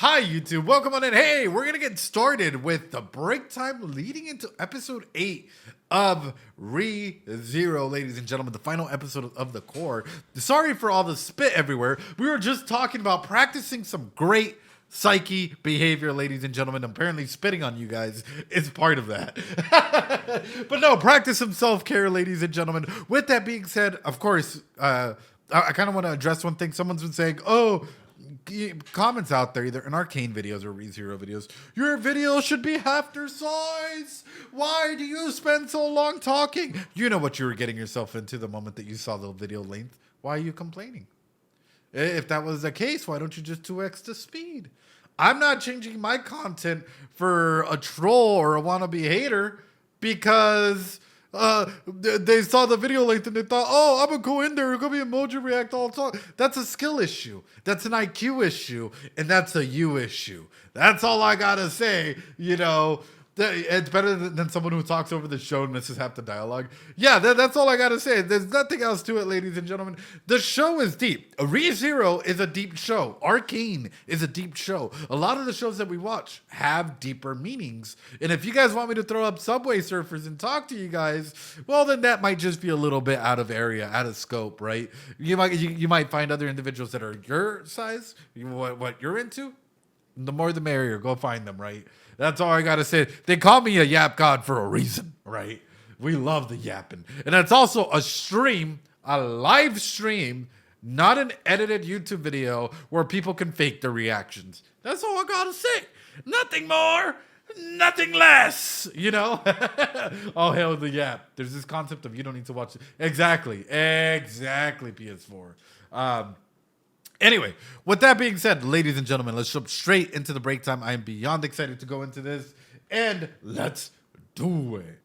Hi YouTube, welcome on in. Hey, we're gonna get started with the break time leading into episode 8 of ReZero, ladies and gentlemen, the final episode of the core. Sorry for all the spit everywhere. We were just talking about practicing some great psyche behavior, ladies and gentlemen. Apparently spitting on you guys is part of that. But no, practice some self-care, ladies and gentlemen. With that being said, of course, I kind of want to address one thing. Someone's been saying, oh, comments out there, either in Arcane videos or ReZero videos, your video should be half their size. Why do you spend so long talking? You know what you were getting yourself into the moment that you saw the video length. Why are you complaining? If that was the case, why don't you just 2x the speed? I'm not changing my content for a troll or a wannabe hater because they saw the video length and they thought, oh, I'm gonna go in there, it's gonna be emoji react all the time. That's a skill issue. That's an IQ issue. And that's a you issue. That's all I gotta say. You know, it's better than someone who talks over the show and misses half the dialogue. Yeah, that's all I gotta say. There's nothing else to it, ladies and gentlemen. The show is deep. ReZero is a deep show. Arcane is a deep show. A lot of the shows that we watch have deeper meanings. And if you guys want me to throw up Subway Surfers and talk to you guys, well, then that might just be a little bit out of area, out of scope, right? You might find other individuals that are your size, what you're into. The more the merrier. Go find them, right? That's all I gotta say. They call me a yap god for a reason, right? We love the yapping. And it's also a stream, a live stream, not an edited YouTube video where people can fake their reactions. That's all I gotta say. Nothing more, nothing less, you know? All hail the yap. There's this concept of you don't need to watch it. Exactly, PS4. Anyway, with that being said, ladies and gentlemen, let's jump straight into the break time. I am beyond excited to go into this, and let's do it.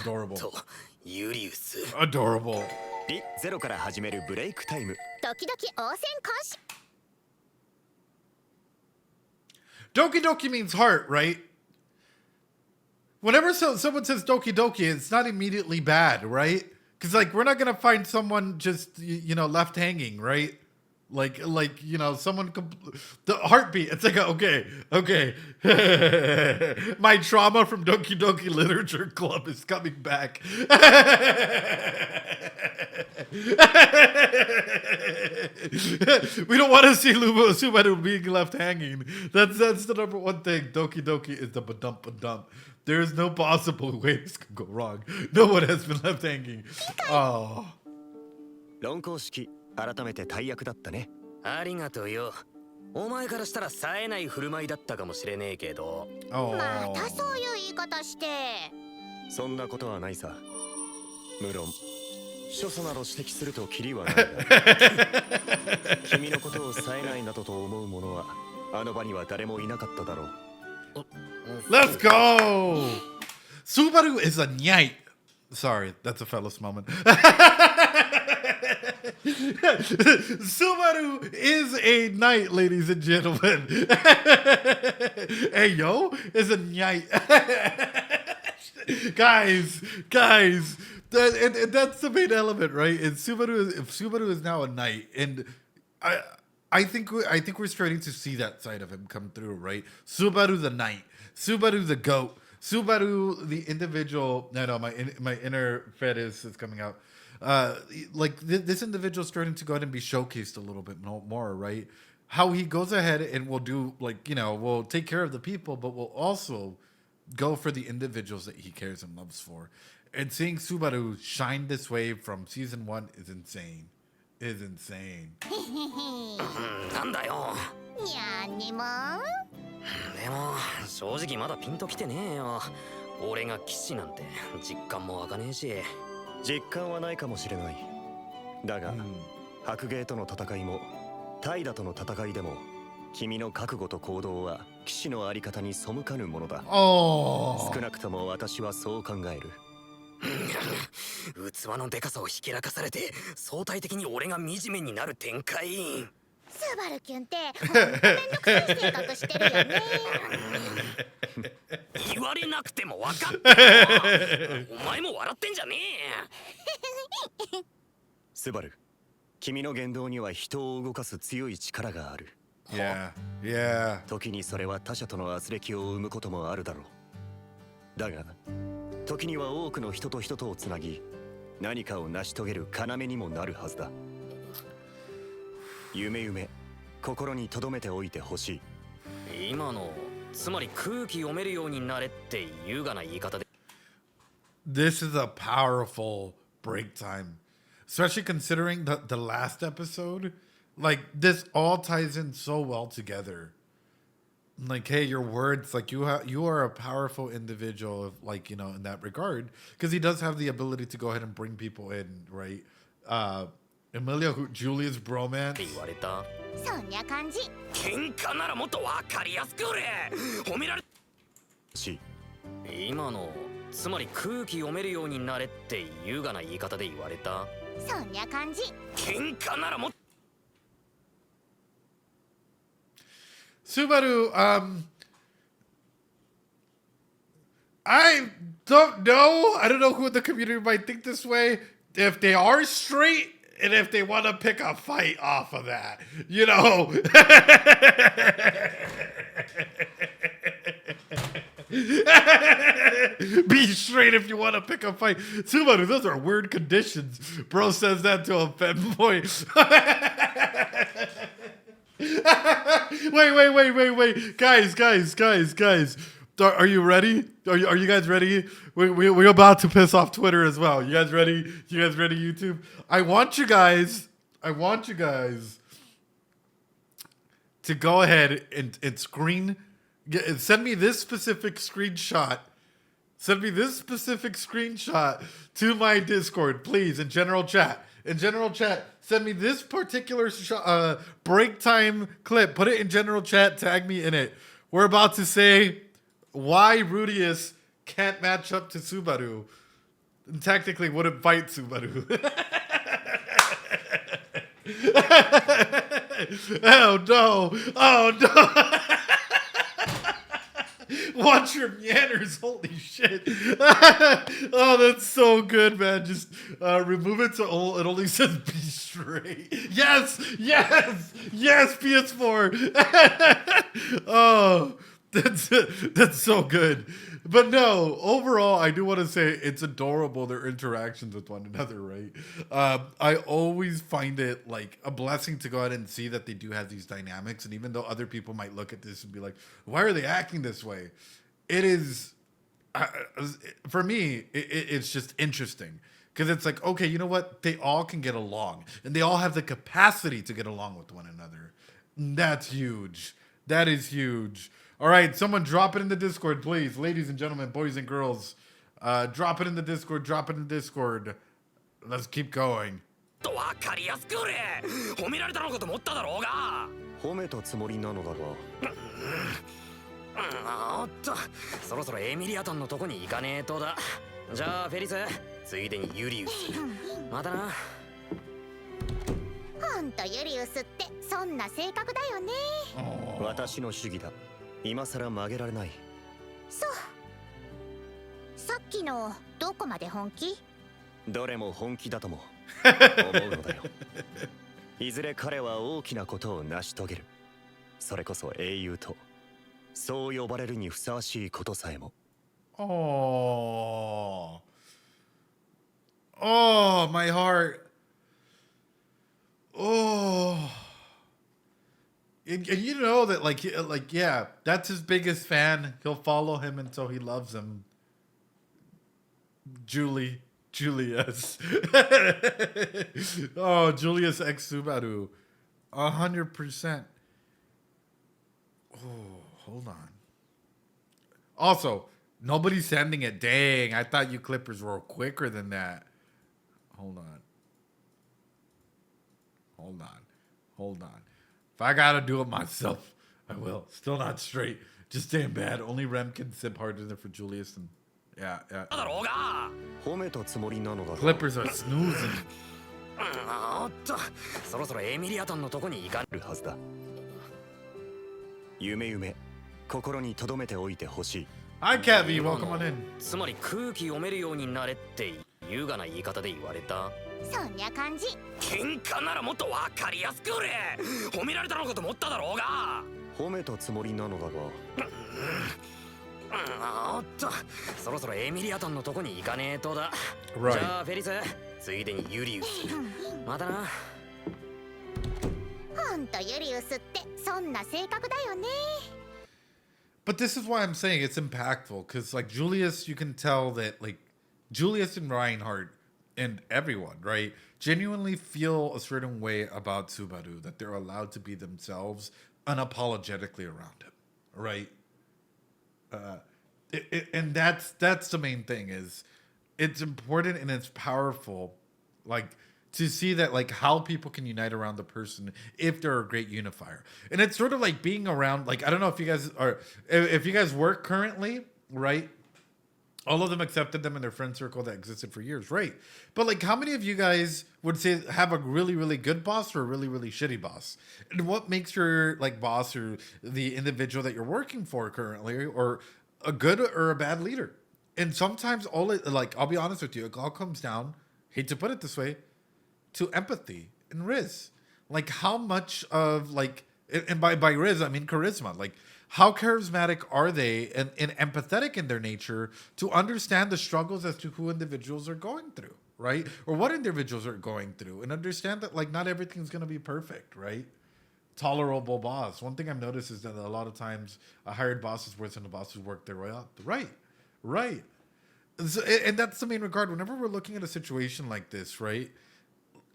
Adorable. Adorable. Doki Doki means heart, right? Whenever someone says Doki Doki, it's not immediately bad, right? Because, like, we're not going to find someone just, you know, left hanging, right? Like you know, someone, the heartbeat, it's like, okay. My trauma from Doki Doki Literature Club is coming back. We don't want to see Subaru being left hanging. That's the number one thing. Doki Doki is the badump. There is no possible way this could go wrong. No one has been left hanging. Oh. 論考式改めて大役だったね。ありがとうよ。お前からしたら冴えない振る舞いだったかもしれねえけど。またそういう言い方して。そんなことはないさ。無論、所作など指摘するとキリはない。君のことを冴えないなどと思う者はあの場には誰もいなかっただろう。Let's go! Subaru is a nyite. Sorry, that's a fellas moment. Subaru is a knight, ladies and gentlemen. Hey, yo, is a nyite. guys, that's the main element, right? And Subaru is now a knight, and I think we're starting to see that side of him come through, right? Subaru the knight, Subaru the goat, Subaru the individual. No, my inner fetish is coming out. Like this individual starting to go ahead and be showcased a little bit more, right? How he goes ahead and will do, like, you know, will take care of the people, but will also go for the individuals that he cares and loves for. And seeing Subaru shine this way from season 1 is insane. Is insane. なんだよ。にゃんにも。でも正直まだピンときてねえよ。俺が騎士なんて実感も湧かねえし。実感はないかもしれない。だが、白芸との戦いも怠惰との戦いでも君の覚悟と行動は騎士のあり方に背かぬものだ。少なくとも私はそう考える。器のでかさをひけらかされて相対的に俺が惨めになる展開。スバルキュンってほんとめんどくさい性格してるよね。言われなくても分かってるよ。お前も笑ってんじゃねえ。スバル、君の言動には人を動かす強い力がある。 Yeah, yeah. 時にそれは他者との圧力を生むこともあるだろう。だが時には多くの人と人とをつなぎ何かを成し遂げる要にもなるはずだ。夢心に留めておいてほしい。今のつまり空気読めるようになれって優雅な言い方で。 This is a powerful break time, especially considering the last episode. Like, this all ties in so well together. Like, hey, your words, like, you are a powerful individual, like, you know, in that regard, because he does have the ability to go ahead and bring people in, right? Julia's bromance. そんな感じ。喧嘩ならもっとわかりやすく売れ。褒められし。今のつまり空気読めるようになれって優雅な言い方で言われた。そんな感じ。喧嘩ならもっと Subaru, I don't know. I don't know who in the community might think this way. If they are straight and if they want to pick a fight off of that, you know. Be straight if you want to pick a fight. Subaru, those are weird conditions. Bro says that to a fanboy. Wait. Guys. Are you ready? Are you guys ready? We're about to piss off Twitter as well. You guys ready? YouTube? I want you guys to go ahead and send me this specific screenshot. Send me this specific screenshot to my Discord, please, in general chat. Send me this particular break time clip. Put it in general chat. Tag me in it. We're about to say why Rudius can't match up to Subaru. And technically wouldn't fight Subaru. Oh no. Watch your manners, holy shit. Oh, that's so good, man. Just remove it to all. It only says be straight. Yes, PS4. Oh, that's so good. But no, overall, I do want to say it's adorable, their interactions with one another, right? I always find it like a blessing to go ahead and see that they do have these dynamics. And even though other people might look at this and be like, why are they acting this way? It is, for me, it's just interesting. Because it's like, okay, you know what? They all can get along. And they all have the capacity to get along with one another. And that's huge. That is huge. All right, someone drop it in the Discord, please. Ladies and gentlemen, boys and girls. Drop it in the Discord. Let's keep going. わかりやすく売れ。褒められたのかと思っただろうが。褒めたつもりなのだが。おっと、そろそろエミリアトンのとこに行かねえとだ。じゃあフェリス、ついでにユリウス。またな。ほんとユリウスってそんな性格だよね。私の主義だ。今さら曲げられない。そう。さっきのどこまで本気？どれも本気だとも思うのだよ。いずれ彼は大きなことを成し遂げる。それこそ英雄とそう呼ばれるにふさわしいことさえも。Oh, my heart. Oh. And you know that, like, yeah, that's his biggest fan. He'll follow him until he loves him. Julius. Oh, Julius X Subaru. 100%. Oh, hold on. Also, nobody's sending it. Dang, I thought you Clippers were quicker than that. Hold on. If I gotta do it myself, I will. Still not straight. Just damn bad. Only Rem can sip harder for Julius. And yeah. Clippers are snoozing. おっと、そろそろエミリアトンのとこに行かれるはずだ。夢、心に留めておいてほしい。Hi, Cavi. Welcome on in. つまり空気読めるようになれって優雅な言い方で言われた。そんにゃ感じ。喧嘩ならもっとわかりやすく売れ。褒められたのかと思っただろうが。褒めたつもりなのだが、おっと、そろそろエミリアタンのとこに行かねえとだ。 Right. じゃあフェリス、ついでにユリウス。またな。ほんとユリウスってそんな性格だよね。 But this is why I'm saying it's impactful, because like Julius, you can tell that like Julius and Reinhardt and everyone, right, genuinely feel a certain way about Subaru, that they're allowed to be themselves unapologetically around him, right? And that's the main thing, is it's important and it's powerful, like, to see that like how people can unite around the person if they're a great unifier. And it's sort of like being around, like, I don't know if you guys are, if you guys work currently, right? All of them accepted them in their friend circle that existed for years, right? But like, how many of you guys would say have a really, really good boss or a really, really shitty boss? And what makes your like boss or the individual that you're working for currently, or a good or a bad leader? And sometimes all it, like, I'll be honest with you, it all comes down, hate to put it this way, to empathy and riz. Like how much of like, and by riz I mean charisma, like how charismatic are they and empathetic in their nature to understand the struggles as to who individuals are going through, right? Or what individuals are going through, and understand that like not everything's going to be perfect, right? Tolerable boss. One thing I've noticed is that a lot of times a hired boss is worse than the boss who's worked their way up. Right. So, and that's the main regard. Whenever we're looking at a situation like this, right?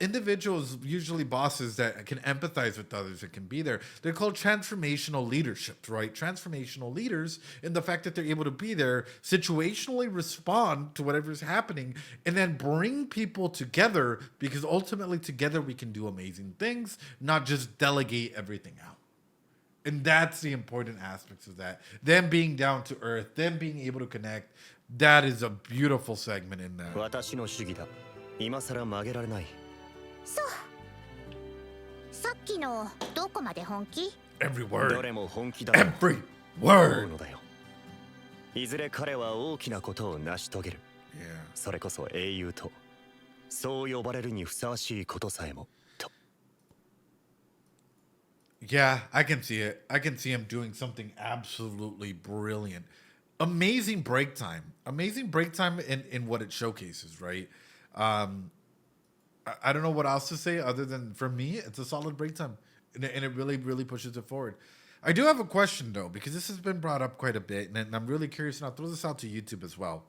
Individuals, usually bosses that can empathize with others and can be there, they're called transformational leadership, right? Transformational leaders, in the fact that they're able to be there, situationally respond to whatever's happening, and then bring people together, because ultimately together we can do amazing things, not just delegate everything out. And that's the important aspects of that. Them being down to earth, them being able to connect, that is a beautiful segment in that. 私の主義だ。今更曲げられない。そう。さっきのどこまで本気？ Every ど word. れも本気だと Every 思う word. のだよ。いずれ彼は大きなことを成し遂げる。 Yeah. それこそ英雄と、そう呼ばれるにふさわしいことさえも。と。 Yeah, I can see it. I can see him doing something absolutely brilliant. Amazing break time. Amazing break time in what it showcases, right? I don't know what else to say other than, for me, it's a solid break time. And it really, really pushes it forward. I do have a question, though, because this has been brought up quite a bit, and I'm really curious, and I'll throw this out to YouTube as well.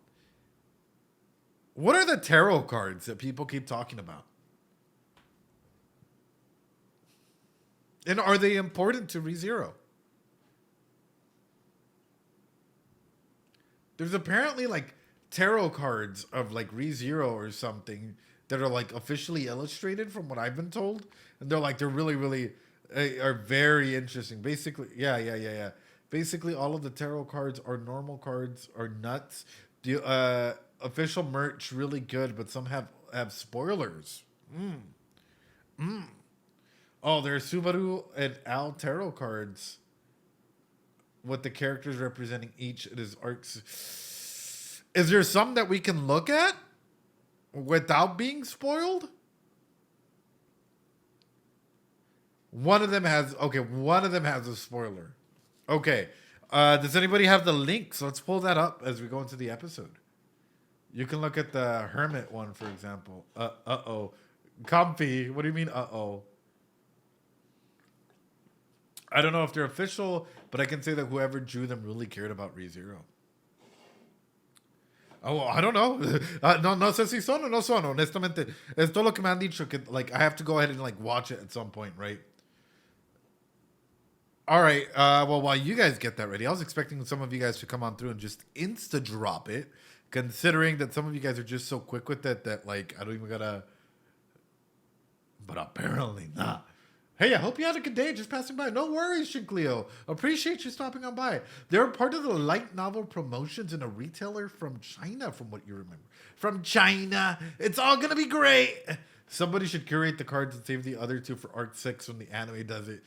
What are the tarot cards that people keep talking about? And are they important to ReZero? There's apparently like tarot cards of like ReZero or something that are like officially illustrated from what I've been told. And they're really, really are very interesting. Basically, yeah. Basically, all of the tarot cards are normal cards, are nuts. The official merch, really good, but some have spoilers. Oh, there's Subaru and Al tarot cards with the characters representing each of his arcs. Is there some that we can look at without being spoiled? One of them has a spoiler. Okay. Does anybody have the links? Let's pull that up as we go into the episode. You can look at the Hermit one, for example. Uh-oh. Comfy. What do you mean, uh-oh? I don't know if they're official, but I can say that whoever drew them really cared about ReZero. Oh, I don't know. No sé si son o no son, honestamente. Es todo lo que me han dicho que, like, I have to go ahead and, like, watch it at some point, right? All right. Well, while you guys get that ready, I was expecting some of you guys to come on through and just insta-drop it, considering that some of you guys are just so quick with it that, like, I don't even gotta... But apparently not. Hey, I hope you had a good day just passing by. No worries, Shincleo. Appreciate you stopping on by. They're part of the light novel promotions in a retailer from China, from what you remember. From China. It's all going to be great. Somebody should curate the cards and save the other two for Arc 6 when the anime does it.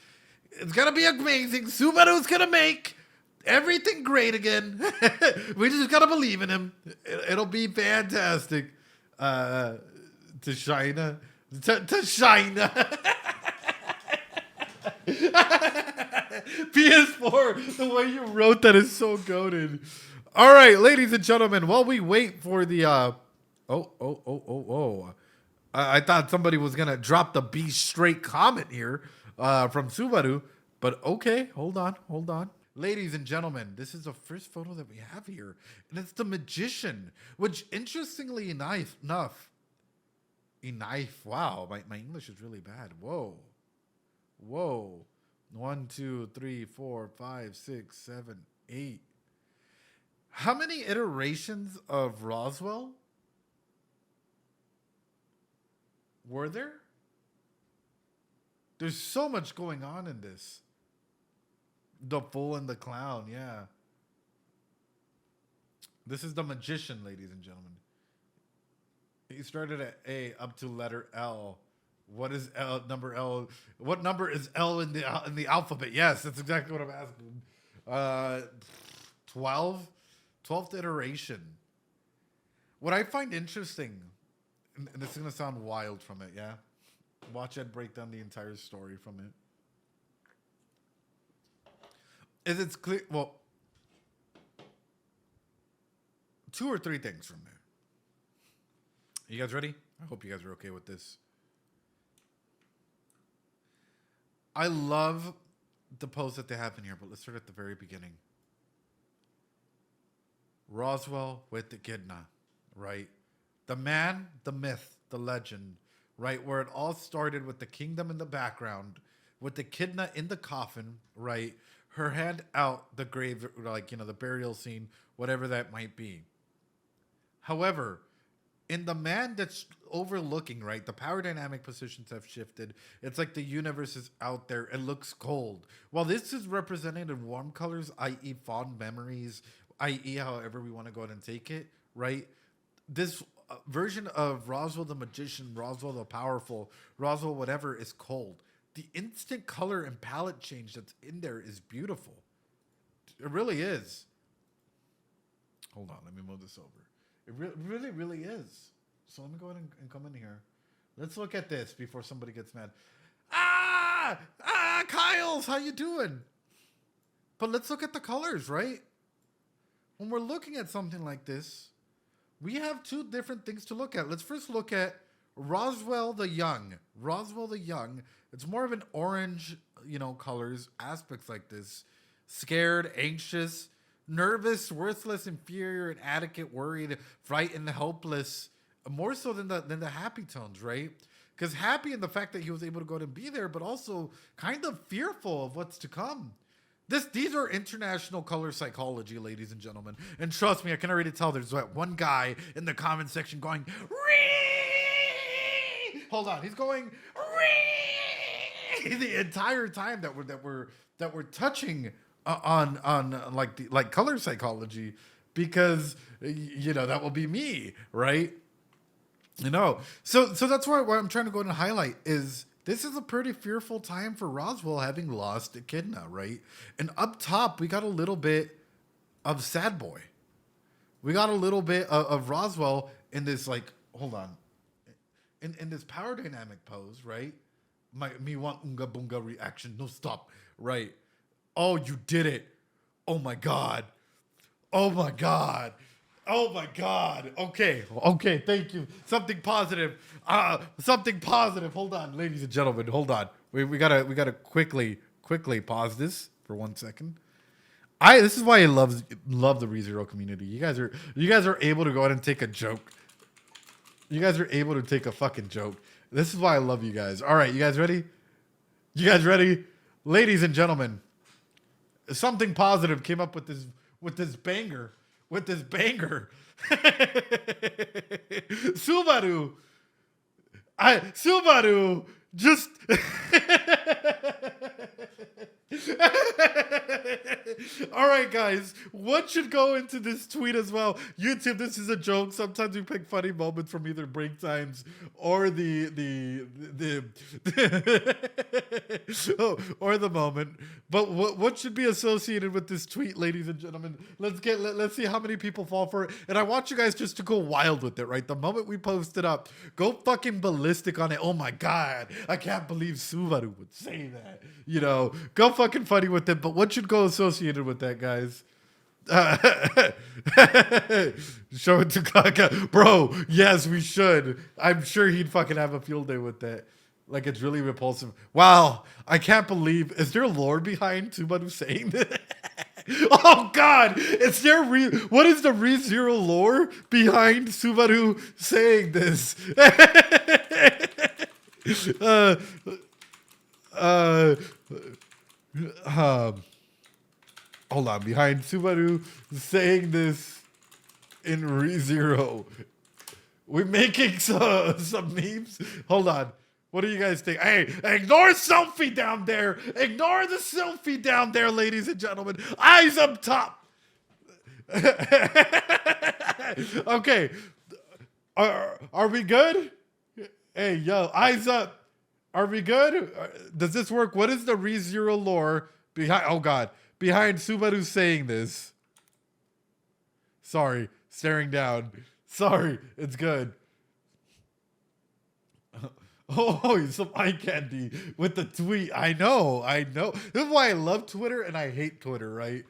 It's going to be amazing. Subaru's going to make everything great again. We just got to believe in him. It'll be fantastic. To China. To China. PS4, the way you wrote that is so goated. All right, ladies and gentlemen, while we wait for the I thought somebody was gonna drop the B straight comment here from Subaru, but okay, hold on. Ladies and gentlemen, this is the first photo that we have here, and it's the magician, which interestingly enough, wow, my English is really bad. Whoa. 1, 2, 3, 4, 5, 6, 7, 8. How many iterations of Roswell were there? There's so much going on in this. The Fool and the Clown, yeah. This is the magician, ladies and gentlemen. He started at A up to letter L. What is number L? What number is L in the alphabet? Yes, that's exactly what I'm asking. 12. 12th iteration. What I find interesting, and this is going to sound wild from it, yeah? Watch Ed break down the entire story from it. Is it's clear, well, 2 or 3 things from there. You guys ready? I hope you guys are okay with this. I love the pose that they have in here, but let's start at the very beginning. Roswell with the Echidna, right? The man, the myth, the legend, right? Where it all started with the kingdom in the background, with the Echidna in the coffin, right? Her hand out the grave, like, you know, the burial scene, whatever that might be. However, in the man that's overlooking, right, the power dynamic positions have shifted. It's like the universe is out there. It looks cold. While this is represented in warm colors, i.e. fond memories, i.e. however we want to go ahead and take it, right? This version of Roswell the Magician, Roswell the Powerful, Roswell whatever is cold. The instant color and palette change that's in there is beautiful. It really is. Hold on, let me move this over. It really, really is. So let me go ahead and come in here. Let's look at this before somebody gets mad. Kyles, how you doing? But let's look at the colors, right? When we're looking at something like this, we have 2 different things to look at. Let's first look at Roswell the Young. Roswell the Young. It's more of an orange, you know, colors, aspects like this. Scared, anxious, nervous, worthless, inferior, inadequate, worried, frightened, helpless. More so than the happy tones, right? Because happy in the fact that he was able to go and be there, but also kind of fearful of what's to come. These are international color psychology, ladies and gentlemen. And trust me, I can already tell there's that one guy in the comment section going, Ree! Hold on, he's going, Ree! The entire time that we're touching on like color psychology, because you know that will be me, right? You know, so that's why what I'm trying to go ahead and highlight is this is a pretty fearful time for Roswell, having lost Echidna, right? And up top, we got a little bit of Sad Boy. We got a little bit of Roswell in this, like, hold on, in this power dynamic pose, right? Me want unga bunga reaction, no stop, right? Oh, you did it. Oh my God. Oh my God. Oh my God. Okay, thank you. Something positive. Something positive. Hold on, ladies and gentlemen. Hold on. We gotta quickly pause this for 1 second. This is why I love the ReZero community. You guys are able to go ahead and take a joke. You guys are able to take a fucking joke. This is why I love you guys. All right, you guys ready? You guys ready? Ladies and gentlemen, something positive came up with this banger. Subaru just All right, guys. What should go into this tweet as well? YouTube, this is a joke. Sometimes we pick funny moments from either break times or the or the moment. But what should be associated with this tweet, ladies and gentlemen? Let's see how many people fall for it. And I want you guys just to go wild with it, right? The moment we post it up, go fucking ballistic on it. Oh my god, I can't believe Subaru would say that. You know, go fucking funny with it. But what should go associated with that, guys? Show it to Kaka. Bro, yes, we should. I'm sure he'd fucking have a field day with that. Like, it's really repulsive. Wow, I can't believe. Is there lore behind Subaru saying that? Oh god, is there what is the ReZero lore behind Subaru saying this? Hold on, behind Subaru saying this in ReZero. We're making some memes. Hold on. What do you guys think? Hey, ignore selfie down there. Ignore the selfie down there, ladies and gentlemen. Eyes up top. Okay. Are we good? Hey, yo, eyes up. Are we good? Does this work? What is the ReZero lore behind? Oh, God. Behind Subaru saying this. Sorry. Staring down. Sorry. It's good. Oh, some eye candy with the tweet. I know. This is why I love Twitter and I hate Twitter, right?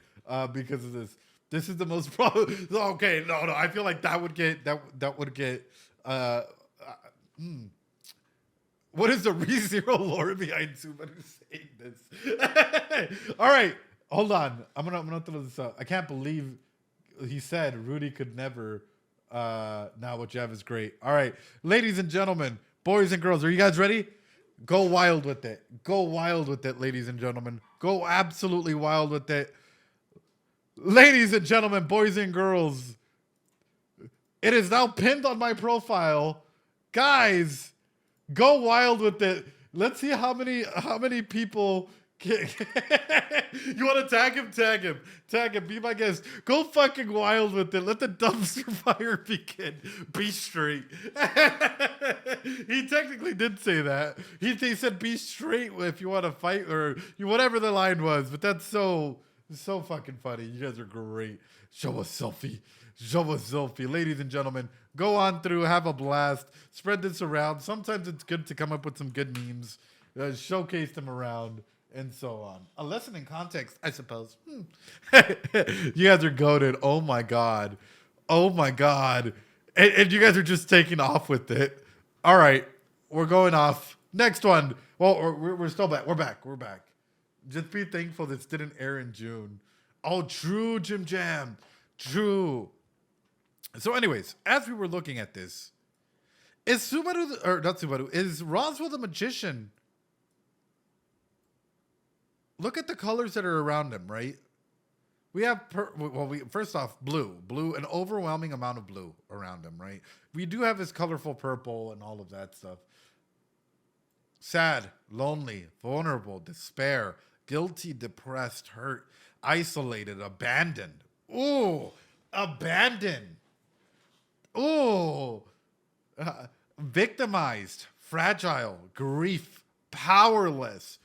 Because of this. This is the most okay, no. I feel like that would get what is the ReZero lore behind Subaru saying this? All right, hold on. I'm gonna throw this up. I can't believe he said Rudy could never. Now what you have is great. All right, ladies and gentlemen, boys and girls, are you guys ready? Go wild with it. Go wild with it, ladies and gentlemen. Go absolutely wild with it. Ladies and gentlemen, boys and girls, it is now pinned on my profile. Guys, go wild with it. Let's see how many people can. You want to tag him? Tag him. Tag him. Be my guest. Go fucking wild with it. Let the dumpster fire begin. Be straight. He technically did say that. He said be straight if you want to fight or whatever the line was. But that's so fucking funny. You guys are great. Show a selfie. Show a selfie. Ladies and gentlemen, go on through. Have a blast. Spread this around. Sometimes it's good to come up with some good memes. Showcase them around. And so on. A lesson in context, I suppose. You guys are goated. Oh my god. Oh my god. And you guys are just taking off with it. All right. We're going off. Next one. Well, we're still back. We're back. Just be thankful this didn't air in June. Oh, true, Jim Jam. True. So anyways, as we were looking at this, is Roswell the Magician? Look at the colors that are around him, right? We have, first off, blue, an overwhelming amount of blue around him, right? We do have his colorful purple and all of that stuff. Sad, lonely, vulnerable, despair, guilty, depressed, hurt, isolated, abandoned. Ooh, abandoned. Ooh, victimized, fragile, grief, powerless.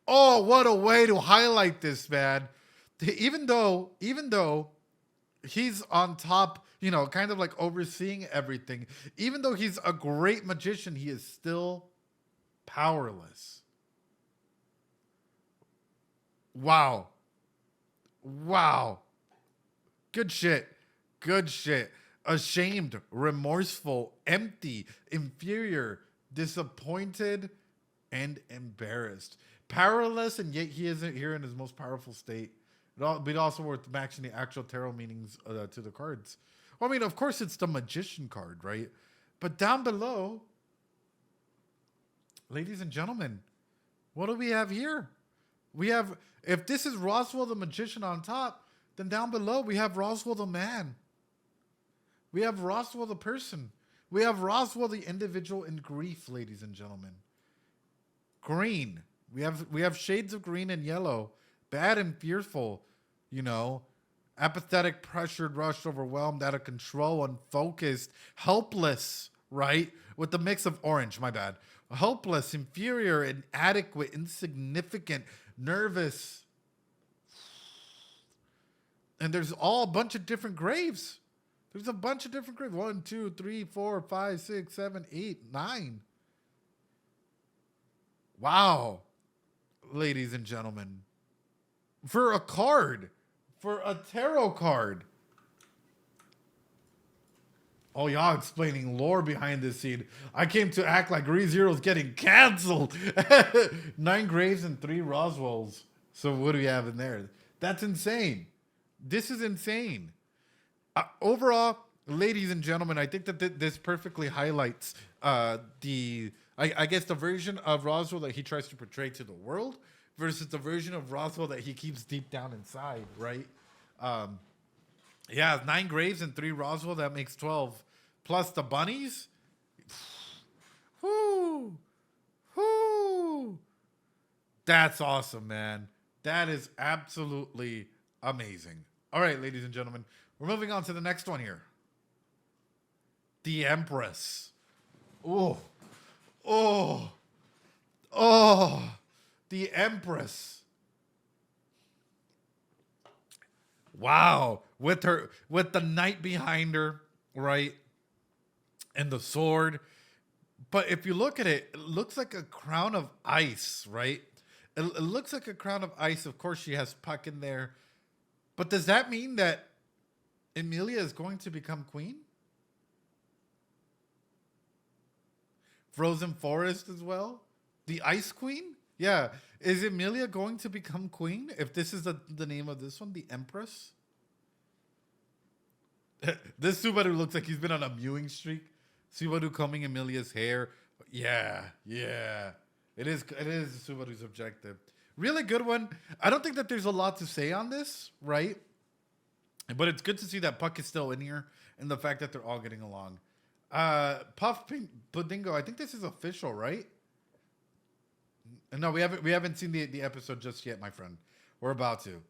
Oh, what a way to highlight this, man. Even though he's on top, kind of like overseeing everything, even though he's a great magician, he is still powerless. Wow. Good shit. Ashamed, remorseful, empty, inferior, disappointed, and embarrassed. Powerless, and yet he isn't here in his most powerful state. But also worth matching the actual tarot meanings to the cards. Well, I mean, of course, it's the Magician card, right? But down below, ladies and gentlemen, what do we have here? We have, if this is Roswell the Magician on top, then down below we have Roswell the man. We have Roswell the person. We have Roswell the individual in grief, ladies and gentlemen. Green. We have shades of green and yellow. Bad and fearful. you know, apathetic, pressured, rushed, overwhelmed, out of control, unfocused, helpless, right? With the mix of orange, my bad. Helpless, inferior, inadequate, insignificant, nervous. And there's all a bunch of different graves. There's a bunch of different graves. 1, 2, 3, 4, 5, 6, 7, 8, 9. Wow. Ladies and gentlemen. For a card. For a tarot card. Oh, y'all explaining lore behind this scene. I came to act like ReZero's getting canceled. 9 graves and 3 Roswells. So what do we have in there? That's insane. This is insane. Overall, ladies and gentlemen, I think that this perfectly highlights I guess the version of Roswell that he tries to portray to the world versus the version of Roswell that he keeps deep down inside, right? Yeah, 9 graves and 3 Roswell, that makes 12. Plus the bunnies. Whoo! Whoo! That's awesome, man. That is absolutely amazing. All right, ladies and gentlemen, we're moving on to the next one here. The Empress. Oh. Oh. Oh. The Empress. Wow. With the knight behind her, right? And the sword. But if you look at it, it looks like a crown of ice, right? It looks like a crown of ice. Of course, she has Puck in there. But does that mean that Emilia is going to become queen? Frozen Forest as well? The Ice Queen? Yeah. Is Emilia going to become queen? If this is the name of this one, the Empress? This Subaru looks like he's been on a mewing streak. Subaru combing Emilia's hair. Yeah. It is Subaru's objective. Really good one. I don't think that there's a lot to say on this, right? But it's good to see that Puck is still in here and the fact that they're all getting along. Puff Pink Puddingo, I think this is official, right? No, we haven't seen the episode just yet, my friend. We're about to.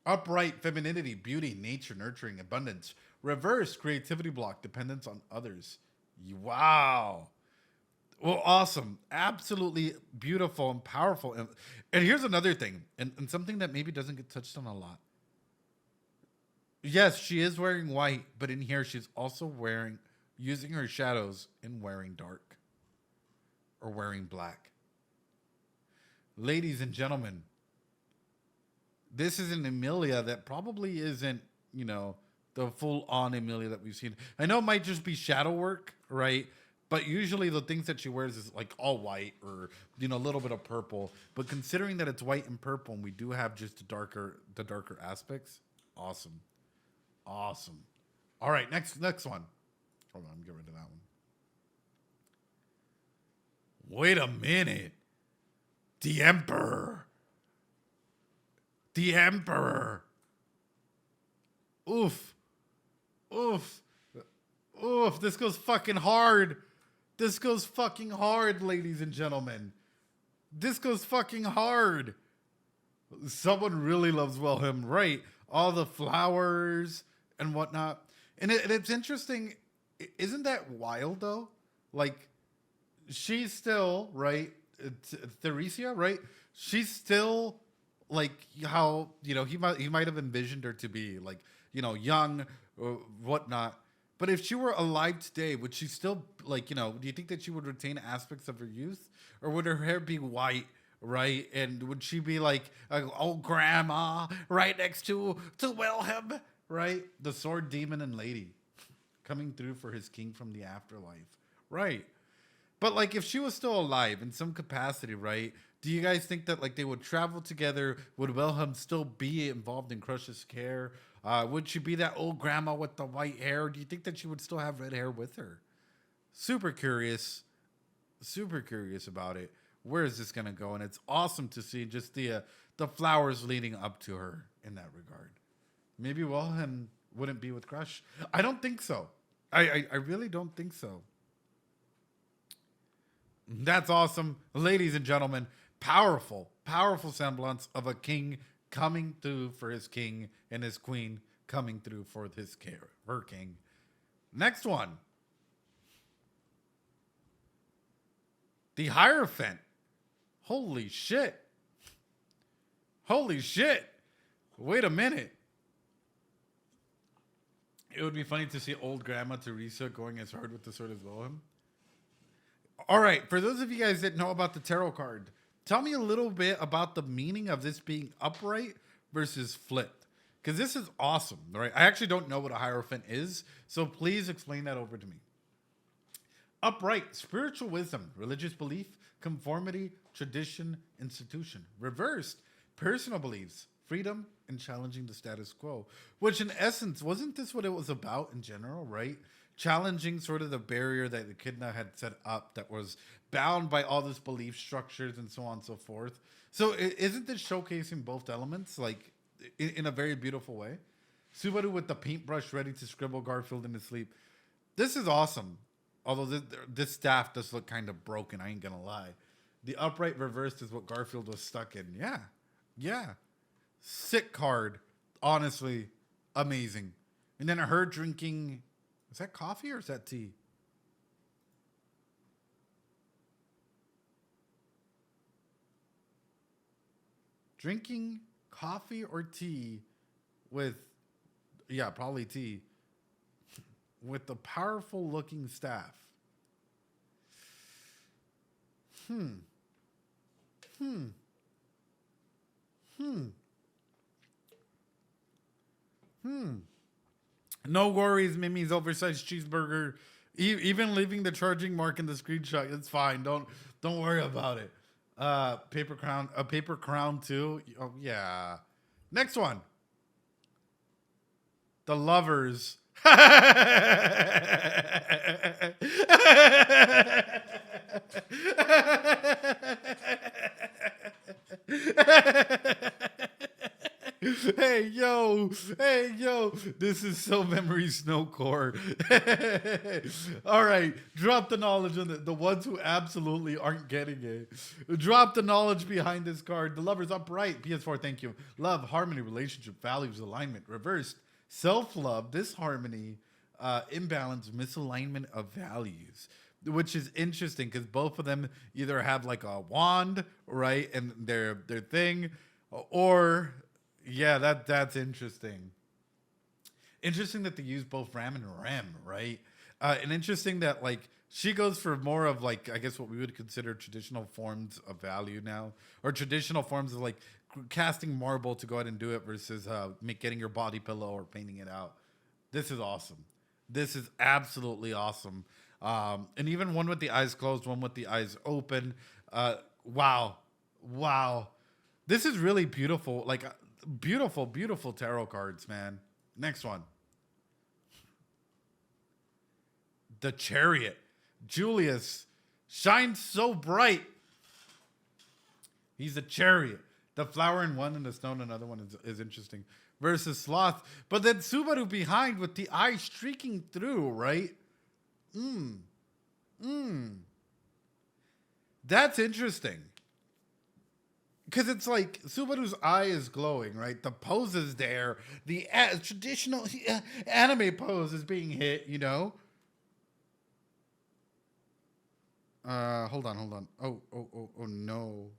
Upright, femininity, beauty, nature, nurturing, abundance. Reverse, creativity block, dependence on others. Wow. Well, awesome. Absolutely beautiful and powerful. And here's another thing, and something that maybe doesn't get touched on a lot. Yes, she is wearing white, but in here she's also using her shadows and wearing dark. Or wearing black. Ladies and gentlemen, this is an Emilia that probably isn't, the full-on Emilia that we've seen. I know it might just be shadow work, right? But usually the things that she wears is like all white or, a little bit of purple. But considering that it's white and purple and we do have just the darker aspects, awesome. Awesome. All right, next one. Hold on, get rid of that one. Wait a minute. The Emperor. The Emperor. Oof. Oof. Oof. This goes fucking hard. This goes fucking hard, ladies and gentlemen. This goes fucking hard. Someone really loves Wilhelm, right? All the flowers and whatnot. And it's interesting. Isn't that wild, though? Like, she's still, right? Theresia, right? She's still like how, he might have envisioned her to be, like, young or whatnot. But if she were alive today, would she still, like, do you think that she would retain aspects of her youth? Or would her hair be white, right? And would she be like an old grandma right next to Wilhelm, right? The sword demon and lady coming through for his king from the afterlife, right? But, like, if she was still alive in some capacity, right? Do you guys think that, like, they would travel together? Would Wilhelm still be involved in Crush's care? Would she be that old grandma with the white hair? Do you think that she would still have red hair with her? Super curious about it. Where is this going to go? And it's awesome to see just the flowers leading up to her in that regard. Maybe Wilhelm wouldn't be with Crush. I don't think so. I really don't think so. That's awesome. Ladies and gentlemen, powerful semblance of a king coming through for his king and his queen coming through for her king. Next one. The Hierophant. Holy shit. Holy shit. Wait a minute. It would be funny to see old Grandma Teresa going as hard with the sword as Wilhelm. All right, for those of you guys that know about the tarot card, tell me a little bit about the meaning of this being upright versus flipped. Because this is awesome, right? I actually don't know what a Hierophant is, so please explain that over to me. Upright, spiritual wisdom, religious belief, conformity, tradition, institution. Reversed, personal beliefs, freedom, and challenging the status quo. Which in essence, wasn't this what it was about in general, right? Challenging sort of the barrier that the Echidna had set up that was bound by all this belief structures and so on and so forth. So isn't this showcasing both elements, like in a very beautiful way? Subaru with the paintbrush ready to scribble Garfield in his sleep. This is awesome. Although this staff does look kind of broken, I ain't gonna lie. The upright reversed is what Garfield was stuck in. Yeah. Sick card. Honestly, amazing. And then her drinking, is that coffee or is that tea? Drinking coffee or tea with, yeah, probably tea, with the powerful looking staff. No worries, Mimi's oversized cheeseburger. Even leaving the charging mark in the screenshot, it's fine. Don't worry about it. Paper crown, a paper crown too. Oh yeah. Next one. The Lovers. Hey yo, this is so memory snowcore. All right, drop the knowledge on the ones who absolutely aren't getting it. Drop the knowledge behind this card. The Lovers upright. PS4, thank you. Love, harmony, relationship, values, alignment. Reversed, self-love, disharmony, imbalance, misalignment of values. Which is interesting because both of them either have like a wand, right, and their thing, or yeah, that's interesting. Interesting that they use both Ram and Rem, right? And interesting that like she goes for more of like, I guess what we would consider traditional forms of value now, or traditional forms of like casting marble to go ahead and do it versus getting your body pillow or painting it out. This is awesome. This is absolutely awesome. And even one with the eyes closed, one with the eyes open. Wow. This is really beautiful. Like beautiful tarot cards, man. Next one. The Chariot. Julius shines so bright. He's a chariot. The flower in one and the stone in another one is interesting. Versus Sloth. But then Subaru behind with the eye streaking through, right? That's interesting. Because it's like Subaru's eye is glowing, right? The pose is there. The traditional anime pose is being hit, you know? Hold on. Oh, no.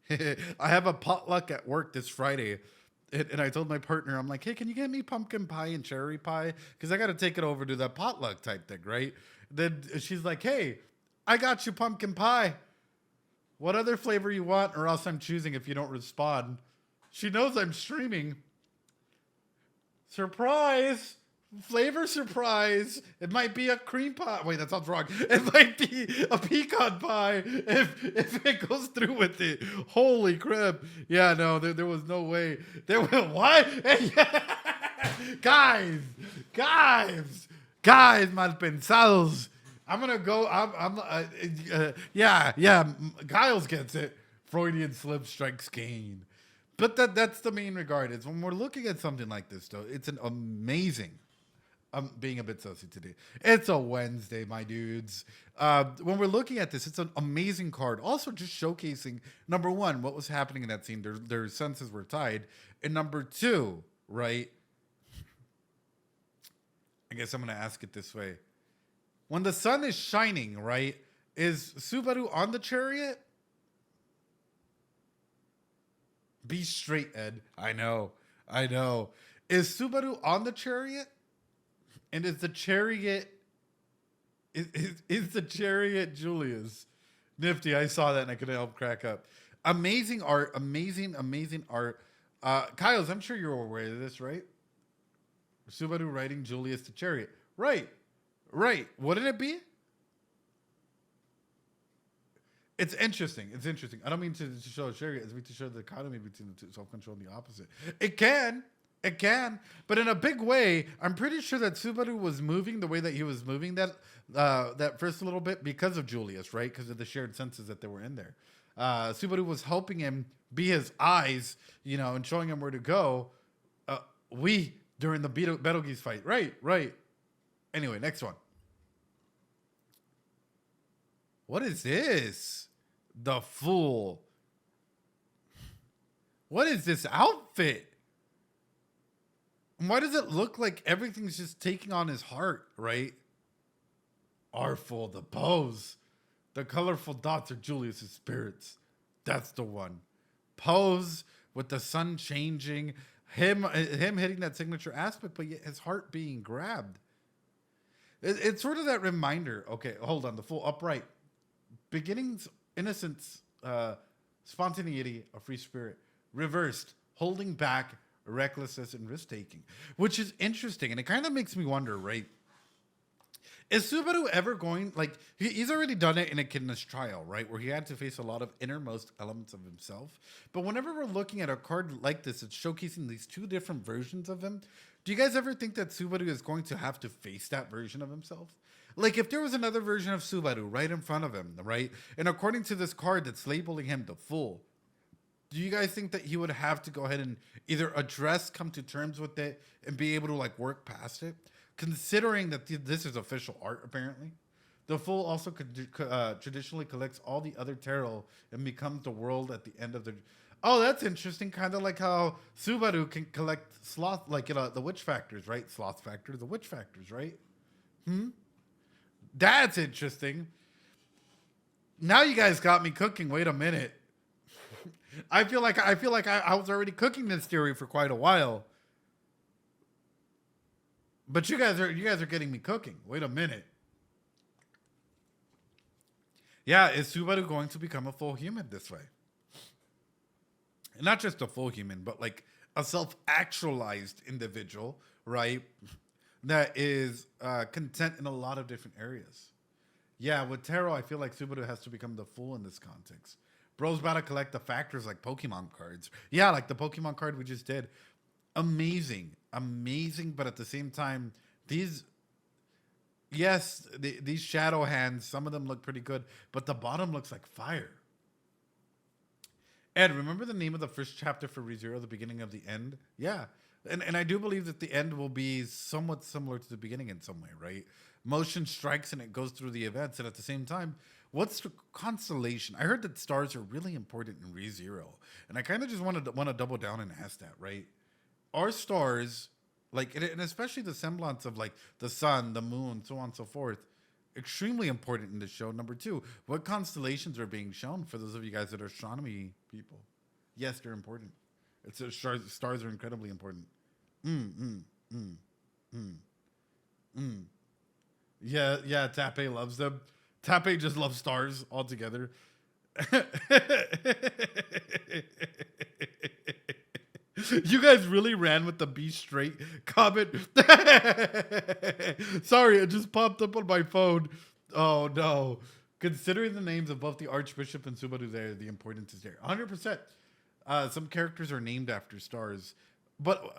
I have a potluck at work this Friday. And I told my partner, I'm like, hey, can you get me pumpkin pie and cherry pie? Because I got to take it over to that potluck type thing, right? Then she's like, hey, I got you pumpkin pie. What other flavor you want, or else I'm choosing if you don't respond. She knows I'm streaming. Surprise! Flavor surprise. It might be a cream pie. Wait, that sounds wrong. It might be a pecan pie if it goes through with it. Holy crap. Yeah, no, there was no way. There was what? Guys, mal pensados. I'm gonna go. Yeah. Giles gets it. Freudian slip strikes Kane. But that's the main regard. Is when we're looking at something like this, though, it's an amazing I'm being a bit sussy today. It's a Wednesday, my dudes. When we're looking at this, it's an amazing card. Also, just showcasing, number one, what was happening in that scene. Their senses were tied. And number two, right? I guess I'm going to ask it this way. When the sun is shining, right? Is Subaru on the chariot? Be straight, Ed. I know. Is Subaru on the chariot? And is the chariot the chariot Julius? Nifty. I saw that and I couldn't help crack up. Amazing art. Amazing art. Kyles, I'm sure you're aware of this, right? Subaru riding Julius the chariot. Right. Wouldn't it be? It's interesting. I don't mean to show a chariot. It's mean to show the economy between the two, self-control and the opposite. It can. But in a big way, I'm pretty sure that Subaru was moving the way that he was moving that first little bit because of Julius, right? Because of the shared senses that they were in there. Subaru was helping him be his eyes, and showing him where to go. During the Betelgeuse fight. Right. Anyway, next one. What is this? The Fool. What is this outfit? Why does it look like everything's just taking on his heart, right? Artful, the pose. The colorful dots are Julius's spirits. That's the one. Pose with the sun changing. Him hitting that signature aspect, but yet his heart being grabbed. It's sort of that reminder. Okay, hold on. The Fool upright. Beginnings, innocence, spontaneity, a free spirit. Reversed, holding back, recklessness, and risk-taking. Which is interesting, and it kind of makes me wonder, right? Is Subaru ever going, he's already done it in Echidna's trial, right? Where he had to face a lot of innermost elements of himself. But whenever we're looking at a card like this, it's showcasing these two different versions of him. Do you guys ever think that Subaru is going to have to face that version of himself? Like, if there was another version of Subaru right in front of him, right? And according to this card that's labeling him the Fool, do you guys think that he would have to go ahead and either come to terms with it, and be able to, work past it? Considering that this is official art, apparently. The Fool also traditionally collects all the other tarot and becomes the world at the end of the... Oh, that's interesting. Kind of like how Subaru can collect sloth, the witch factors, right? Sloth factors, the witch factors, right? That's interesting. Now you guys got me cooking. Wait a minute. I feel like I was already cooking this theory for quite a while. But you guys are getting me cooking. Wait a minute. Yeah, is Subaru going to become a full human this way? Not just a full human, but a self-actualized individual, right? That is content in a lot of different areas. Yeah, with tarot, I feel like Subaru has to become the Fool in this context. Bro's about to collect the factors like Pokemon cards. Yeah, like the Pokemon card we just did. Amazing, but at the same time, these shadow hands, some of them look pretty good, but the bottom looks like fire. Ed, remember the name of the first chapter for ReZero, the beginning of the end? Yeah. And I do believe that the end will be somewhat similar to the beginning in some way, right? Motion strikes and it goes through the events. And at the same time, what's the constellation? I heard that stars are really important in ReZero. And I kind of just want to double down and ask that, right? Are stars, and especially the semblance of the sun, the moon, so on and so forth, extremely important in the show. Number two, what constellations are being shown for those of you guys that are astronomy people? Yes, they're important. Stars are incredibly important. Yeah, Tape loves them. Tape just loves stars altogether. You guys really ran with the be straight comment. Sorry, it just popped up on my phone. Oh no. Considering the names of both the Archbishop and Subaru there, the importance is there. 100%. Some characters are named after stars. But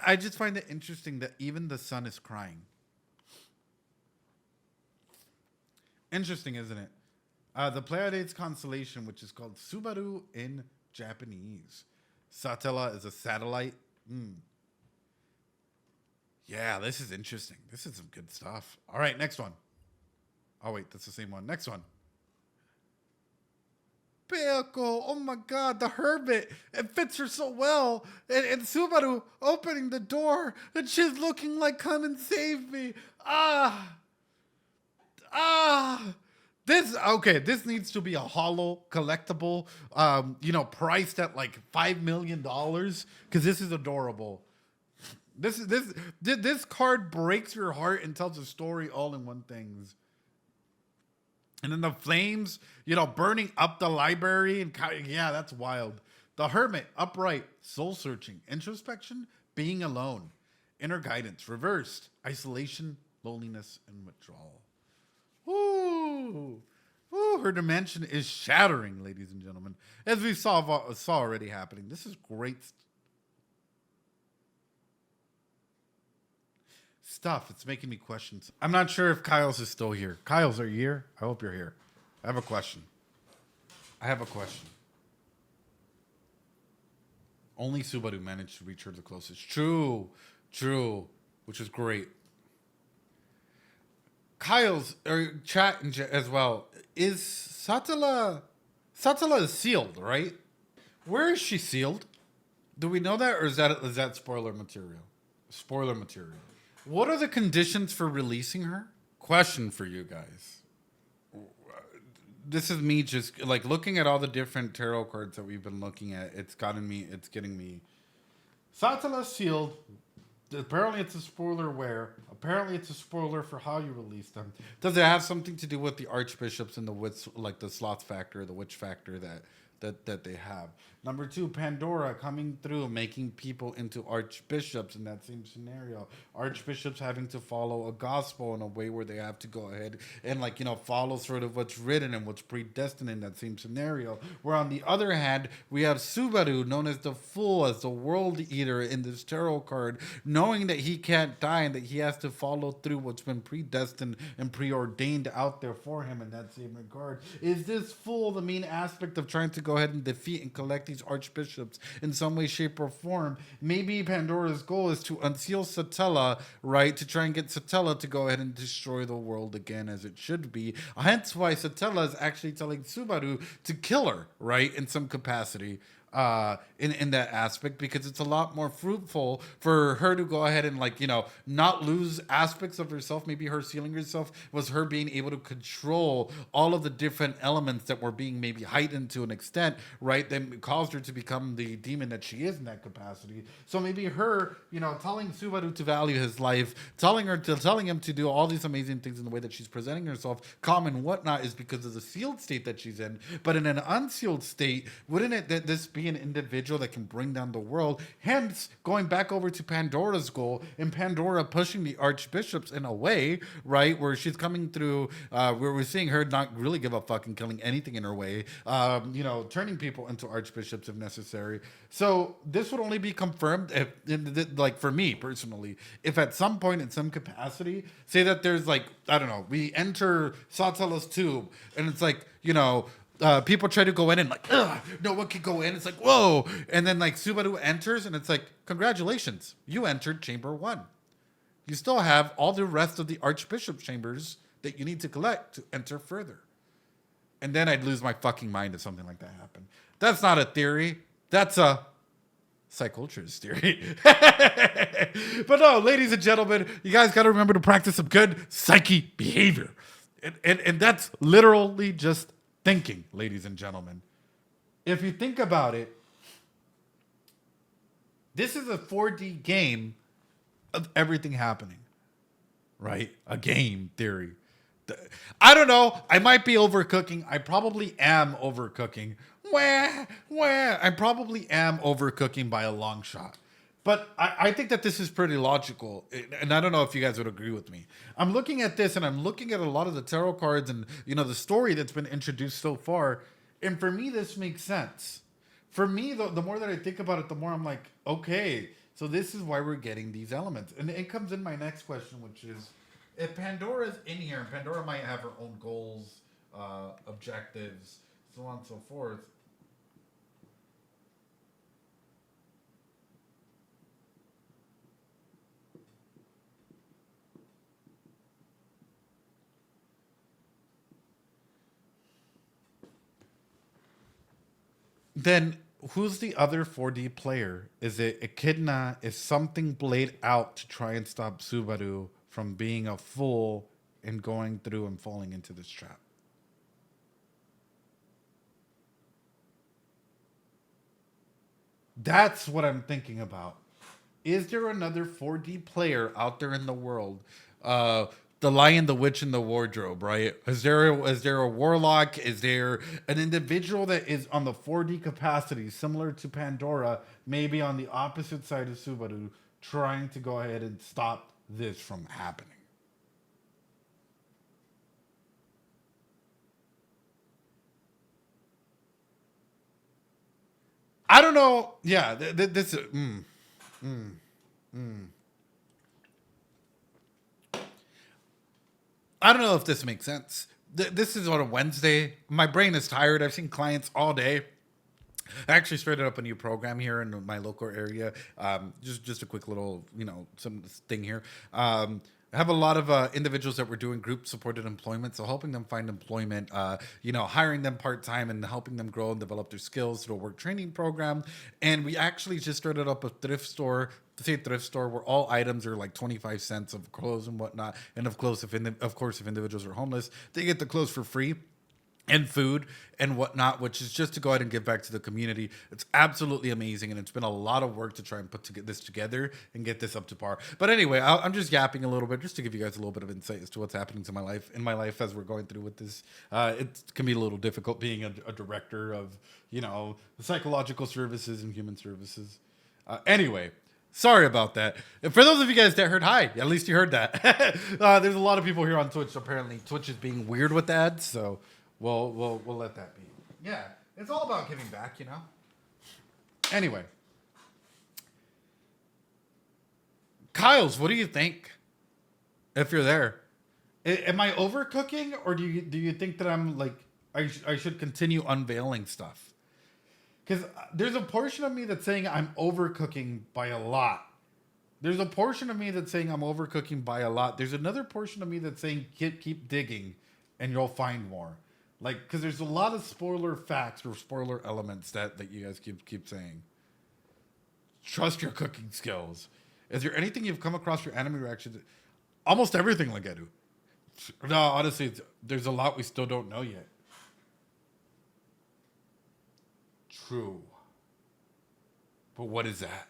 I just find it interesting that even the sun is crying. Interesting, isn't it? The Pleiades constellation, which is called Subaru in Japanese. Satella is a satellite. Yeah, this is interesting. This is some good stuff. All right, next one. Oh, wait, that's the same one. Next one. Beoko, oh my god, the hermit. It fits her so well. And Subaru opening the door, and she's looking like, come and save me. This needs to be a hollow collectible, priced at like $5 million, because this is adorable. This card breaks your heart and tells a story all in one thing. And then the flames, burning up the library. And yeah, that's wild. The hermit, upright, soul searching, introspection, being alone, inner guidance, reversed, isolation, loneliness, and withdrawal. Ooh, her dimension is shattering, ladies and gentlemen. As we saw already happening. This is great stuff. It's making me question. I'm not sure if Kyle's is still here. Kyle's, are you here? I hope you're here. I have a question. Only Subaru managed to reach her the closest. True. Which is great. Kyle's chat as well. Is Satala is sealed, right? Where is she sealed? Do we know that, or is that spoiler material? Spoiler material. What are the conditions for releasing her? Question for you guys. This is me just like looking at all the different tarot cards that we've been looking at. It's getting me. Satala sealed. Apparently it's a spoiler where. Apparently it's a spoiler for how you release them. Does it have something to do with the archbishops and the witch, like the sloth factor, the witch factor that they have? Number 2, Pandora coming through, making people into archbishops in that same scenario. Archbishops having to follow a gospel in a way where they have to go ahead and follow sort of what's written and what's predestined in that same scenario. Where on the other hand, we have Subaru, known as the Fool, as the world eater in this tarot card, knowing that he can't die and that he has to follow through what's been predestined and preordained out there for him in that same regard. Is this Fool the main aspect of trying to go ahead and defeat and collect these archbishops in some way, shape, or form? Maybe Pandora's goal is to unseal Satella, right? To try and get Satella to go ahead and destroy the world again as it should be. Hence why Satella is actually telling Subaru to kill her, right? In some capacity. In that aspect, because it's a lot more fruitful for her to go ahead and not lose aspects of herself. Maybe her sealing herself was her being able to control all of the different elements that were being maybe heightened to an extent, right? That caused her to become the demon that she is in that capacity. So maybe her, telling Subaru to value his life, telling him to do all these amazing things in the way that she's presenting herself, calm and whatnot, is because of the sealed state that she's in. But in an unsealed state, wouldn't it that this be an individual that can bring down the world? Hence, going back over to Pandora's goal, and Pandora pushing the archbishops in a way, right, where she's coming through, where we're seeing her not really give a fuck and killing anything in her way, turning people into archbishops if necessary. So this would only be confirmed if, for me personally, if at some point in some capacity, say that there's we enter Satella's tube, and it's people try to go in and no one can go in. It's whoa. And then Subaru enters and it's congratulations, you entered chamber 1. You still have all the rest of the archbishop chambers that you need to collect to enter further. And then I'd lose my fucking mind if something like that happened. That's not a theory. That's a Psyculturists theory. But no, ladies and gentlemen, you guys got to remember to practice some good psyche behavior. And that's literally just thinking, ladies and gentlemen. If you think about it, this is a 4D game of everything happening, right? A game theory. I don't know. I might be overcooking. I probably am overcooking. I probably am overcooking by a long shot. But I think that this is pretty logical, and I don't know if you guys would agree with me. I'm looking at this, and I'm looking at a lot of the tarot cards and, the story that's been introduced so far, and for me, this makes sense. For me, the more that I think about it, the more I'm like, okay, so this is why we're getting these elements. And it comes in my next question, which is, if Pandora's in here, and Pandora might have her own goals, objectives, so on and so forth, Then who's the other 4D player? Is it Echidna? Is something played out to try and stop Subaru from being a fool and going through and falling into this trap? That's what I'm thinking about. Is there another 4D player out there in the world? The Lion, the Witch, and the Wardrobe, right? Is there a warlock? Is there an individual that is on the 4D capacity, similar to Pandora, maybe on the opposite side of Subaru, trying to go ahead and stop this from happening? I don't know. Yeah, this. I don't know if this makes sense. This is on a Wednesday. My brain is tired. I've seen clients all day. I actually started up a new program here in my local area. Just a quick little, some thing here. I have a lot of individuals that were doing group supported employment, so helping them find employment, hiring them part time and helping them grow and develop their skills through a work training program. And we actually just started up a thrift store. Say thrift store where all items are like 25 cents of clothes and whatnot. And of course, if individuals are homeless, they get the clothes for free and food and whatnot, which is just to go ahead and give back to the community. It's absolutely amazing, and it's been a lot of work to try and this together and get this up to par. But anyway, I'm just yapping a little bit just to give you guys a little bit of insight as to what's happening to my life as we're going through with this. It can be a little difficult being a director of psychological services and human services. Anyway. Sorry about that. And for those of you guys that heard hi, at least you heard that. There's a lot of people here on Twitch. Apparently, Twitch is being weird with ads, so we'll let that be. Yeah, it's all about giving back, Anyway, Kyles, what do you think? If you're there, am I overcooking, or do you think that I'm like I should continue unveiling stuff? Because there's a portion of me that's saying I'm overcooking by a lot. There's a portion of me that's saying I'm overcooking by a lot. There's another portion of me that's saying keep digging and you'll find more. Like, because there's a lot of spoiler facts or spoiler elements that you guys keep saying. Trust your cooking skills. Is there anything you've come across your anime reactions? Almost everything, Legedu. No, honestly, there's a lot we still don't know yet. True. But what is that?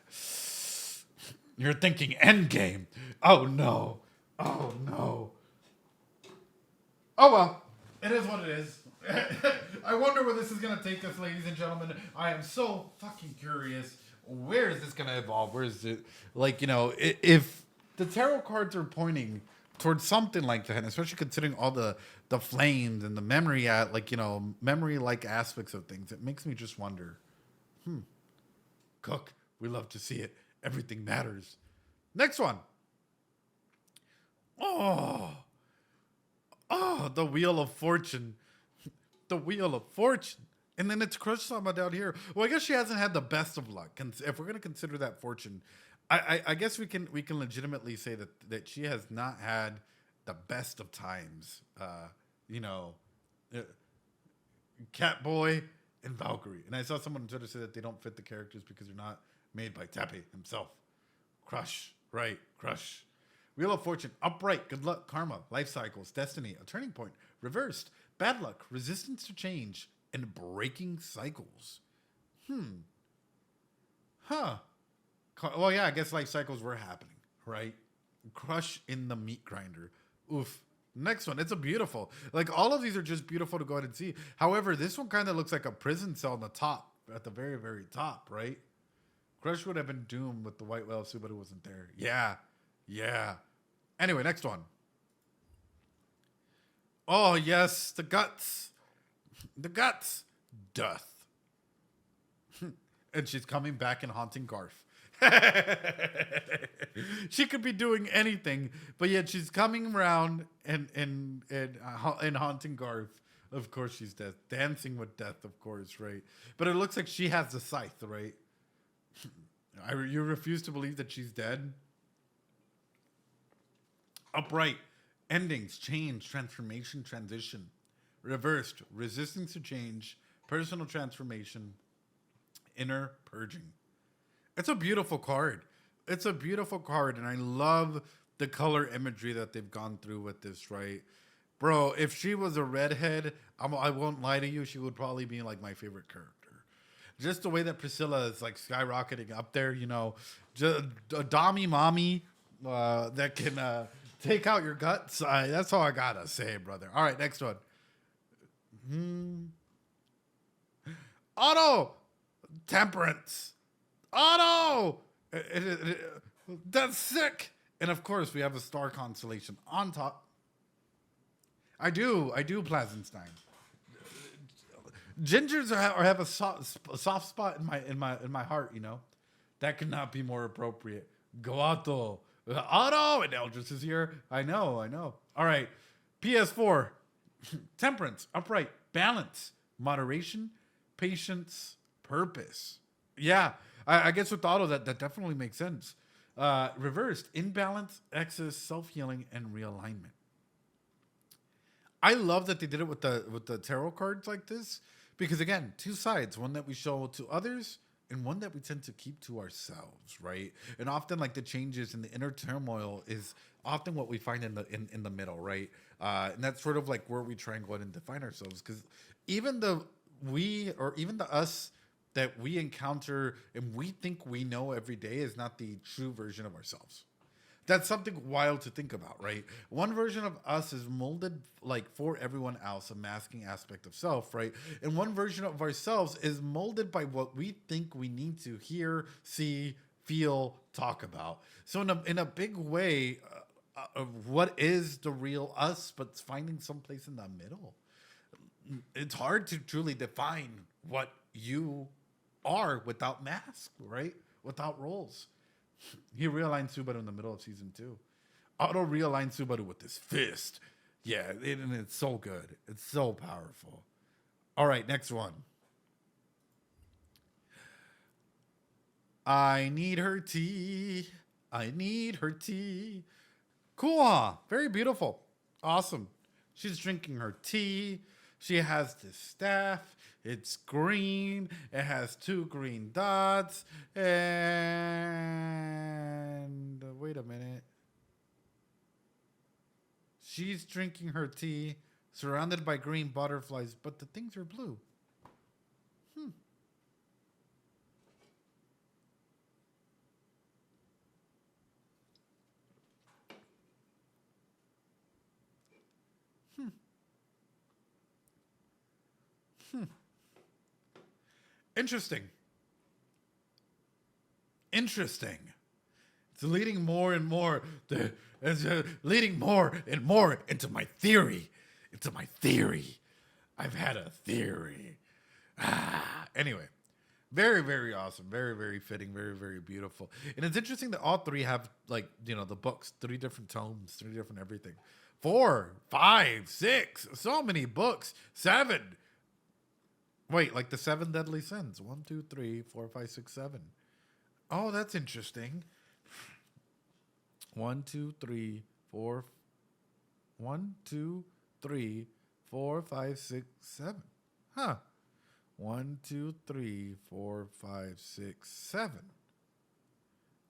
You're thinking Endgame. Oh no. Oh no. Oh well. It is what it is. I wonder where this is going to take us, ladies and gentlemen. I am so fucking curious. Where is this going to evolve? Where is it? If the tarot cards are pointing towards something like that, and especially considering all the flames and the memory memory-like aspects of things, it makes me just wonder, Cook, we love to see it. Everything matters. Next one. Oh, the Wheel of Fortune. The Wheel of Fortune. And then it's Crush Sama down here. Well, I guess she hasn't had the best of luck. And if we're going to consider that fortune, I guess we can legitimately say that she has not had the best of times. Catboy and Valkyrie. And I saw someone on Twitter say that they don't fit the characters because they're not made by Tepe himself. Crush, right? Crush. Wheel of Fortune, upright, good luck, karma, life cycles, destiny, a turning point, reversed, bad luck, resistance to change, and breaking cycles. Huh. Well, yeah, I guess life cycles were happening, right? Crush in the meat grinder. Oof. Next one. It's a beautiful. Like, all of these are just beautiful to go ahead and see. However, this one kind of looks like a prison cell on the top, at the very, very top, right? Crush would have been doomed with the white whale if Subaru wasn't there. Yeah. Yeah. Anyway, next one. Oh, yes. The guts. The guts. Death. And she's coming back and haunting Garth. She could be doing anything, but yet she's coming around and haunting Garth. Of course she's death. Dancing with death, of course, right? But it looks like she has the scythe, right? You refuse to believe that she's dead? Upright. Endings, change, transformation, transition. Reversed. Resistance to change, personal transformation, inner purging. It's a beautiful card. It's a beautiful card, and I love the color imagery that they've gone through with this, right? Bro, if she was a redhead, I won't lie to you, she would probably be like my favorite character. Just the way that Priscilla is like skyrocketing up there, you know, just a dommy mommy that can take out your guts. That's all I gotta say, brother. All right, next one. Auto Temperance. Auto. That's sick. And of course, we have a star constellation on top. I do, Plazenstein. Gingers have a soft spot in my heart. You know, that could not be more appropriate. Goato, Auto, and Eldris is here. I know. All right, PS4, temperance, upright, balance, moderation, patience, purpose. Yeah, I guess with Auto that definitely makes sense. Reversed, imbalance, excess, self-healing, and realignment. I love that they did it with the tarot cards like this because, again, two sides, one that we show to others and one that we tend to keep to ourselves, right? And often, like, the changes and the inner turmoil is often what we find in the middle, right? And that's sort of like where we try and go ahead and define ourselves, because even the us that we encounter and we think we know every day is not the true version of ourselves. That's something wild to think about, right? One version of us is molded like for everyone else, a masking aspect of self, right? And one version of ourselves is molded by what we think we need to hear, see, feel, talk about. So in a big way, what is the real us, but finding someplace in the middle? It's hard to truly define what you are without masks, right? Without roles. He realigned Subaru in the middle of season 2. Auto realigned Subaru with his fist. Yeah, and it's so good. It's so powerful. All right, next one. I need her tea. I need her tea. Cool, huh? Very beautiful. Awesome. She's drinking her tea. She has this staff. It's green. It has 2 green dots. And wait a minute. She's drinking her tea, surrounded by green butterflies, but the things are blue. Interesting. It's leading more and more. It's leading more and more into my theory. I've had a theory. Anyway, very, very awesome. Very, very fitting. Very, very beautiful. And it's interesting that all 3 have, like, you know, the books, 3 different tomes, 3 different everything. 4, 5, 6, so many books. 7. Wait, like the 7 deadly sins. 1, 2, 3, 4, 5, 6, 7. Oh, that's interesting. 1, 2, 3, 4. 1, 2, 3, 4, 5, 6, 7. Huh. 1, 2, 3, 4, 5, 6, 7.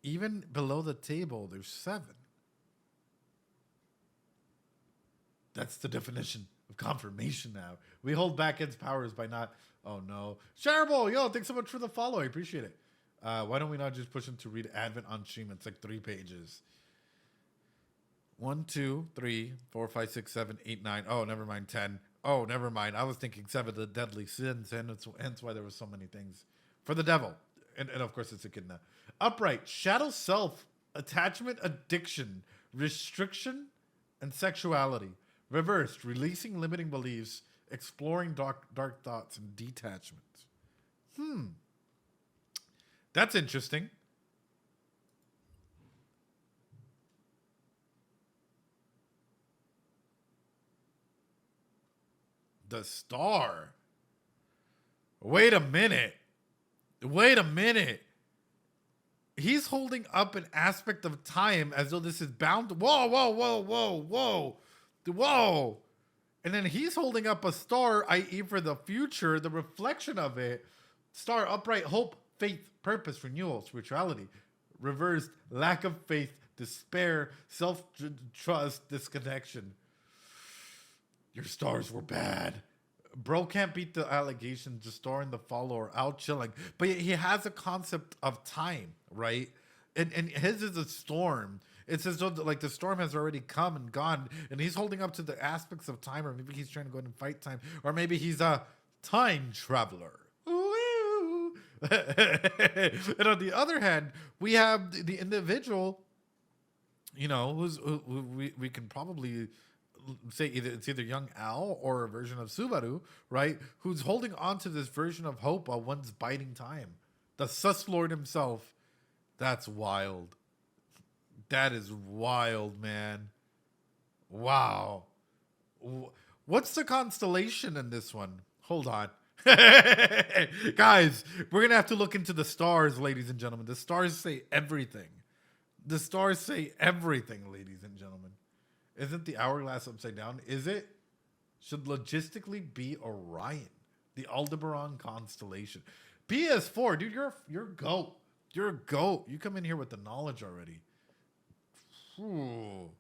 Even below the table, there's 7. That's the definition of confirmation now. We hold back its powers by not... Oh, no. Shareable, yo, thanks so much for the follow. I appreciate it. Why don't we not just push him to read Advent on stream? It's like 3 pages. 1, 2, 3, 4, 5, 6, 7, 8, 9. Oh, never mind. 10. Oh, never mind. I was thinking 7, the deadly sins, and hence why there were so many things. For the devil. And of course, it's echidna. Upright, shadow self, attachment, addiction, restriction, and sexuality. Reversed, releasing limiting beliefs, exploring dark thoughts, and detachment. That's interesting. The star. Wait a minute. He's holding up an aspect of time as though this is bound. Whoa. And then he's holding up a star, i.e. for the future, the reflection of it. Star, upright, hope, faith, purpose, renewal, spirituality. Reversed, lack of faith, despair, self-trust, disconnection. Your stars were bad. Bro can't beat the allegations, just storing the follower out chilling. But he has a concept of time, right? And his is a storm. It's as though like the storm has already come and gone, and he's holding up to the aspects of time, or maybe he's trying to go ahead and fight time, or maybe he's a time traveler. Ooh. And on the other hand, we have the individual, you know, who we can probably say it's either young Al or a version of Subaru, right? Who's holding on to this version of hope while one's biding time. The Sus Lord himself. That's wild. That is wild, man. Wow. What's the constellation in this one? Hold on. Guys, we're going to have to look into the stars, ladies and gentlemen. The stars say everything. The stars say everything, ladies and gentlemen. Isn't the hourglass upside down? Is it? Should logistically be Orion, the Aldebaran constellation. PS4, dude, you're a goat. You're a goat. You come in here with the knowledge already. Ooh.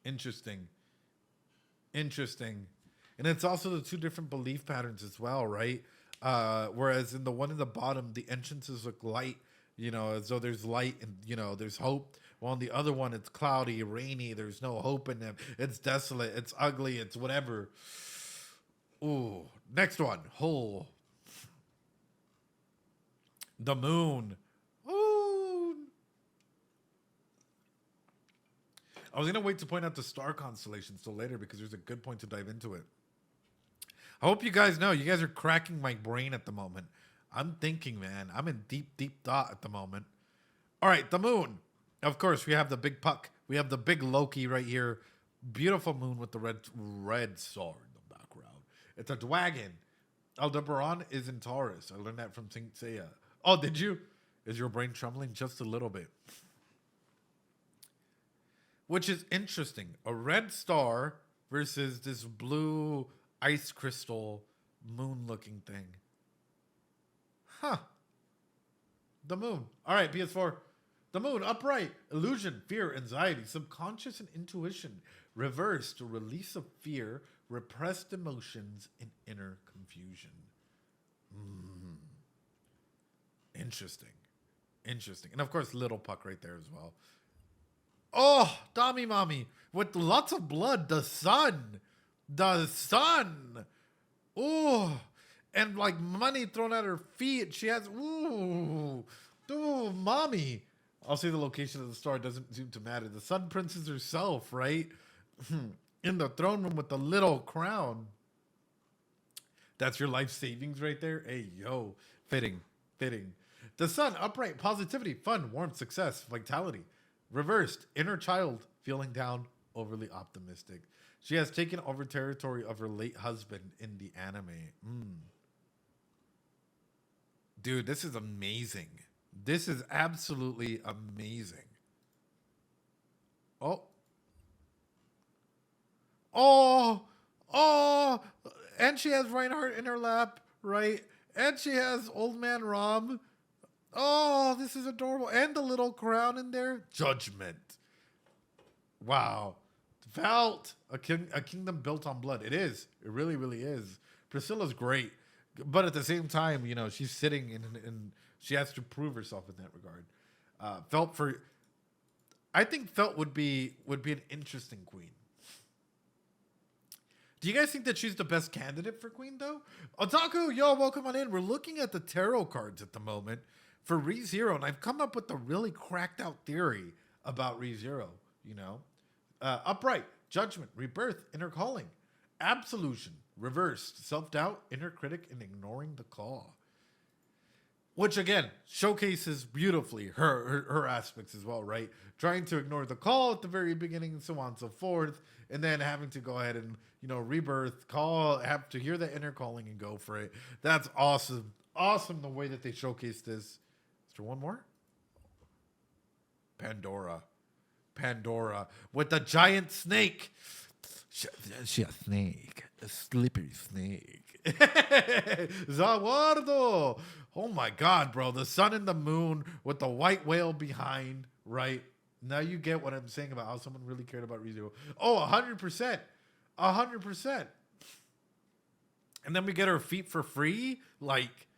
Interesting. And it's also the two different belief patterns as well, right? Whereas in the one in the bottom, the entrances look light, you know, as though there's light and, you know, there's hope. While on the other one, it's cloudy, rainy, there's no hope in them. It's desolate, it's ugly, it's whatever. Ooh. Next one. Oh. The moon. Ooh. I was going to wait to point out the star constellations till later because there's a good point to dive into it. I hope you guys know. You guys are cracking my brain at the moment. I'm thinking, man. I'm in deep thought at the moment. All right, the moon. Of course, we have the big puck. We have the big Loki right here. Beautiful moon with the red star in the background. It's a dragon. Aldebaran is in Taurus. I learned that from Saint Seiya. Oh, did you? Is your brain trembling just a little bit? Which is interesting. A red star versus this blue ice crystal moon-looking thing. Huh. The moon. All right, PS4. The moon, upright. Illusion, fear, anxiety, subconscious and intuition. Reversed, release of fear, repressed emotions, and inner confusion. Interesting. And of course, little puck right there as well. Oh, Dami Mommy. With lots of blood. The sun. Oh. And like money thrown at her feet. She has, ooh, mommy. I'll say the location of the star doesn't seem to matter. The Sun Princess herself, right? In the throne room with the little crown. That's your life savings right there. Hey, yo. Fitting. The sun, upright, positivity, fun, warmth, success, vitality. Reversed, inner child, feeling down, overly optimistic. She has taken over territory of her late husband in the anime. Dude, this is amazing. This is absolutely amazing. Oh, and she has Reinhardt in her lap, right? And she has old man Rom. Oh, this is adorable. And the little crown in there. Judgment. Wow. Felt a kingdom built on blood. It is. It really, really is. Priscilla's great. But at the same time, you know, she's sitting in she has to prove herself in that regard. I think Felt would be an interesting queen. Do you guys think that she's the best candidate for queen, though? Otaku, yo, welcome on in. We're looking at the tarot cards at the moment for ReZero, and I've come up with a really cracked out theory about ReZero, you know? Upright, judgment, rebirth, inner calling, absolution, reversed, self-doubt, inner critic, and ignoring the call. Which, again, showcases beautifully her aspects as well, right? Trying to ignore the call at the very beginning and so on and so forth, and then having to go ahead and, you know, rebirth, call, have to hear the inner calling and go for it. That's awesome. Awesome the way that they showcase this. Is there one more? Pandora with the giant snake. She a snake. A slippery snake. Zawardo. Oh my God, bro. The sun and the moon with the white whale behind, right? Now you get what I'm saying about how someone really cared about ReZero. Oh, 100%. 100%. And then we get her feet for free. Like,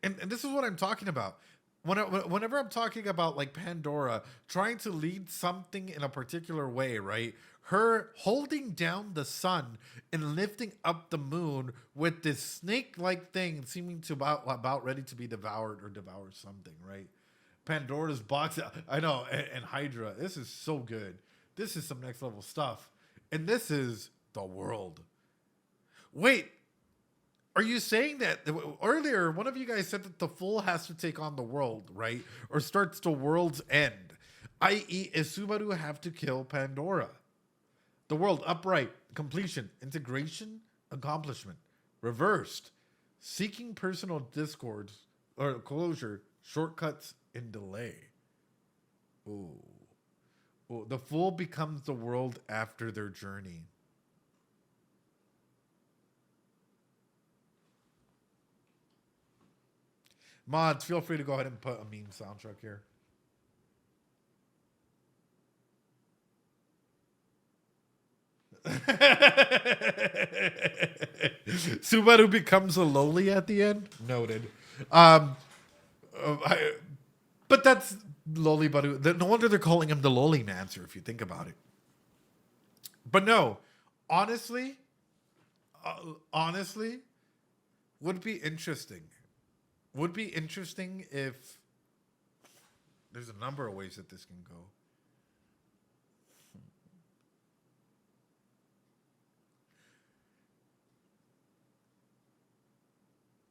and this is what I'm talking about. Whenever I'm talking about like Pandora trying to lead something in a particular way, right? Her holding down the sun and lifting up the moon with this snake-like thing seeming to about ready to be devoured or devour something, right? Pandora's box, I know, and Hydra. This is so good. This is some next level stuff. And this is the world. Wait, are you saying that earlier one of you guys said that the Fool has to take on the world, right? Or starts the world's end, i.e. is Subaru have to kill Pandora? The world, upright, completion, integration, accomplishment, reversed, seeking personal discords or closure, shortcuts, and delay. Ooh. Ooh. The Fool becomes the world after their journey. Mods, feel free to go ahead and put a meme soundtrack here. Subaru becomes a lowly at the end. Noted. But that's lowly Baru. No wonder they're calling him the lowly mancer if you think about it. But no, honestly, would be interesting. Would be interesting if there's a number of ways that this can go.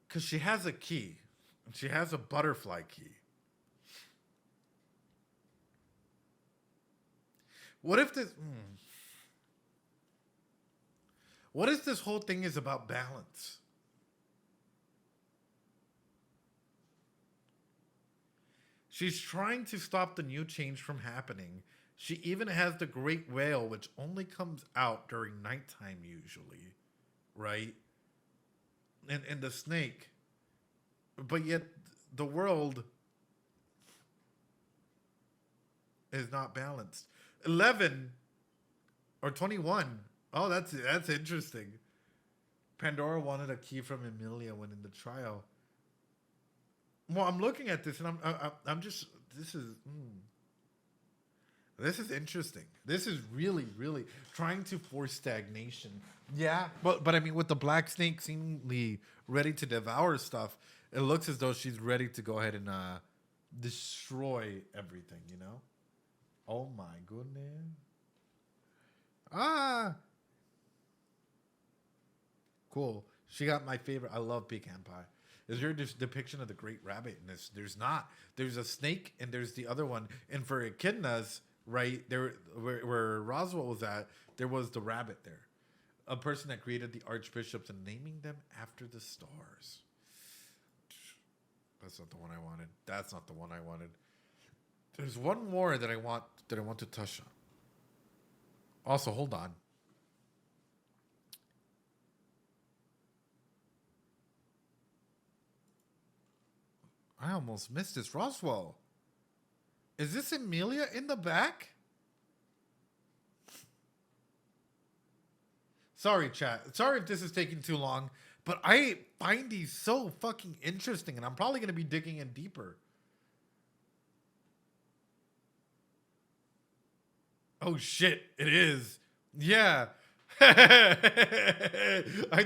Because she has a key. And she has a butterfly key. What if this... What if this whole thing is about balance? She's trying to stop the new change from happening. She even has the great whale, which only comes out during nighttime usually, right? And the snake. But yet the world is not balanced. 11 or 21. Oh, that's interesting. Pandora wanted a key from Emilia when in the trial. Well, I'm looking at this and I'm just, this is interesting. This is really, really trying to force stagnation. Yeah, but I mean, with the black snake seemingly ready to devour stuff, it looks as though she's ready to go ahead and destroy everything, you know? Oh my goodness. Cool. She got my favorite. I love pecan pie. Is there a depiction of the great rabbit in this? There's not. There's a snake and there's the other one. And for echidnas, right, there where Roswell was at, there was the rabbit there. A person that created the archbishops and naming them after the stars. That's not the one I wanted. That's not the one I wanted. There's one more that I want to touch on. Also, hold on. I almost missed this. Roswell. Is this Emilia in the back? Sorry, chat. Sorry if this is taking too long, but I find these so fucking interesting, and I'm probably going to be digging in deeper. Oh, shit. It is. Yeah. I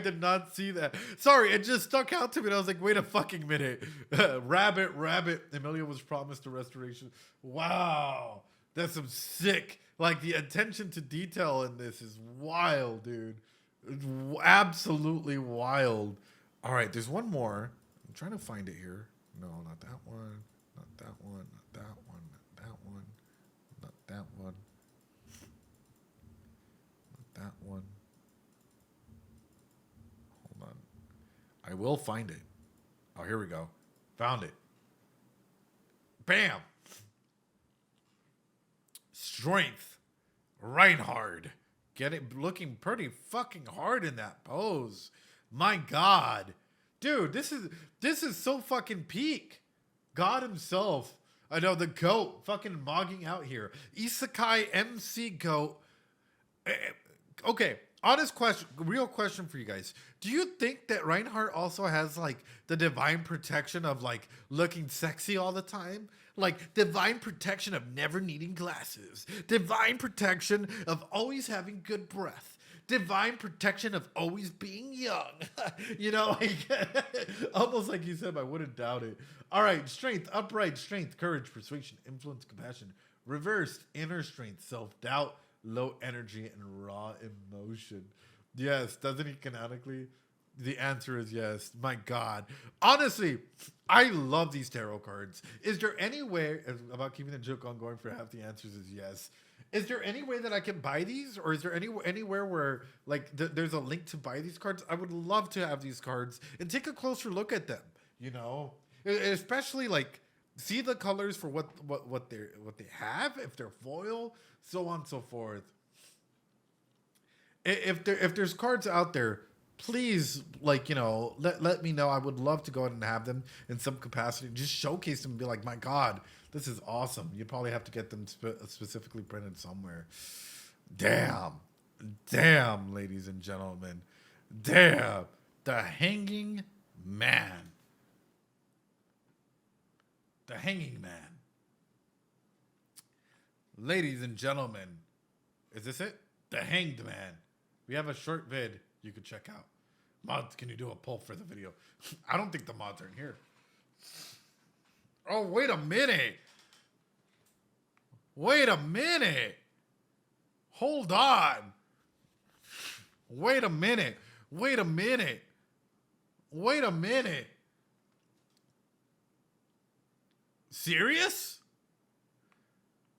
did not see that. Sorry, it just stuck out to me. And I was like, wait a fucking minute. Rabbit. Emilia was promised a restoration. Wow. That's some sick. Like, the attention to detail in this is wild, dude. It's absolutely wild. All right, there's one more. I'm trying to find it here. No, not that one. Not that one. Not that one. Not that one. Not that one. That one. Hold on. I will find it. Oh, here we go. Found it. Bam. Strength. Reinhard. looking pretty fucking hard in that pose. My God. Dude, this is so fucking peak. God himself. I know, the goat fucking mogging out here. Isekai MC goat. Okay, honest question, real question for you guys. Do you think that Reinhardt also has like the divine protection of like looking sexy all the time? Like divine protection of never needing glasses. Divine protection of always having good breath. Divine protection of always being young. You know, like, almost like you said, I wouldn't doubt it. All right, strength, upright, strength, courage, persuasion, influence, compassion. Reversed, inner strength, self-doubt, low energy, and raw emotion. Yes, doesn't he canonically? The answer is yes. My God. Honestly, I love these tarot cards. Is there any way, about keeping the joke on going for half the answers is yes. Is there any way that I can buy these? Or is there anywhere where like there's a link to buy these cards? I would love to have these cards and take a closer look at them, you know? Especially like see the colors for what they have, if they're foil, so on and so forth. If there's cards out there, please, like, you know, let me know. I would love to go ahead and have them in some capacity. Just showcase them and be like, my God, this is awesome. You'd probably have to get them specifically printed somewhere. Damn, ladies and gentlemen. Damn, the Hanging Man. The Hanging Man. Ladies and gentlemen, is this it? The Hanged Man. We have a short vid you could check out. Mods, can you do a poll for the video? I don't think the mods are in here. Oh, wait a minute. Wait a minute. Hold on. Wait a minute. Wait a minute. Wait a minute. Serious?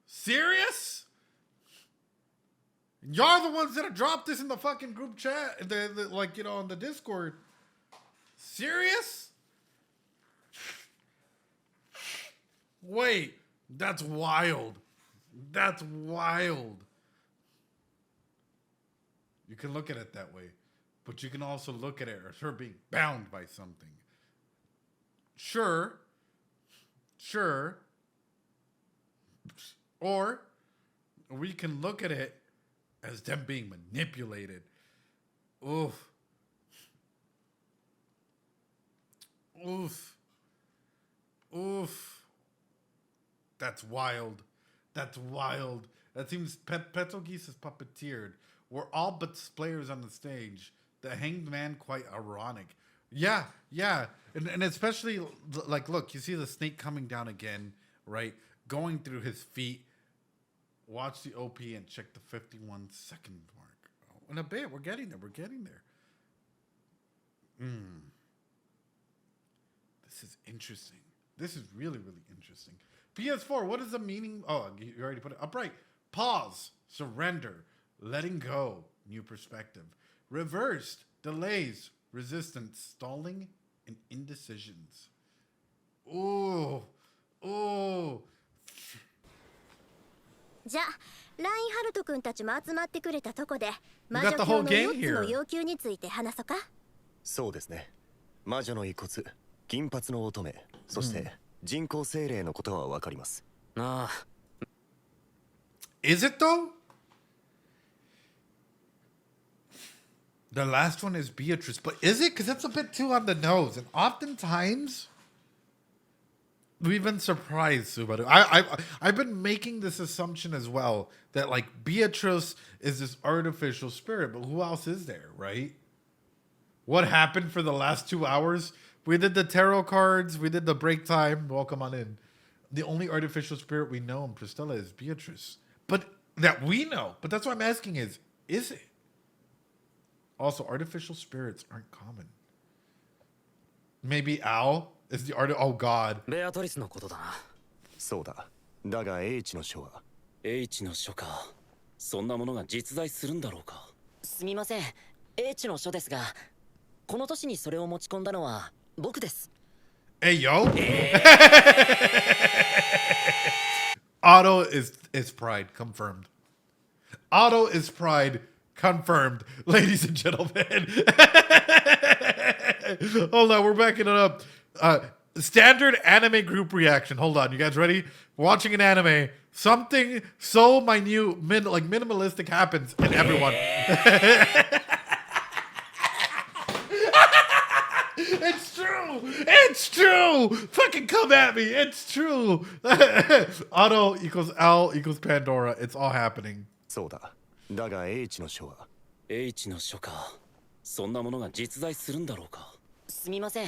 Serious? Y'all the ones that have dropped this in the fucking group chat, like, you know, on the Discord. Serious? Wait, that's wild. That's wild. You can look at it that way, but you can also look at it as her being bound by something. Sure. Or we can look at it as them being manipulated. Oof. That's wild. That's wild. That seems Petrogeese is puppeteered. We're all but players on the stage. The Hanged Man, quite ironic. Yeah. And especially, like, look, you see the snake coming down again, right? Going through his feet. Watch the OP and check the 51-second mark. Oh, in a bit, we're getting there. This is interesting. This is really, really interesting. PS4, what is the meaning? Oh, you already put it. Upright. Pause. Surrender. Letting go. New perspective. Reversed. Delays. Resistance. Stalling. And indecisions. Ooh. じゃあラインハルト君たちも集まってくれたとこで魔女教の4つの要求について話そうか。そうですね。魔女の遺骨、金髪の乙女、そして人工精霊のことはわかります。ああ。Is it though? The last one is Beatrice, but is it? Because that's a bit too on the nose, and oftentimes we've been surprised, Subaru. I've been making this assumption as well that like Beatrice is this artificial spirit, but who else is there, right? What happened for the last 2 hours? We did the tarot cards, we did the break time. Welcome on in. The only artificial spirit we know in Pristella is Beatrice, but that we know. But that's what I'm asking is it? Also, artificial spirits aren't common. Maybe Al is the art. Oh God. ベアトリスのことだな。そうだ。だが H の書は H の書か。そんなものが実在するんだろうか。すみません。H の書ですが、この年にそれを持ち込んだのは僕です。Hey yo. Otto is pride confirmed. Otto is pride Confirmed, ladies and gentlemen. Hold on, we're backing it up. Standard anime group reaction. Hold on, you guys ready? Watching an anime, something so minute, like minimalistic happens, and everyone. It's true. It's true. Fucking come at me. It's true. Otto equals Al equals Pandora. It's all happening. そうだ。だが H の書は H の書か。そんなものが実在するんだろうか。すみません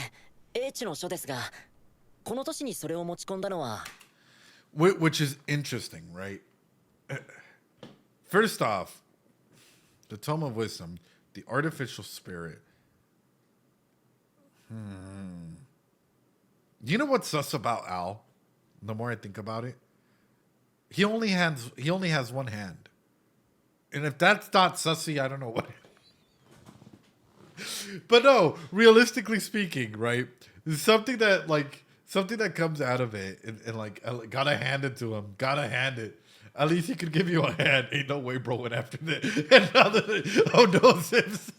H の書ですがこの年にそれを持ち込んだのは Which is interesting, right? First off, the Tome of Wisdom, the artificial spirit. You know what's sus about Al? The more I think about it, he only has one hand, and if that's not sussy, I don't know what. But no, realistically speaking, right? Something that comes out of it, and like gotta hand it to him. Gotta hand it. At least he could give you a hand. Ain't no way, bro. Went after that. Oh no, Sims.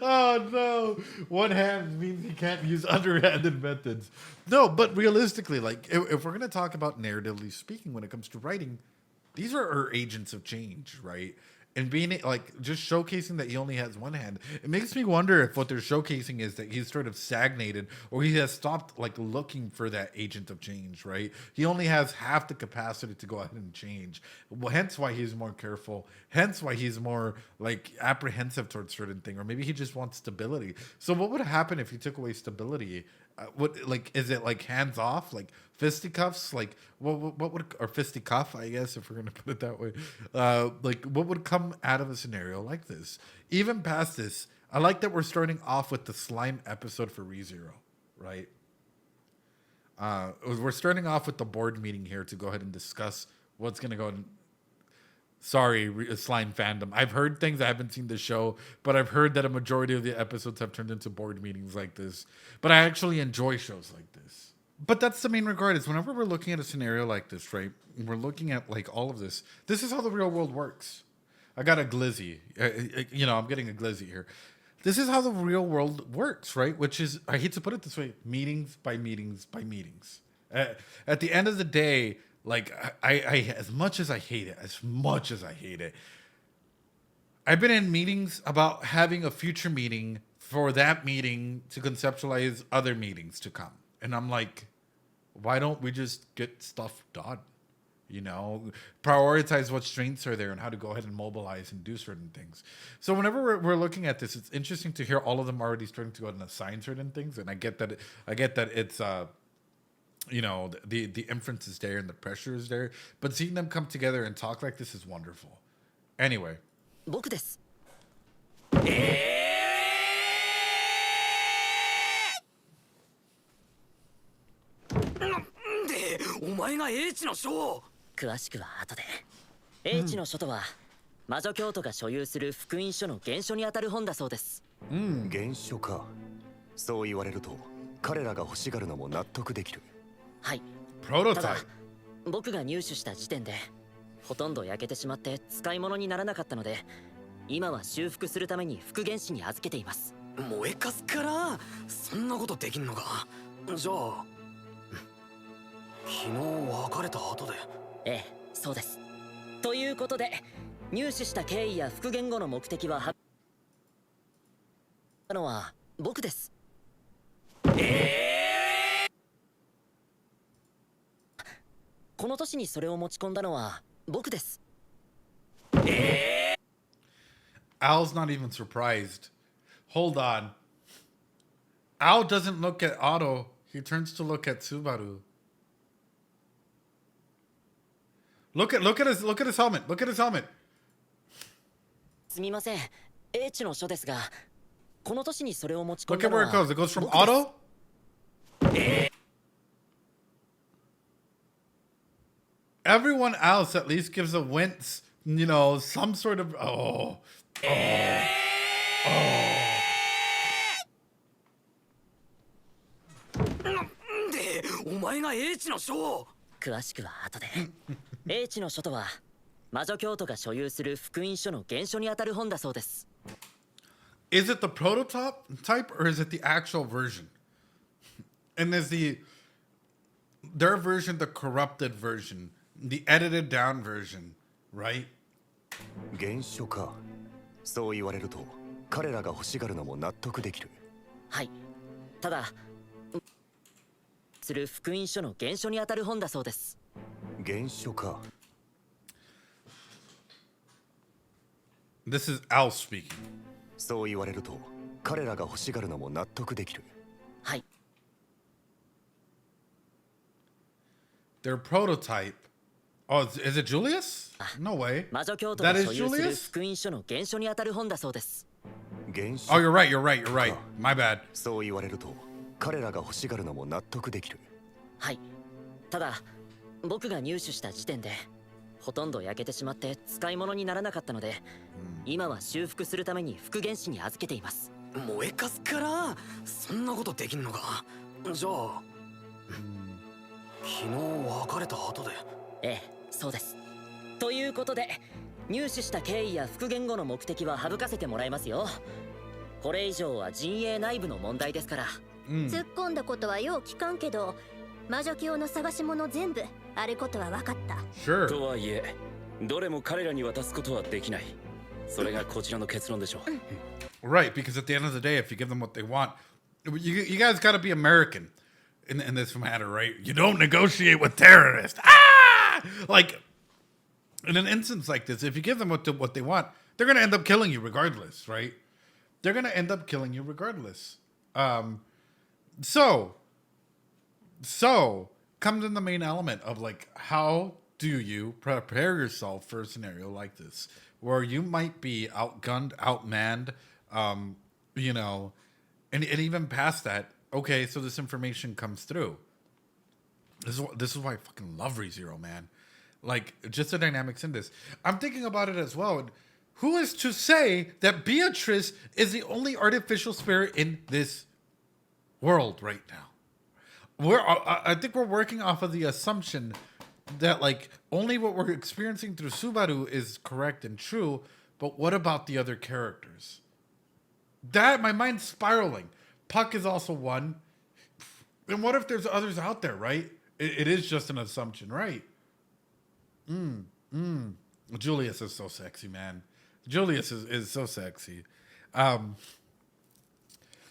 Oh no! One hand means he can't use underhanded methods. No, but realistically, like if we're gonna talk about narratively speaking, when it comes to writing, these are our agents of change, right? And being like just showcasing that he only has one hand, it makes me wonder if what they're showcasing is that he's sort of stagnated or he has stopped like looking for that agent of change, right? He only has half the capacity to go ahead and change. Well, hence why he's more careful. Hence why he's more like apprehensive towards certain thing, or maybe he just wants stability. So what would happen if you took away stability? What like is it like hands off, like fisticuffs, like what would, or fisticuff, I guess, if we're gonna put it that way, like what would come out of a scenario like this? Even past this, I like that we're starting off with the slime episode for ReZero, right? We're starting off with the board meeting here to go ahead and discuss what's gonna go. Sorry, slime fandom. I've heard things. I haven't seen the show, but I've heard that a majority of the episodes have turned into board meetings like this. But I actually enjoy shows like this. But that's the main regard, is whenever we're looking at a scenario like this, right? We're looking at like all of this. This is how the real world works. I got a glizzy. I'm getting a glizzy here. This is how the real world works, right? Which is, I hate to put it this way, meetings by meetings by meetings. At the end of the day, like I as much as I hate it, I've been in meetings about having a future meeting for that meeting to conceptualize other meetings to come. And I'm like, why don't we just get stuff done? You know, prioritize what strengths are there and how to go ahead and mobilize and do certain things. So whenever we're looking at this, it's interesting to hear all of them already starting to go and assign certain things. And I get that it's the inference is there and the pressure is there, but seeing them come together and talk like this is wonderful. Anyway, 僕です。で、お前が H の書。詳しくは後で H の書とは魔女教徒が所有する福音書の原書にあたる本だそうです。原書か。そう言われると彼らが欲しがるのも納得できる。はい。 prototype. ただ僕が入手した時点でほとんど焼けてしまって使い物にならなかったので、今は修復するために復元師に預けています。燃えかすから、そんなことできんのか。じゃあ、昨日別れた後で。ええ、そうです。ということで、入手した経緯や復元後の目的はのは僕です。この年にそれを持ち込んだのは僕です。Al's not even surprised. Hold on. Al doesn't look at Otto. He turns to look at Subaru. Look at his helmet. Look at his helmet. すみません。H の書ですが、この年にそれを持ち込 Look んだ at の where は it goes. It goes from 僕です。 Otto. Everyone else at least gives a wince, some sort of oh. で、お前が H の書。詳しくは後で H の書とは魔女教徒が所有する福音書の原書にあたる本だそうです。 Is it the prototype type or is it the actual version? And is their version the corrupted version, the edited down version, right? 原書か。そう言われると彼らが欲しがるのも納得できる。はい。ただする福音書の原書にあたる本だそうです。原書か。This is Al speaking. そう言われると彼らが欲しがるのも納得できる。はい。 Their prototype. Oh, is it Julius? No way. 魔女教徒が That 所 is 有する Julius? 福音書の原書にあたる本だそうです。原書。 Oh, you're right. My bad. そう言われると彼らが欲しがるのも納得できる。はい。ただ僕が入手した時点でほとんど焼けてしまって使い物にならなかったので、今は修復するために復元師に預けています。燃えかすからそんなことできんのか。じゃあ昨日別れた後で。ええ、そうです。ということで入手した経緯や復元後の目的は省かせてもらいますよ。これ以上は陣営内部の問題ですから。突っ込んだことはよう聞かんけど、魔女教の探し物全部あることは分かった。 Sure. とはいえどれも彼らに渡すことはできない。それがこちらの結論でしょう。 Right, because at the end of the day, if you give them what they want, you guys got to be American in this matter, right? You don't negotiate with terrorists. Ah! Like, in an instance like this, if you give them what they want, they're going to end up killing you regardless, right? They're going to end up killing you regardless. So comes in the main element of like, how do you prepare yourself for a scenario like this, where you might be outgunned, outmanned, you know, and even past that. Okay, so this information comes through. This is why I fucking love ReZero, man. Like, just the dynamics in this. I'm thinking about it as well. Who is to say that Beatrice is the only artificial spirit in this world right now? I think we're working off of the assumption that like only what we're experiencing through Subaru is correct and true, but what about the other characters? That my mind's spiraling. Puck is also one. And what if there's others out there, right? It is just an assumption, right? Julius is so sexy, man. Julius is so sexy.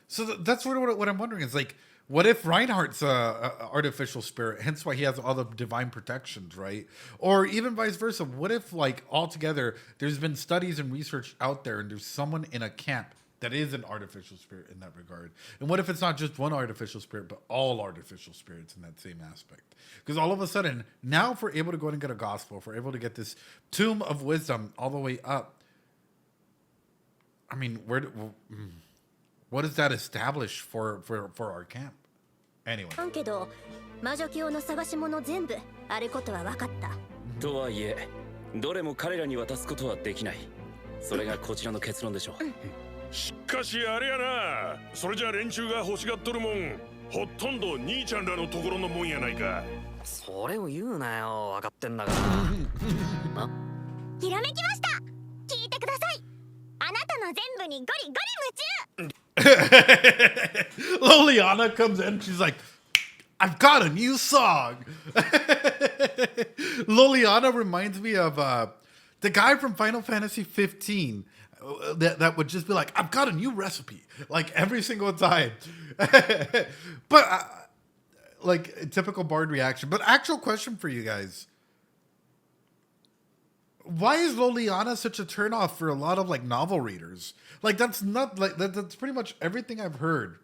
So that's what I'm wondering is like, what if Reinhardt's a artificial spirit, hence why he has all the divine protections, right? Or even vice versa. What if like altogether there's been studies and research out there and there's someone in a camp that is an artificial spirit in that regard? And what if it's not just one artificial spirit, but all artificial spirits in that same aspect? Because all of a sudden, now if we're able to go and get a gospel, if we're able to get this tomb of wisdom all the way up, I mean, what does that establish for our camp? Anyway. けど魔女教の探し物全部あることは分かった。とはいえどれも彼らに渡すことはできない。それがこちらの結論でしょう。しかしあれやな、それじゃ連中が欲しがっとるもんほとんど兄ちゃんらのところのもんやないか。それを言うなよ、分かってんだから。ひらめきました。聞いてください。あなたの全部にゴリゴリ夢中。Loliana comes in, she's like, I've got a new song. Loliana reminds me of the guy from Final Fantasy 15 that would just be like, I've got a new recipe, like every single time. But like typical Bard reaction. But actual question for you guys. Why is Loliana such a turnoff for a lot of like novel readers? Like that's not like that's pretty much everything I've heard,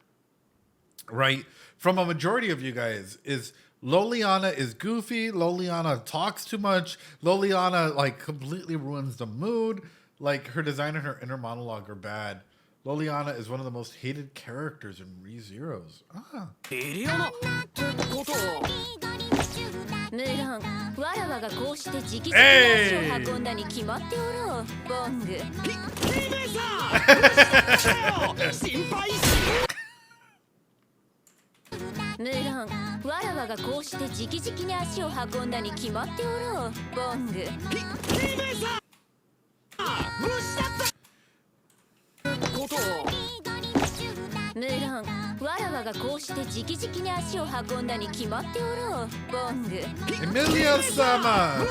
right? From a majority of you guys is Loliana is goofy, Loliana talks too much, Loliana like completely ruins the mood, like her design and her inner monologue are bad. Loliana is one of the most hated characters in ReZero's. エリアナってことは無論わらわがこうして直々に足を運んだに決まっておろう、ボング。姫さん心配し無論論わらわがこうして直々に足を運んだに決まっておろうボング。無論わらわがこうして直々に足を運んだに決まっておろうボング。Emilia sama.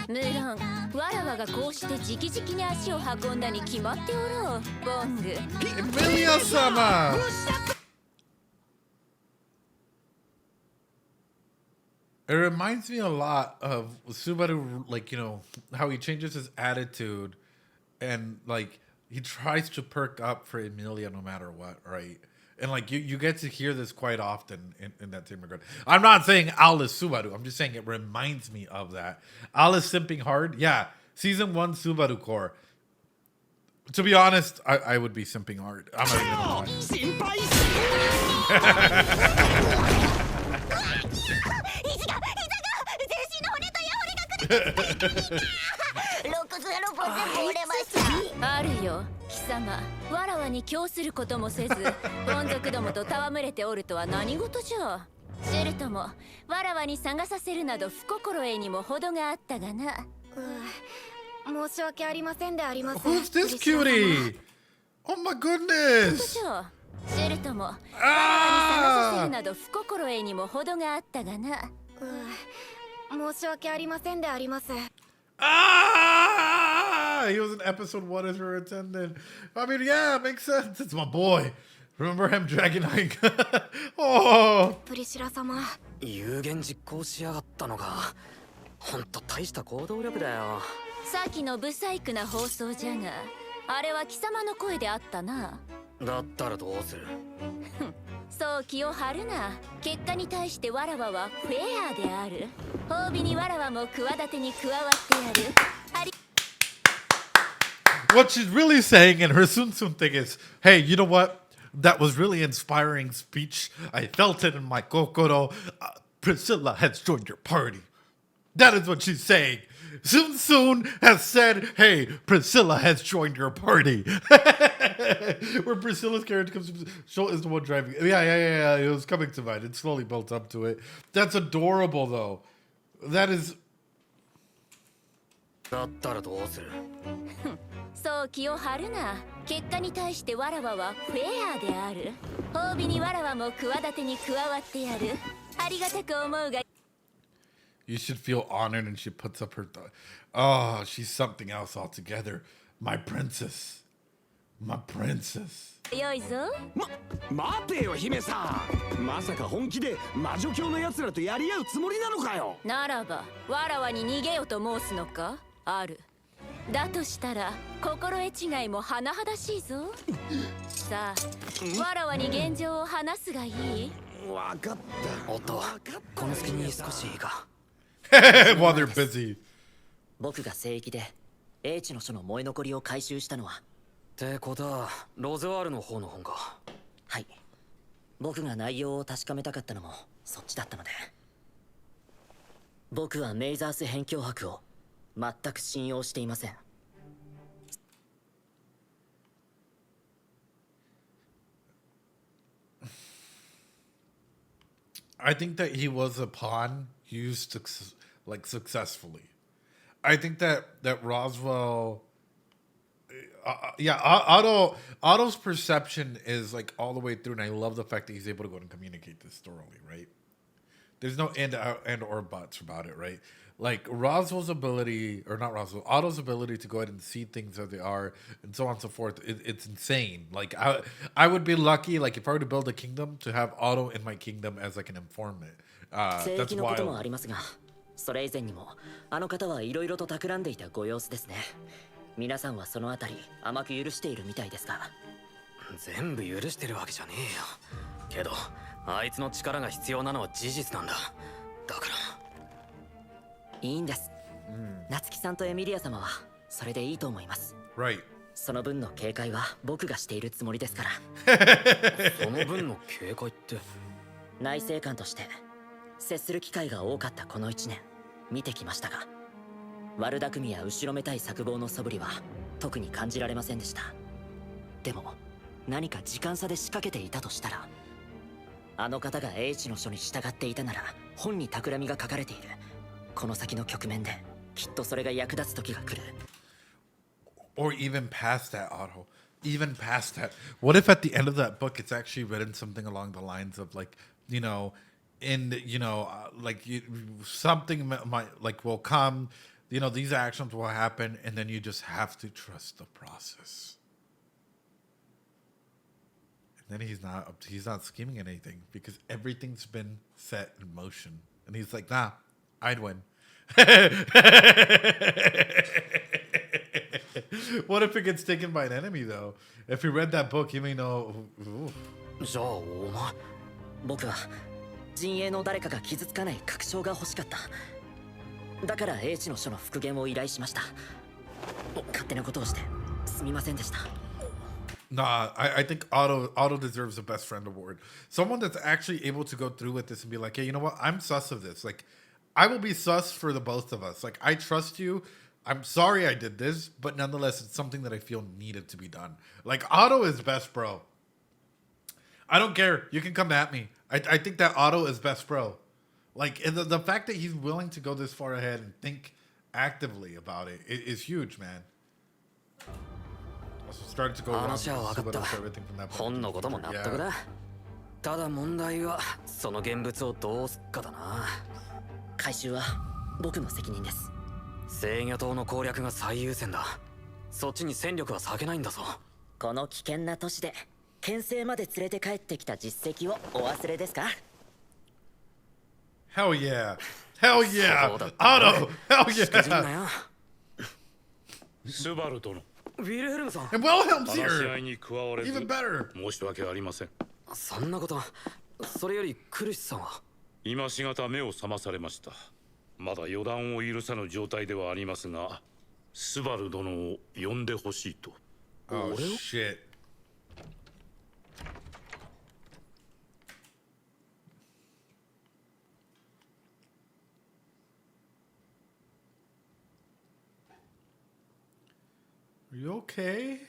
無論わらわがこうして直々に足を運んだに決まっておろうボング。Emilia sama. It reminds me a lot of Subaru, like, you know, how he changes his attitude and, like, he tries to perk up for Emilia no matter what, right? And, like, you get to hear this quite often in that same regard. I'm not saying Al is Subaru. I'm just saying it reminds me of that. Al is simping hard. Yeah, Season 1 Subaru core. To be honest, I would be simping hard. I'm not even gonna lie. あるよ貴様。わらわに供することもせず凡族どもと戯れておるとは何事じゃ。シルともわらわに探させるなど不心得にも程があったがな。申し訳ありませんであります。 Who's this cutie? Oh my goodness. シルともわらわに探させるなど不心得にも程があったがな。申し訳ありませんであります。He was in episode 1 as her attendant. I mean, yeah, it makes sense. It's my boy. Remember him dragging Ike? Oh. プリシラ様。有言実行しやがったのがほんと大した行動力だよ。さっきのブサイクな放送じゃが、あれは貴様の声であったな。だったらどうする。そう気を張るな。結果に対してわらわはフェアである。褒美にわらわも企てに加わってやる。What she's really saying in her Sun Sun thing is, hey, you know what? That was really inspiring speech. I felt it in my kokoro. Priscilla has joined your party. That is what she's saying. Sun Sun has said, hey, Priscilla has joined your party. Where Priscilla's character comes to show is the one driving. Yeah. It was coming to mind. It slowly built up to it. That's adorable, though. That is. だったらどうする。そう気を張るな。結果に対してわらわはフェアである。褒美にわらわも企てに加わってやる。ありがたく思うが。You should feel honored, and she puts up her. Oh, she's something else altogether. My princess. My princess. よいぞ。待てよ姫さん。まさか本気で魔女教の奴らとやり合うつもりなのかよ。ならばわらわに逃げよと申すのか。ある。だとしたら心得違いも甚だしいぞ。さあわらわに現状を話すがいい。わかった。おっとこの隙に少しいいか。While they're busy. 僕が聖域で英知の書の燃え残りを回収したのは。ってことはロゼワールの方の本か。はい。僕が内容を確かめたかったのもそっちだったので。僕はメイザース辺境博を全く信用していません。I think that he was a pawn used successfully. I think that Roswell, Otto's perception is like all the way through, and I love the fact that he's able to go and communicate this thoroughly, right? There's no and or buts about it, right? Like Otto's ability to go ahead and see things as they are, and so on and so forth. It's insane. Like I would be lucky, like if I were to build a kingdom, to have Otto in my kingdom as like an informant. That's wild. それ以前にもあの方はいろいろと企んでいたご様子ですね。皆さんはそのあたり甘く許しているみたいですが。全部許してるわけじゃねえよ。けどあいつの力が必要なのは事実なんだ。だからいいんです。夏希さんとエミリア様はそれでいいと思います。Right. その分の警戒は僕がしているつもりですから。その分の警戒って。内政官として接する機会が多かったこの1年見てきましたが、悪巧みや後ろめたい策謀の素振りは特に感じられませんでした。でも何か時間差で仕掛けていたとしたら、あの方が H の書に従っていたなら本に企みが書かれている。この先の局面できっとそれが役立つ時が来る。 Or even past that, Otto. Even past that. What if at the end of that book it's actually written something along the lines of like, you know, something might like will come, you know, these actions will happen, and then you just have to trust the process. And then he's not scheming anything because everything's been set in motion. And he's like, nah, I'd win. What if it gets taken by an enemy though? If you read that book, you may know. じゃあお前、僕は陣営の誰かが傷つかない確証が欲しかった。だから H の書の復元を依頼しました。勝手なことをしてすみませんでした。 Nah, I think Otto deserves a best friend award. Someone that's actually able to go through with this and be like, hey, you know what? I'm sus of this. Like, I will be sus for the both of us. Like, I trust you. I'm sorry I did this, but nonetheless, it's something that I feel needed to be done. Like, Otto is best bro. I don't care. You can come at me. I think that Otto is best bro. Like, and the fact that he's willing to go this far ahead and think actively about it is huge, man. Also started to go wrong. 話は分かった。本のことも納得だ。ただ問題はその現物をどうすっかだな。回収は僕の責任です。制御塔の攻略が最優先だ。そっちに戦力は割けないんだぞ。この危険な都市で牽制まで連れて帰ってきた実績をお忘れですか？ Hell yeah. Hell yeah. Otto. Hell yeah. スバル殿。ウィルヘルムさん。And Wilhelm's 話し here. 合いに加われず Even better. 申し訳ありません。そんなこと。それよりクリスさんは今しがた目を覚まされました。まだ予断を許さぬ状態ではありますが、スバル殿を呼んでほしいと。Oh shit. Are you okay?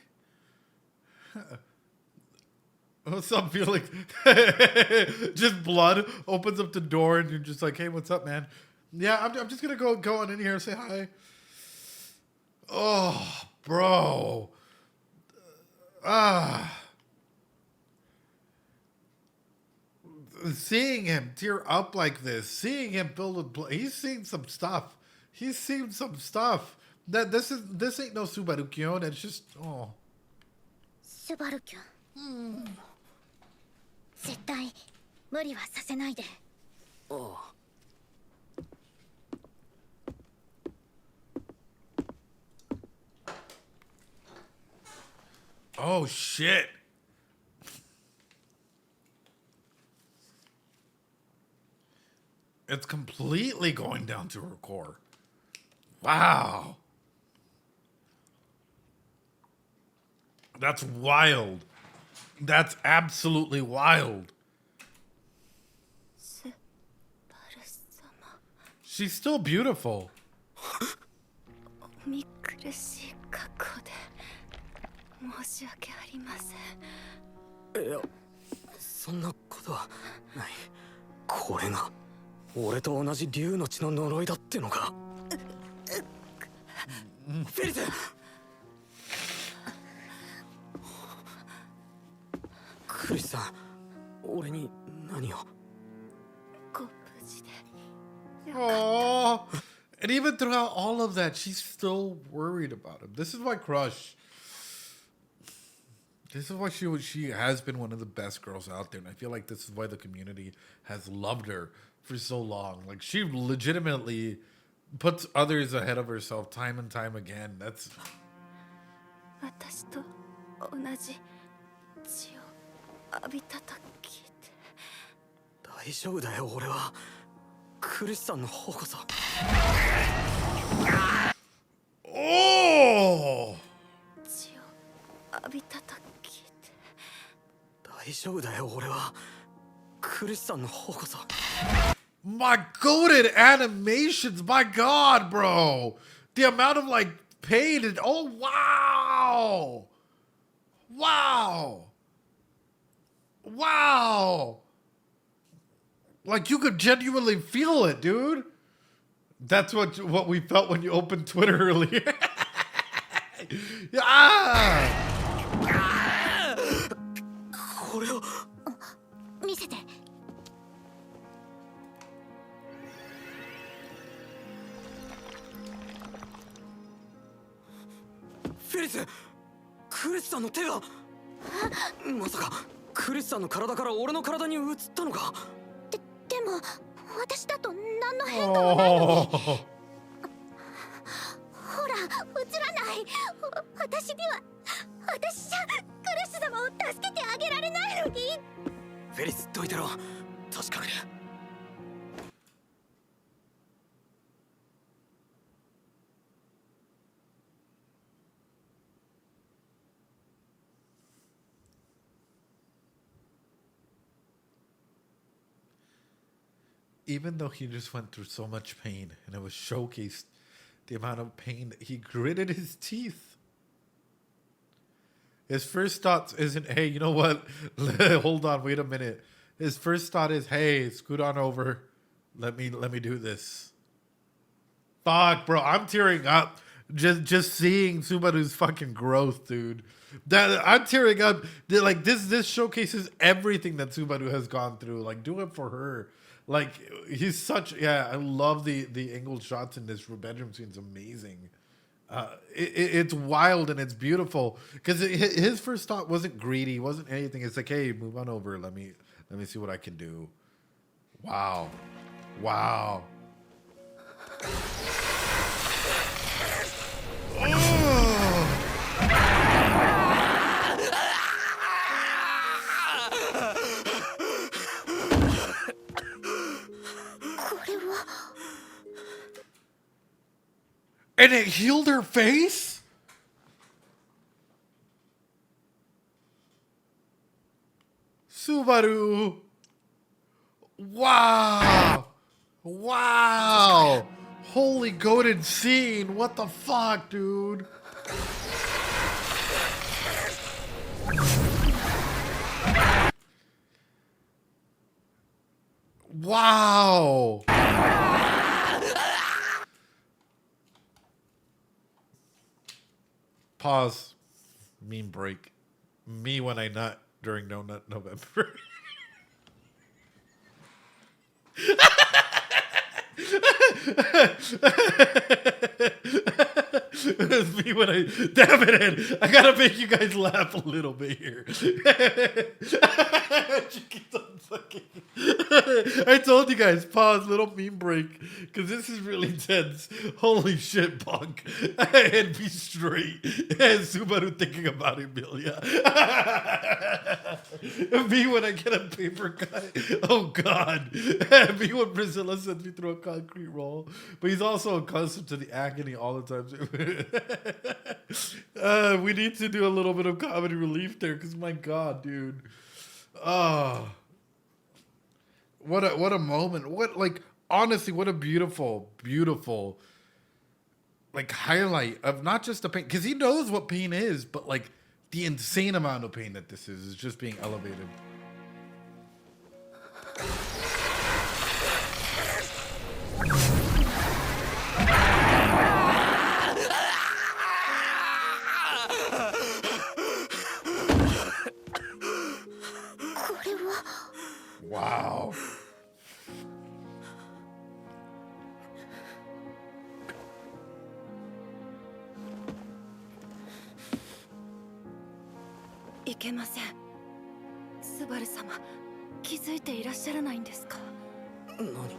What's up, Felix? Just blood opens up the door and you're just like, hey, what's up, man? Yeah, I'm just gonna go on in here and say hi. Oh, bro. Seeing him tear up like this, seeing him filled with blood, he's seen some stuff. He's seen some stuff. That this ain't no Subaru-kyon. It's just oh. Subaru-kyon. 絶対無理はさせないで。おう。Oh shit. It's completely going down to her core. Wow. That's wild. That's absolutely wild. She's still beautiful. 見苦しい格好で申し訳ありません。いや、そんなことはない。これが俺と同じ竜の血の呪いだってのか。フェリス。クリスさん、俺に何を？ご無事で。Oh, and even throughout all of that, she's still worried about him. This is why Crush. This is why she has been one of the best girls out there, and I feel like this is why the community has loved her for so long. Like she legitimately puts others ahead of herself time and time again. That's. 私と同じ血を浴びたと聞いて。大丈夫だよ、俺は。クリスさんの方こそ。Oh! 血を浴びたと聞いて。大丈夫だよ、俺は。クリスさんの方こそ。My goated animations, my god, bro! The amount of like pain and oh wow. Wow. Wow. Like you could genuinely feel it, dude. That's what we felt when you opened Twitter earlier. Ah! これを見せて。フェリス、クリスさんの手が。まさかクリスさんの体から俺の体に移ったのか。でも私だと何の変化もないのに。ほら映らない。私じゃクリス様を助けてあげられないのに。フェリスどいてろ、確かめる。Even though he just went through so much pain and it was showcased the amount of pain that he gritted his teeth. His first thought isn't, hey, you know what? Hold on, wait a minute. His first thought is, hey, scoot on over. Let me do this. Fuck, bro, I'm tearing up just seeing Subaru's fucking growth, dude. I'm tearing up. Like this showcases everything that Subaru has gone through. Like, do it for her. Like he's such, yeah, I love the angle shots in this bedroom scene. It's amazing. It's wild and it's beautiful because his first thought wasn't greedy, wasn't anything. It's like, hey, move on over. Let me see what I can do. Wow. Wow. And it healed her face? Subaru. Wow. Wow. Holy goated scene. What the fuck, dude? Wow. Pause. Meme break. Me when I nut during No Nut November. It's me when I... Damn it, Ed. I gotta make you guys laugh a little bit here. She keeps on sucking. I told you guys, pause, little meme break, because this is really intense. Holy shit, punk. And be straight. And Subaru thinking about Emilia. Me when I get a paper cut. Oh, God. Me when Priscilla sends me through a concrete roll. But he's also accustomed to the agony all the time. We need to do a little bit of comedy relief there, because my God, dude. Oh. What a moment. What, like, honestly, what a beautiful, beautiful, like, highlight of not just the pain, because he knows what pain is, but, like, the insane amount of pain that this is just being elevated. Wow. Nani?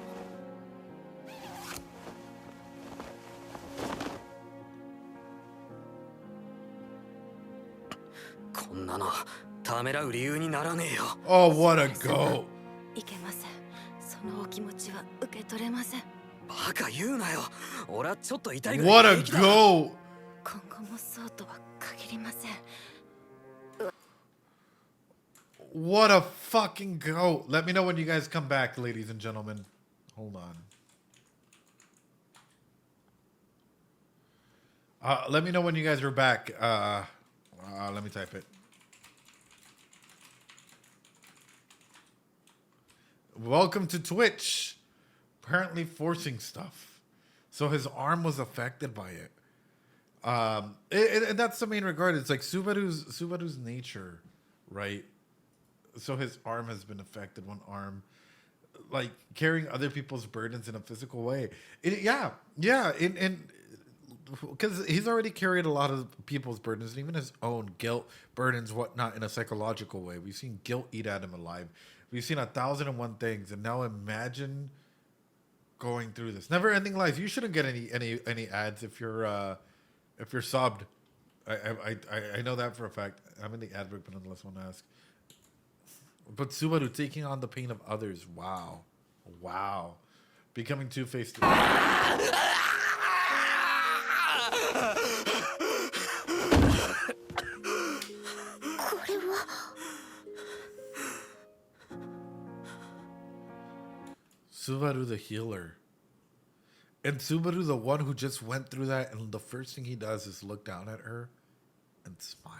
こんなのためらう理由にならねえよ。Oh, what a go. いけません。そのお気持ちは受け取れません。バカ言うなよ。俺はちょっと痛いぐらい。 What a go. 今後もそうとは限りません。 What a fucking go. Let me know when you guys come back, ladies and gentlemen. Hold on. Let me know when you guys are back. Let me type it. Welcome to Twitch. Apparently forcing stuff. So his arm was affected by it. And that's the main regard. It's like Subaru's nature, right? So his arm has been affected, one arm. Like carrying other people's burdens in a physical way. Yeah. And because he's already carried a lot of people's burdens, and even his own guilt, burdens, whatnot, in a psychological way. We've seen guilt eat at him alive. We've seen 1,001 things, and now imagine going through this never-ending life. You shouldn't get any ads if you're subbed. I know that for a fact. I'm in the ad break, but nonetheless, want to ask. But Subaru taking on the pain of others. Wow. Becoming two-faced. Subaru the healer. And Subaru the one who just went through that, and the first thing he does is look down at her and smile.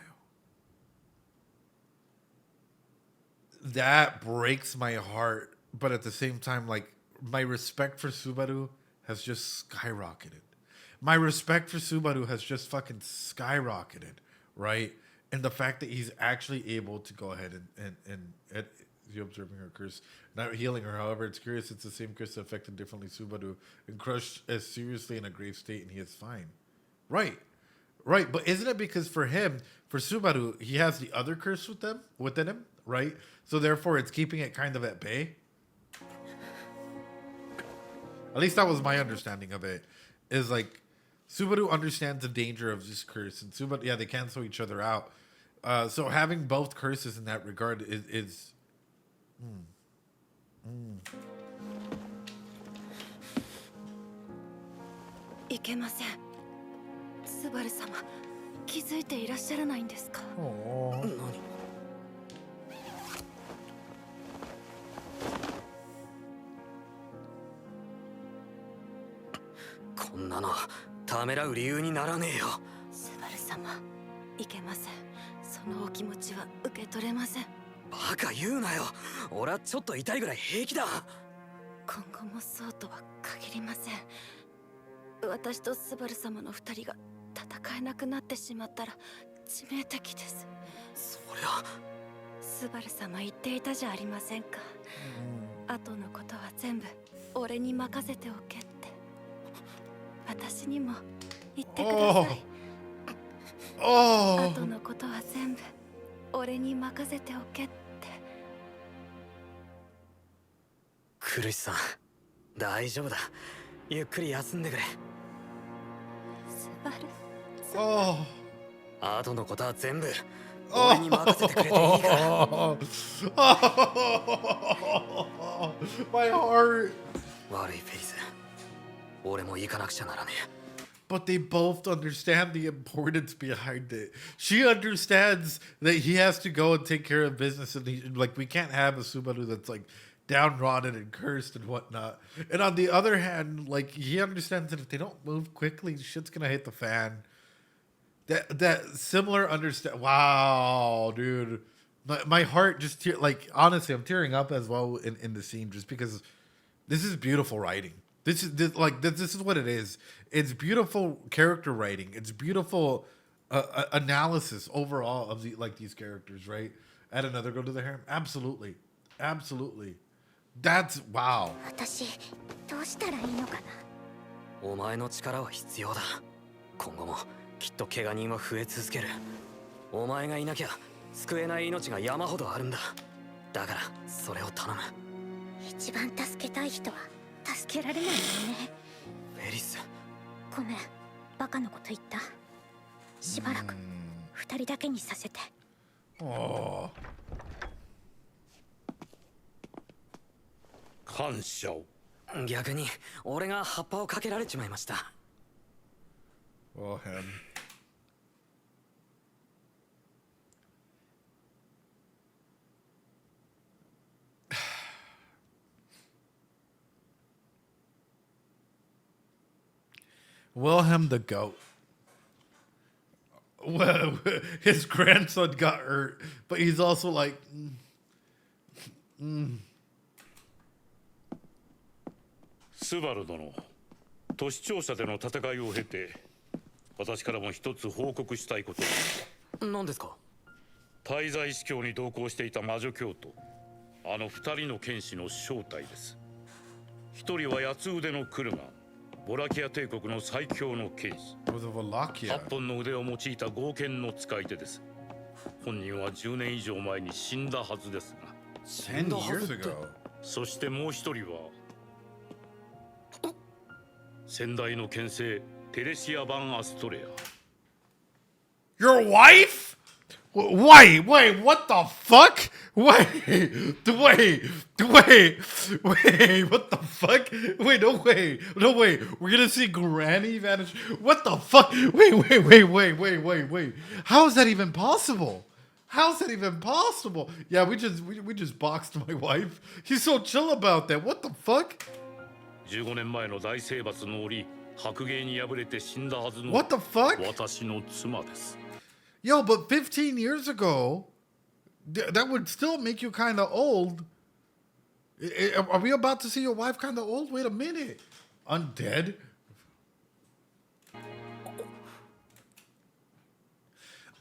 That breaks my heart, but at the same time, like, my respect for Subaru has just skyrocketed. My respect for Subaru has just fucking skyrocketed, right? And the fact that he's actually able to go ahead and you observing her curse, not healing her. However, it's curious, it's the same curse that affected differently Subaru and crushed as seriously in a grave state, and he is fine. Right. But isn't it because for Subaru, he has the other curse within him, right? So therefore, it's keeping it kind of at bay. At least that was my understanding of it. Is like Subaru understands the danger of this curse, and Subaru, they cancel each other out. So having both curses in that regard is いけません。スバル様、気づいていらっしゃらないんですか？何？こんなのためらう理由にならねえよ。スバル様、いけません。そのお気持ちは受け取れません。バカ言うなよ。俺はちょっと痛いぐらい平気だ。今後もそうとは限りません。私とスバル様の二人が戦えなくなってしまったら致命的です。そりゃスバル様言っていたじゃありませんか。後のことは全部俺に任せておけって。私にも言ってください。後のことは全部俺に任せておけって。クルシさん、大丈夫だ。ゆっくり休んでくれ。スバル。後のことは全部俺に任せてくれていいから。My heart. 悪いフェイス。俺も行かなくちゃならねえ。But they both understand the importance behind it. She understands that he has to go and take care of business, and we can't have a Subaru that's like downtrodden and cursed and whatnot. And on the other hand, like, he understands that if they don't move quickly, shit's gonna hit the fan. That similar understand. Wow, dude, my heart just honestly, I'm tearing up as well in the scene just because this is beautiful writing. This is what it is. It's beautiful character writing. It's beautiful analysis overall of these characters, right? Add another go to the harem. Absolutely. That's wow. 私どうしたらいいのかな。お前の力は必要だ。今後もきっと怪我人は増え続ける。お前がいなきゃ救えない命が山ほどあるんだ。だからそれを頼む。一番助けたい人は助けられないよね。フェリス。ごめん、バカなこと言った。しばらく二人だけにさせて。感謝を。逆に俺が葉っぱをかけられちまいました。Well, him. Wilhelm the goat. well, his grandson got hurt, but he's also like, スバル殿、都市庁舎での戦いを経て、私からも一つ報告したいことです。何ですか？滞在司教に同行していた魔女教徒、あの二人の剣士の正体です。一人は八つ腕のクルガン、ボラキア帝国の最強の剣士。8本の腕を用いた剛剣の使い手です。本人は10年以上前に死んだはずですが。10 years ago. そしてもう一人は先代の剣聖テレシア・バン・アストレア。 Your wife? Wait, what the fuck? Wait, what the fuck? No way. We're gonna see Granny vanish. What the fuck? Wait. How is that even possible? How's that even possible? Yeah, we just boxed my wife. He's so chill about that. What the fuck? 15年前の大征伐の折、白芸に敗れて死んだはずの What the fuck? 私の妻です。 Yo, but 15 years ago, that would still make you kind of old. Are we about to see your wife kind of old? Wait a minute. Undead?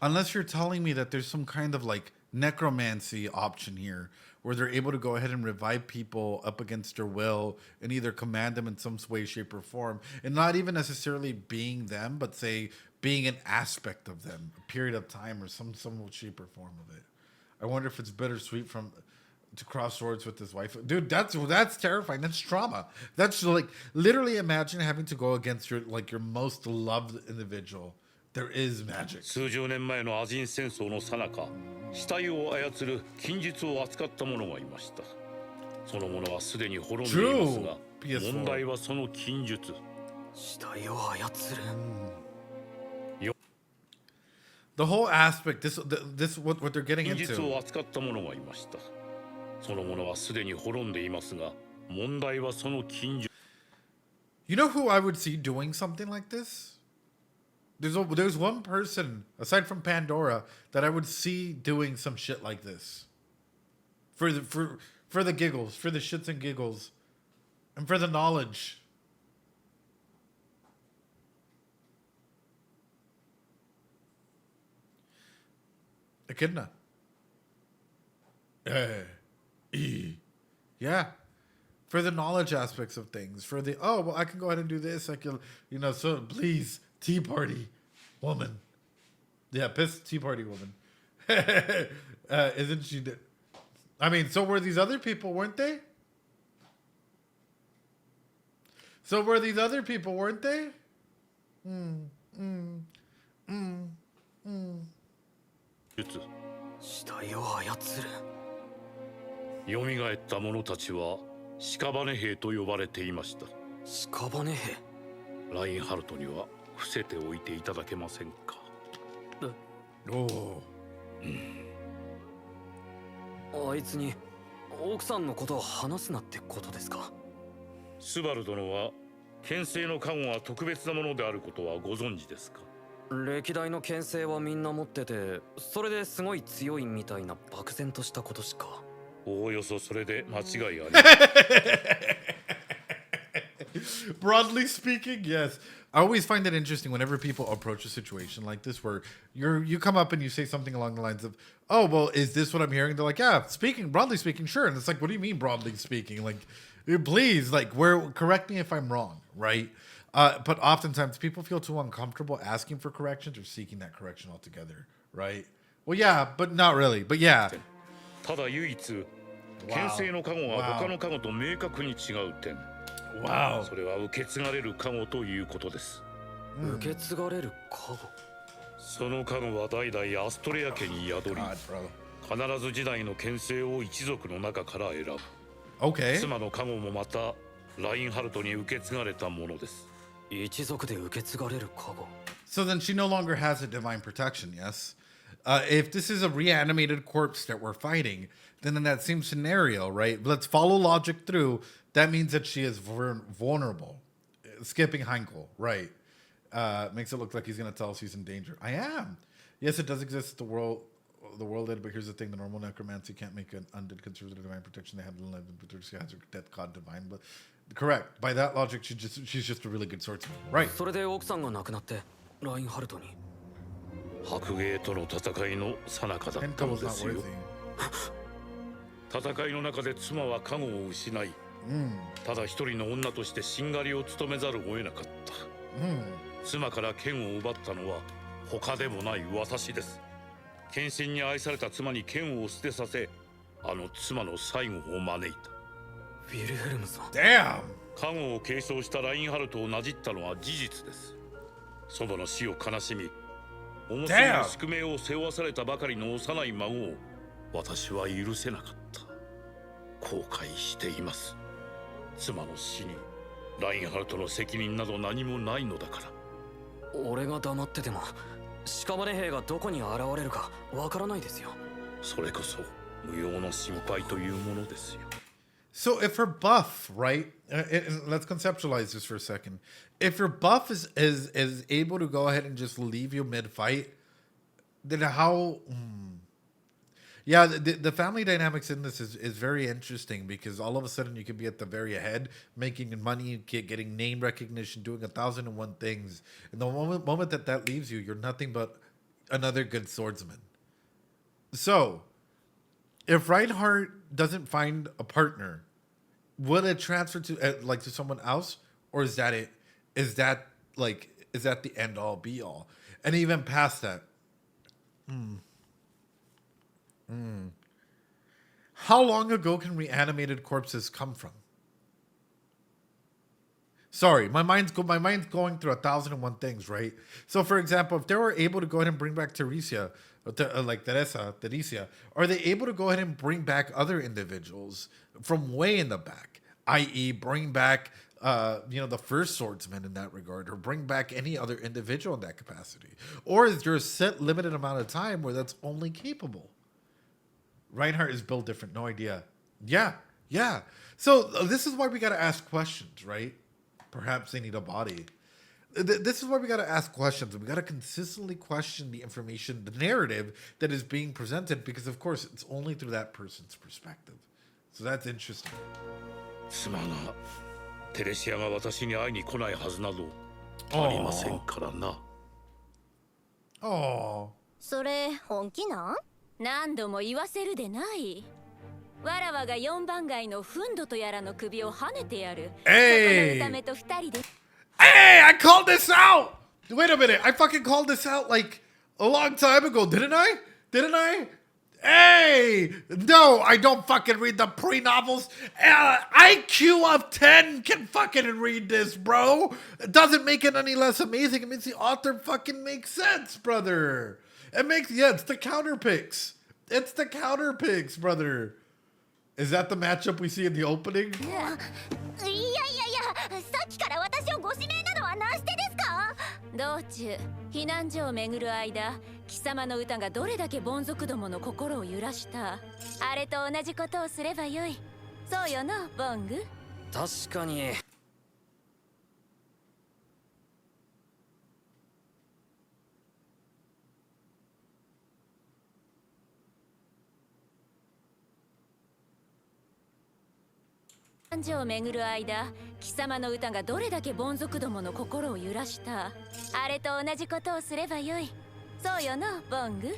Unless you're telling me that there's some kind of like necromancy option here where they're able to go ahead and revive people up against their will and either command them in some way, shape, or form, and not even necessarily being them, but say being an aspect of them, a period of time, or some shape or form of it. I wonder if it's bittersweet to cross swords with his wife. Dude, that's terrifying. That's trauma. That's like literally imagine having to go against your most loved individual. There is magic. 数十年前のアジン戦争の最中、死体を操る禁術を扱った者がいました。その者はすでに滅んでいますが、問題はその禁術。死体を操る。The whole aspect, this what they're getting 禁術 into. を扱った者がいました。その者はすでに滅んでいますが、問題はその禁術。You know who I would see doing something like this? There's one person aside from Pandora that I would see doing some shit like this. For the giggles, for the shits and giggles, and for the knowledge. Echidna. Yeah. For the knowledge aspects of things. For the, oh, well, I can go ahead and do this. I can, so please, Tea Party woman. Yeah, pissed Tea Party woman. Isn't she? I mean, so were these other people, weren't they? So were these other people, weren't they? 死体を操る。蘇った者たちは屍兵と呼ばれていました。屍兵。ラインハルトには伏せておいていただけませんか。あいつに奥さんのことを話すなってことですか。スバル殿は剣聖の加護は特別なものであることはご存知ですか。歴代の剣聖はみんな持ってて、それですごい強いみたいな漠然としたことしか。おおよそそれで間違いあり。Broadly speaking, yes. I always find it interesting whenever people approach a situation like this where you come up and you say something along the lines of, oh, well, is this what I'm hearing? They're like, yeah, broadly speaking, sure. And it's like, what do you mean broadly speaking? Like, please, like, correct me if I'm wrong, right? But oftentimes people feel too uncomfortable asking for corrections or seeking that correction altogether, right? Well, yeah, but not really. But yeah. ただ唯一、剣聖の加護は他の加護と明確に違う点。それは受け継がれる加護ということです。受け継がれる加護。その加護は代々アストレア家に宿り、必ず時代の剣聖を一族の中から選ぶ。妻の加護もまたラインハルトに受け継がれたものです。一族で受け継がれる加護。So then she no longer has a divine protection, yes? If this is a reanimated corpse that we're fighting, then in that same scenario, right? Let's follow logic through. That means that she is vulnerable. Skipping Heinkel, right? Makes it look like he's going to tell us he's in danger. I am. Yes, it does exist. The world did, but here's the thing: the normal necromancy can't make an undead conserve the divine protection they have in life, and she has her death god divine. But correct. By that logic, she's just a really good swordsman, right? それで奥さんが亡くなってラインハルトに。白芸との戦いの最中だったのですよ。戦いの中で妻は加護を失い、ただ一人の女としてしんがりを務めざるを得なかった。妻から剣を奪ったのは他でもない私です。献身に愛された妻に剣を捨てさせ、あの妻の最後を招いた。ウィルヘルムさん。Damn! 加護を継承したラインハルトをなじったのは事実です。祖母の死を悲しみ、重すぎる宿命を背負わされたばかりの幼い孫を私は許せなかった。後悔しています。妻の死にラインハルトの責任など何もないのだから。俺が黙ってても屍兵がどこに現れるかわからないですよ。それこそ無用の心配というものですよ。So if her buff, right? Let's conceptualize this for a second. If her buff is able to go ahead and just leave you mid-fight, then how? Yeah, the family dynamics in this is very interesting because all of a sudden you could be at the very head, making money, getting name recognition, doing 1,001 things. And the moment that leaves you, you're nothing but another good swordsman. So, if Reinhardt doesn't find a partner, will it transfer to to someone else, or is that it? Is that the end all be all? And even past that, how long ago can reanimated corpses come from? Sorry, my mind's going through 1,001 things, right? So, for example, if they were able to go ahead and bring back Teresia, are they able to go ahead and bring back other individuals from way in the back, i.e., bring back, the first swordsman in that regard, or bring back any other individual in that capacity? Or is there a set limited amount of time where that's only capable? Reinhardt is built different, no idea. Yeah. So this is why we got to ask questions, right? Perhaps they need a body. This is why we got to ask questions. We got to consistently question the information, the narrative that is being presented, because of course it's only through that person's perspective. So that's interesting. すまな、テレシアが私に会いに来ないはずなどありませんからな。それ本気なん？何度も言わせるでない。わらわが4番街のフンドとやらの首を跳ねてやる。Hey! そこのためと2人で。Hey, I called this out! Wait a minute, I fucking called this out like a long time ago, didn't I? Hey! No, I don't fucking read the pre-novels. IQ of 10 can fucking read this, bro. It doesn't make it any less amazing. It means the author fucking makes sense, brother. It's the counterpicks. It's the counterpicks, brother. Is that the matchup we see in the opening? いや、さっきから私をご指名などはなしてですか？道中、避難所を巡る間、貴様の歌がどれだけ凡族どもの心を揺らした。あれと同じことをすればよい。そうよの、ボング。確かに。避難所を巡る間、貴様の歌がどれだけ凡族どもの心を揺らした。あれと同じことをすればよい。そうよの、ボング。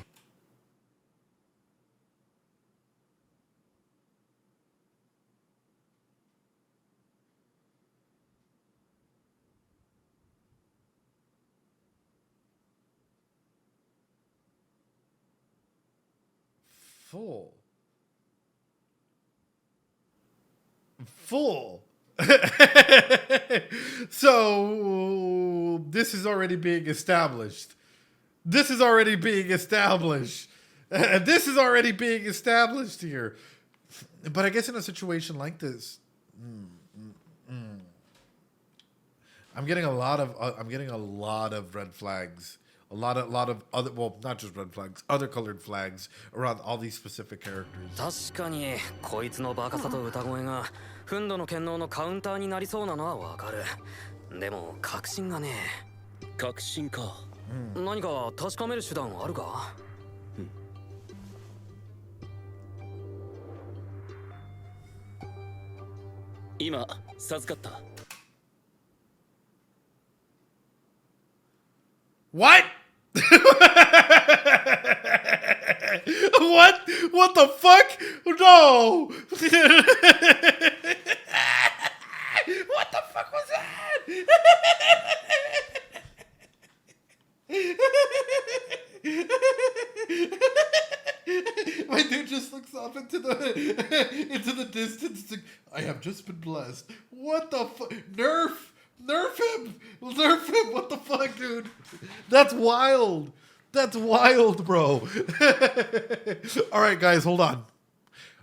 Full. So this is already being established. This is already being established here. But I guess in a situation like this, I'm getting a lot of red flags. A lot of other, well, not just red flags, other colored flags around all these specific characters. 確かにこいつのバカさと歌声がフンドの権能のカウンターになりそうなのはわかる。でも確信がね。確信か。何か確かめる手段はあるか？今授かった。What? What? What the fuck? No! What the fuck was that? My dude just looks off into the distance. It's like, I have just been blessed. What the fuck? Nerf him! Nerf him! What the fuck, dude? That's wild. That's wild, bro. All right, guys, hold on.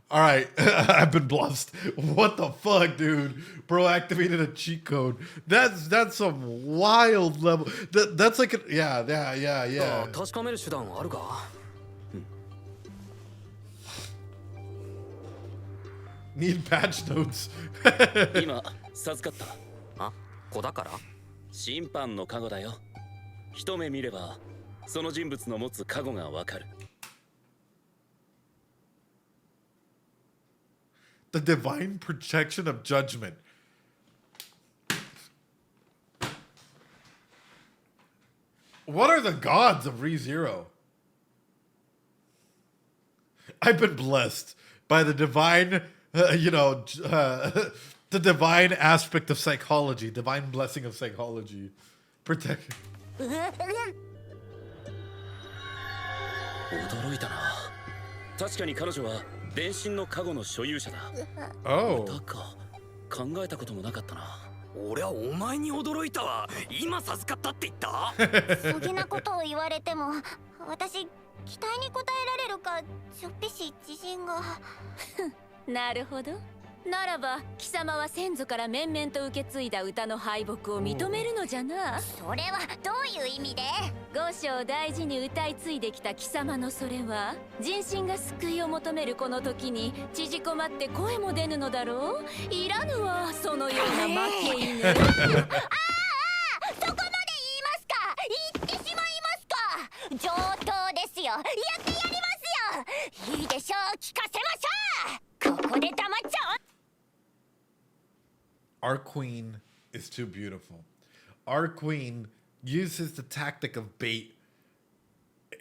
All right, I've been blessed. What the fuck, dude? Bro activated a cheat code. That's some wild level. That's like yeah. 確かめる手段はあるか？ Need patch notes. 今授かった。あ、子だから？審判の加護だよ。一目見ればその人物の持つ加護がわかる。 The divine protection of judgment. What are the gods of ReZero? I've been blessed by the divine, the divine aspect of psychology, divine blessing of psychology. Protect. 驚いたな。確かに彼女は電信の加護の所有者だ。Oh. だか考えたこともなかったな。俺はお前に驚いたわ。今授かったって言った？そげなことを言われても、私期待に応えられるかちょっぴし自信が。なるほど。ならば貴様は先祖から面々と受け継いだ歌の敗北を認めるのじゃな。それはどういう意味で？五章を大事に歌い継いできた貴様のそれは人心が救いを求めるこの時に縮こまって声も出ぬのだろう。いらぬわそのような負け犬。そこまで言いますか？言ってしまいますか？上等ですよ。やってやりますよ。いいでしょう。聞かせましょう。ここで黙っちゃお。 Our queen is too beautiful. Our queen uses the tactic of bait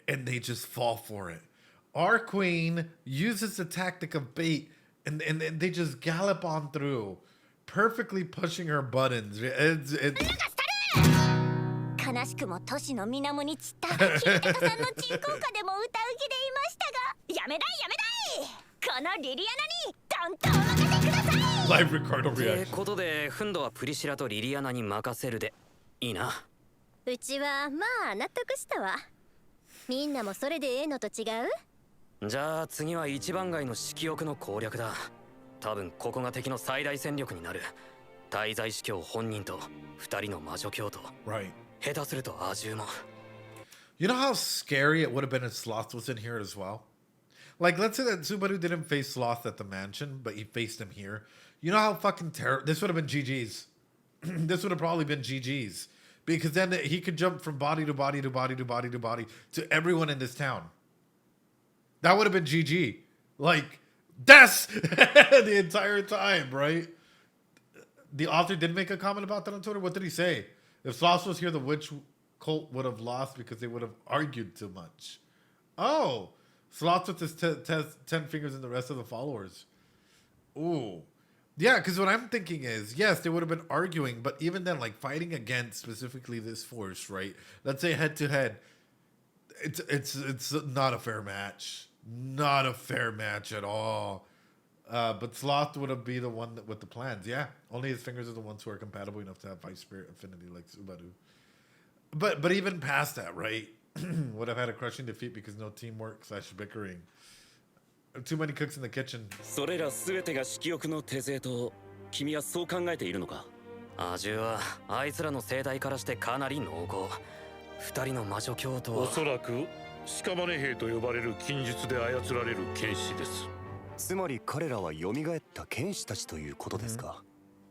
and they just fall for it. Our queen uses the tactic of bait and they just gallop on through, perfectly pushing her buttons. It's 悲しくも都市の水面に散った秀隆さんの鎮魂歌でも歌う気でいましたが、やめだいこのリリアナにどんとお任せください。 Live Ricardo って reaction. ことでフンドはプリシラとリリアナに任せるでいいな。うちはまあ納得したわ。みんなもそれでええのと違う？じゃあ次は一番街の色欲の攻略だ。多分ここが敵の最大戦力になる。滞在司教本人と二人の魔女教徒。Right. 下手するとアジュも。You know how scary it would have been if Sloth was in here as well? Like, let's say that Subaru didn't face Sloth at the mansion, but he faced him here. You know how fucking terrible... This would have been GG's. This would have probably been GG's. Because then he could jump from body to body to body to body to body to everyone in this town. That would have been GG. Like, death the entire time, right? The author did make a comment about that on Twitter. What did he say? If Sloth was here, the witch cult would have lost because they would have argued too much. Oh, Sloth with his 10 fingers and the rest of the followers. Ooh. Yeah, because what I'm thinking is, yes, they would have been arguing, but even then, like, fighting against specifically this force, right? Let's say head-to-head, it's not a fair match. Not a fair match at all. But Sloth would be the one with the plans. Yeah, only his fingers are the ones who are compatible enough to have Vice Spirit affinity like Subaru. But even past that, right? Would have had a crushing defeat because no teamwork / bickering. Too many cooks in the kitchen. それらすべてが色欲の手勢と君はそう考えているのか？アジュはあいつらの生態からしてかなり濃厚。二人の魔女教徒はおそらく屍兵と呼ばれる禁術で操られる剣士です。つまり彼らは蘇った剣士たちということですか？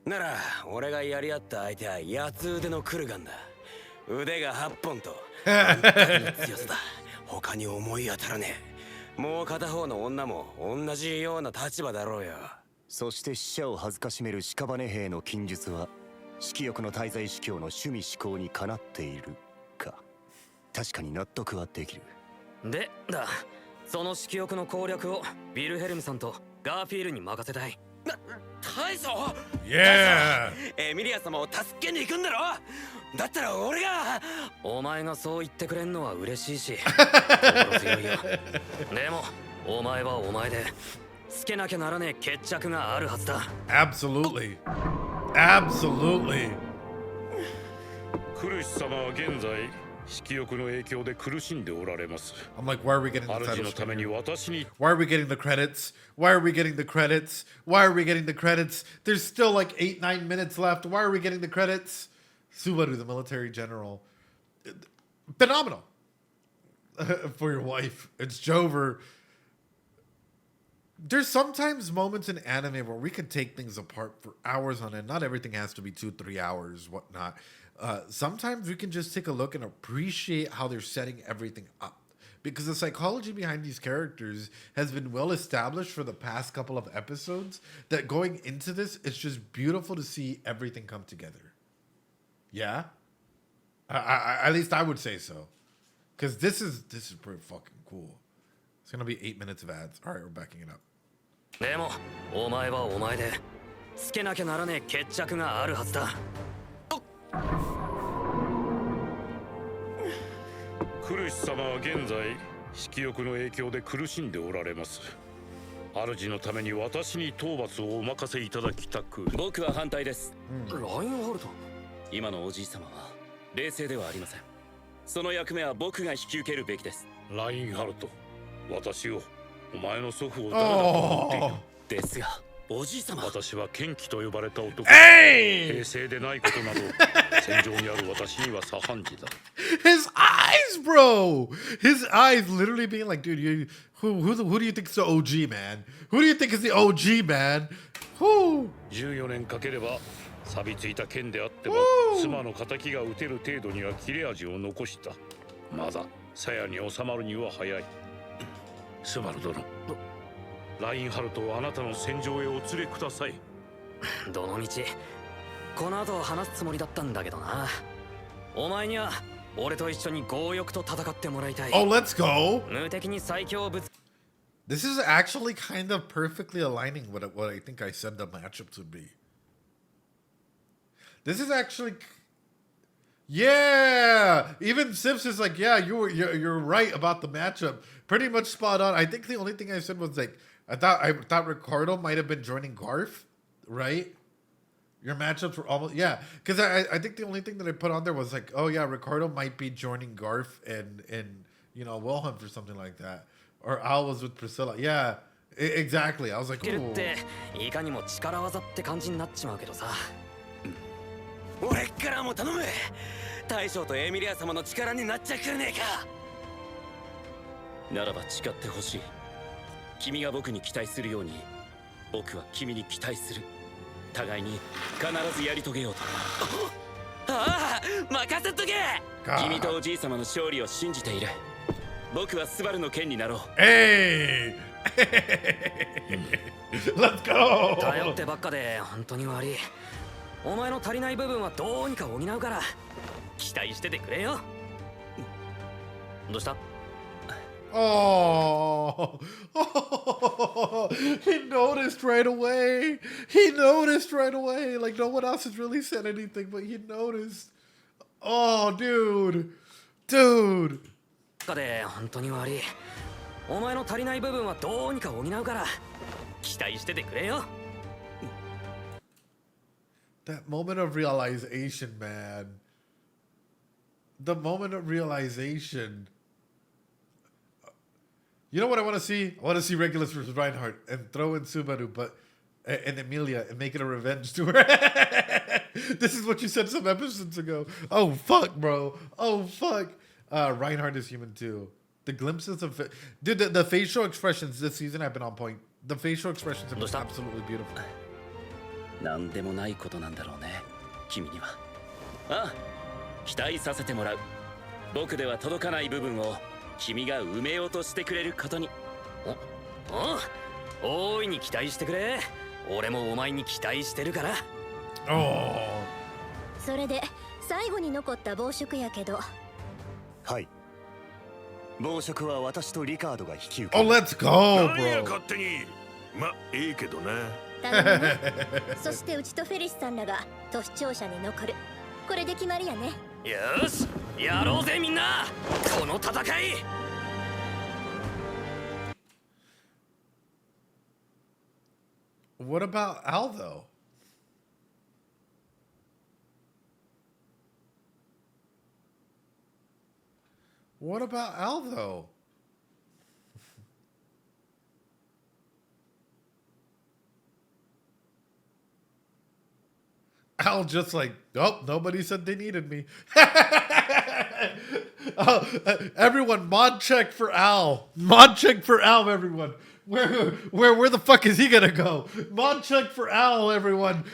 なら俺がやり合った相手は八つ腕のクルガンだ。腕が8本と強さだ。他に思い当たらねえ。もう片方の女も同じような立場だろうよ。そして死者を恥ずかしめる屍兵の禁術は色欲の滞在司教の趣味思考にかなっているか。確かに納得はできる。でだ、その色欲の攻略をビルヘルムさんとガーフィールに任せたい。大将、Yeah! エミリア様を助けに行くんだろ。だったら俺が。お前がそう言ってくれんのは嬉しいし心強いよ。でもお前はお前でつけなきゃならねえ決着があるはずだ。 Absolutely. Absolutely. クルシ様は現在色欲の影響で苦しんでおられます。 I'm like, why are we getting the 主 title のために screen? 私に Why are we getting the credits? Why are we getting the credits? Why are we getting the credits? There's still like 8-9 minutes left. Why are we getting the credits? Subaru, the military general. Phenomenal. For your wife. It's Jover. There's sometimes moments in anime where we can take things apart for hours on end. Not everything has to be 2-3 hours, whatnot. Sometimes we can just take a look and appreciate how they're setting everything up. Because the psychology behind these characters has been well established for the past couple of episodes, that going into this, it's just beautiful to see everything come together. Yeah? At least I would say so. Because this is pretty fucking cool. It's going to be 8 minutes of ads. All right, we're backing it up. でもお前はお前でつけなきゃならねえ決着があるはずだ。クルシ様は現在色欲の影響で苦しんでおられます。主のために私に討伐をお任せいただきたく。僕は反対です。ラインハルト、今のおじい様は冷静ではありません。その役目は僕が引き受けるべきです。ラインハルト、私をお前の祖父を誰だと思っている。ですがおじい様、私は剣気と呼ばれた男。 Hey! 平静でないことなど戦場にある私には左半時だ。 His eyes, bro! His eyes literally being like, dude, who do you think is the OG, man? Who do you think is the OG, man? Who? 14年かければ錆びついた剣であっても妻の敵が撃てる程度には切れ味を残した。まだ鞘に収まるには早い。スバル殿、ラインハルトをあなたの戦場へお連れください。どのみちこの後話すつもりだったんだけどな。お前には俺と一緒に強欲と戦ってもらいたい。 Oh, let's go! 無敵に最強をぶつ。 This is actually kind of perfectly aligning with what I think I said the matchups would be. This is actually... Yeah! Even Sips is like, yeah, you're right about the matchup. Pretty much spot on. I think the only thing I said was like, I thought Ricardo might have been joining Garth, right? Your matchups were almost, yeah. Because I think the only thing that I put on there was like, oh yeah, Ricardo might be joining Garth and you know, Wilhelm or something like that. Or Al was with Priscilla. Yeah, exactly. I was like, ooh. いかにも力技って感じになっちまうけどさ。俺からも頼む。大将とエミリア様の力になっちゃくれねえか。ならば誓ってほしい。君が僕に期待するように、僕は君に期待する。互いに必ずやり遂げようと。ああ、任せとけ。君とおじい様の勝利を信じている。僕はスバルの剣になろう。Hey! Let's go! 頼ってばっかで本当に悪い。お前の足りない部分はどうにか補うから期待しててくれよ。どうした？ Oh, he noticed right away. He noticed right away. Like no one else has really said anything, but he noticed. Oh, dude. Dude. で本当に悪い。お前の足りない部分はどうにか補うから期待しててくれよ。 That moment of realization, man. The moment of realization. You know what I want to see? I want to see Regulus versus Reinhardt and throw in Subaru, but and Emilia and make it a revenge tour. This is what you said some episodes ago. Oh fuck, bro. Oh fuck. Reinhardt is human too. The glimpses of dude, the facial expressions this season have been on point. The facial expressions have been absolutely beautiful. なんでもないことなんだろうね、君には。ああ、期待させてもらう。僕では届かない部分を君が埋めようとしてくれることに。大いに期待してくれ。俺もお前に期待してるから。それで最後に残った暴食やけど。はい。暴食は私とリカードが引き受け。Oh, let's go, 何や bro. 勝手に。ま、いいけどな。頼むね。そしてうちとフェリスさんらが都市庁舎に残る。これで決まりやね。よし、やろうぜみんな。この戦い。What about Al though? What about Al though? Al just like, oh, nobody said they needed me. Everyone, mod check for Al. Mod check for Al, everyone. Where the fuck is he gonna go? Mod check for Al, everyone.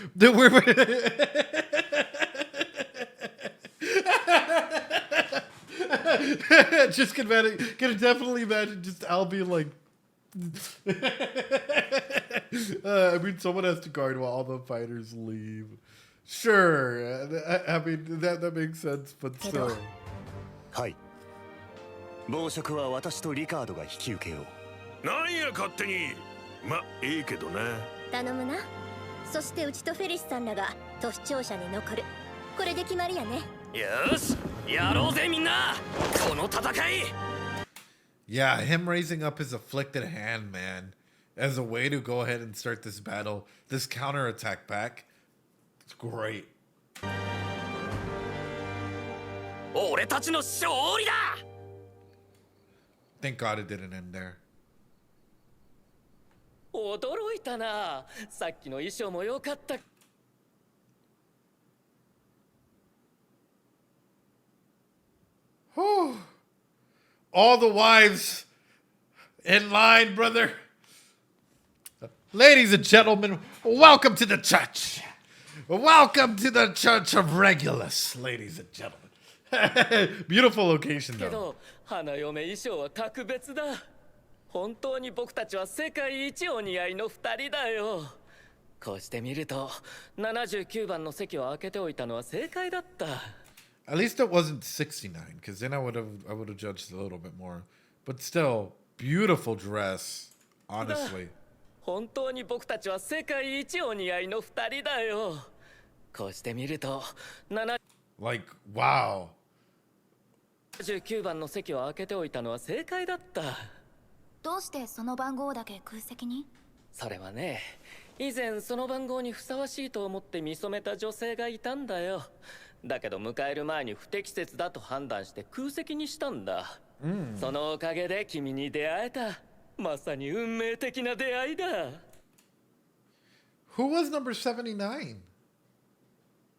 Just can definitely imagine just Al being like. I mean, someone has to guard while all the fighters leave. Sure, I mean that makes sense, but still. はい。暴食は私とリカードが引き受けよう。何や勝手に。ま、いいけどな。頼むな。そしてうちとフェリスさんらが都市庁舎に残る。これで決まりやね。よし、やろうぜみんな。この戦い。Yeah, him raising up his afflicted hand, man, as a way to go ahead and start this battle, this counterattack back. It's great. 俺たちの勝利だ。 Thank God it didn't end there. 驚いたな。さっきの衣装も良かった。Whew. All the wives in line, brother. Ladies and gentlemen, welcome to the church. Welcome to the Church of Regulus, ladies and gentlemen. Beautiful location, け though. ど、花嫁衣装は格別だ。本当に僕たちは世界一お似合いの二人だよ。こうして見ると、79番の席を空けておいたのは正解だった。At least it wasn't 69, because then I would have judged a little bit more. But still, beautiful dress, honestly. 本当に僕たちは世界一お似合いの二人だよ。こうして見ると、Like, wow. 79番の席を空けておいたのは正解だった。どうしてその番号だけ空席に？それはね、以前その番号にふさわしいと思って見初めた女性がいたんだよ。だけど迎える前に不適切だと判断して空席にしたんだ。そのおかげで君に出会えた。まさに運命的な出会いだ。Who was number 79?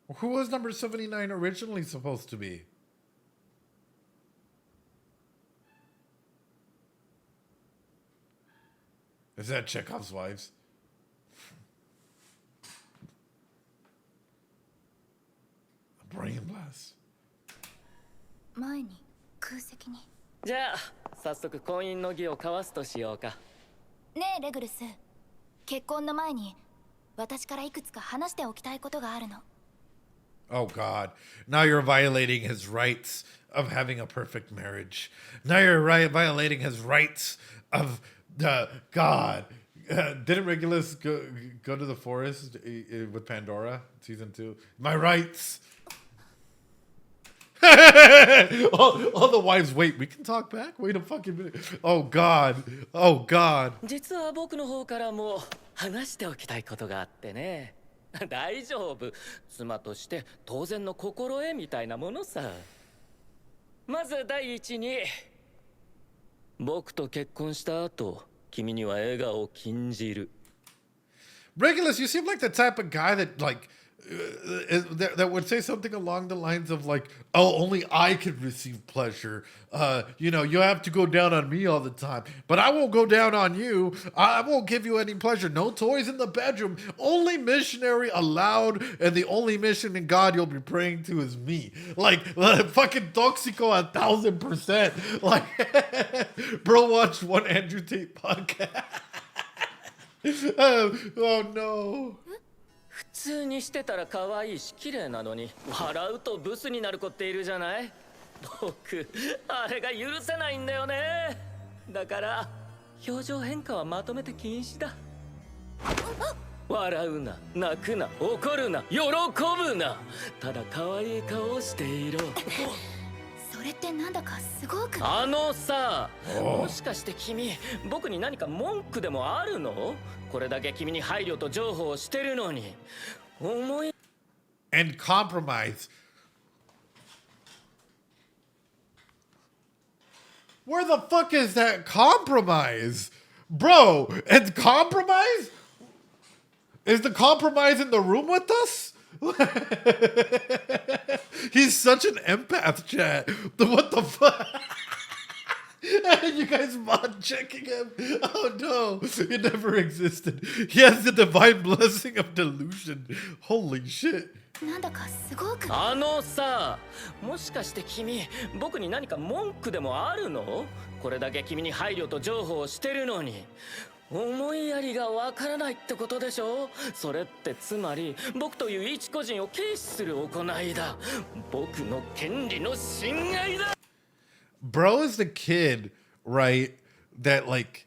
Who was number 79 originally supposed to be? Is that Chekhov's wives? A brain blast. 前に空席に。じゃあ早速婚姻の儀を交わすとしようか。ねえレグルス、結婚の前に私からいくつか話しておきたいことがあるの。Oh God. Now you're violating his rights of having a perfect marriage. Now you're violating his rights of God. Didn't Regulus go to the forest with Pandora, season 2? My rights. all the wives, wait, we can talk back? Wait a fucking minute. Oh God. Oh God. 実は僕の方からも話しておきたいことがあってね。大丈夫。妻として当然の心得みたいなものさ。まず第一に、僕と結婚した後、君には笑顔を禁じる。Regulus, you seem like the type of guy that like that would say something along the lines of like, oh, only I can receive pleasure. You know, you have to go down on me all the time, but I won't go down on you. I won't give you any pleasure. No toys in the bedroom. Only missionary allowed, and the only mission in God you'll be praying to is me. Like fucking toxico 1,000%. Like, bro, watched one Andrew Tate podcast. Oh no. 普通にしてたら可愛いし綺麗なのに笑うとブスになる子っているじゃない。僕あれが許せないんだよね。だから表情変化はまとめて禁止だ。笑うな、泣くな、怒るな、喜ぶな。ただ可愛い顔をしていろ。それってなんだかすごく。あのさ、もしかして君僕に何か文句でもあるの？これだけ君に配慮と情報をしてるのに。思い And compromise. Where the fuck is that compromise? Bro, and compromise? Is the compromise in the room with us? He's such an empath, chat. What the fuck? You guys mod checking him? Oh no, it never existed. He has the divine blessing of delusion. Holy shit. なんだかすごく。あのさ、もしかして君僕に何か文句でもあるの？これだけ君に配慮と情報をしてるのに。思いやりがわからないってことでしょ？それってつまり僕という一個人を軽視する行いだ。僕の権利の侵害だ。Bro is the kid, right, that like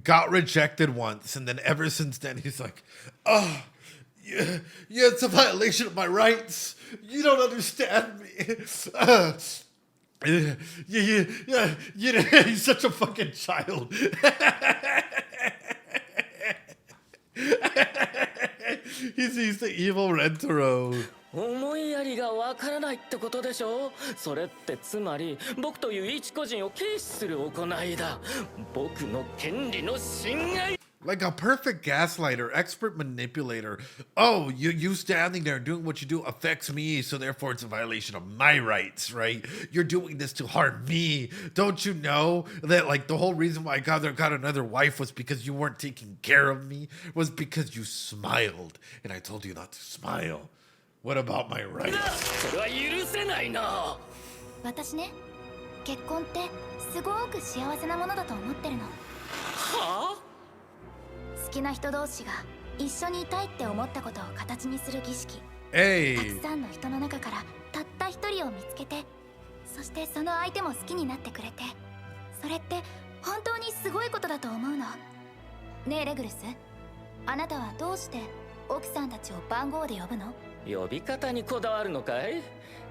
got rejected once, and then ever since then he's like, oh, yeah, it's a violation of my rights. You don't understand me. Yeah, he's such a fucking child. He's the evil Rentaro. 思いやりがわからないってことでしょ？それってつまり僕という一個人を軽視する行いだ。僕の権利の侵害。 Like a perfect gaslighter, expert manipulator. Oh, you standing there doing what you do affects me, so therefore it's a violation of my rights, right? You're doing this to harm me. Don't you know that like the whole reason why I got another wife was because you weren't taking care of me, was because you smiled, and I told you not to smile. What about my rights? それは許せないな。私ね、結婚ってすごく幸せなものだと思ってるの。はあ？好きな人同士が一緒にいたいって思ったことを形にする儀式。Hey. たくさんの人の中からたった一人を見つけて、そしてその相手も好きになってくれて、それって本当にすごいことだと思うの。ねえレグルス、あなたはどうして奥さんたちを番号で呼ぶの？呼び方にこだわるのかい？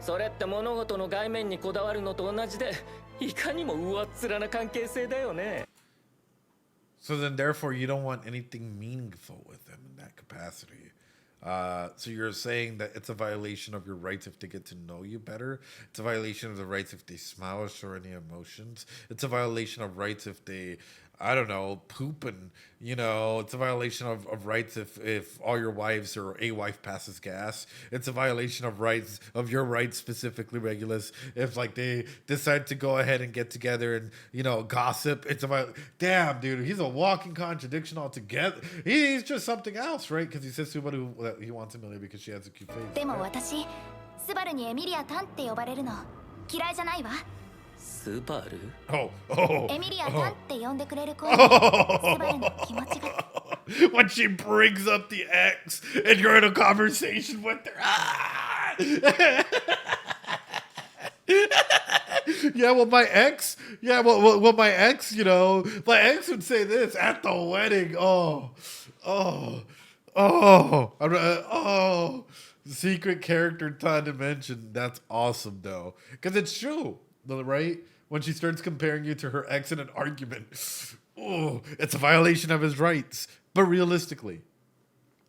それって物事の外面にこだわるのと同じで、いかにも上っ面な関係性だよね。 So then, therefore, you don't want anything meaningful with them in that capacity. So you're saying that it's a violation of your rights if they get to know you better. It's a violation of the rights if they smile or show any emotions. It's a violation of rights if they, I don't know, poop and, you know, it's a violation of rights if all your wives or a wife passes gas. It's a violation of rights, of your rights specifically, Regulus, if like they decide to go ahead and get together and, you know, gossip. It's a damn, dude, he's a walking contradiction altogether. He's just something else, right? Because he says to somebody that he wants Amelia because she has a cute face. でも私、スバルにエミリアタンって呼ばれるの嫌いじゃないわ。スバル？ エミリアタンって呼んでくれる子にスバルの気持ちが。When she brings up the ex and you're in a conversation with her. Ah! Yeah, well, my ex, my ex, you know, my ex would say this at the wedding. Secret character time to mention. That's awesome, though. Because it's true, right? When she starts comparing you to her ex in an argument, oh, it's a violation of his rights. But realistically,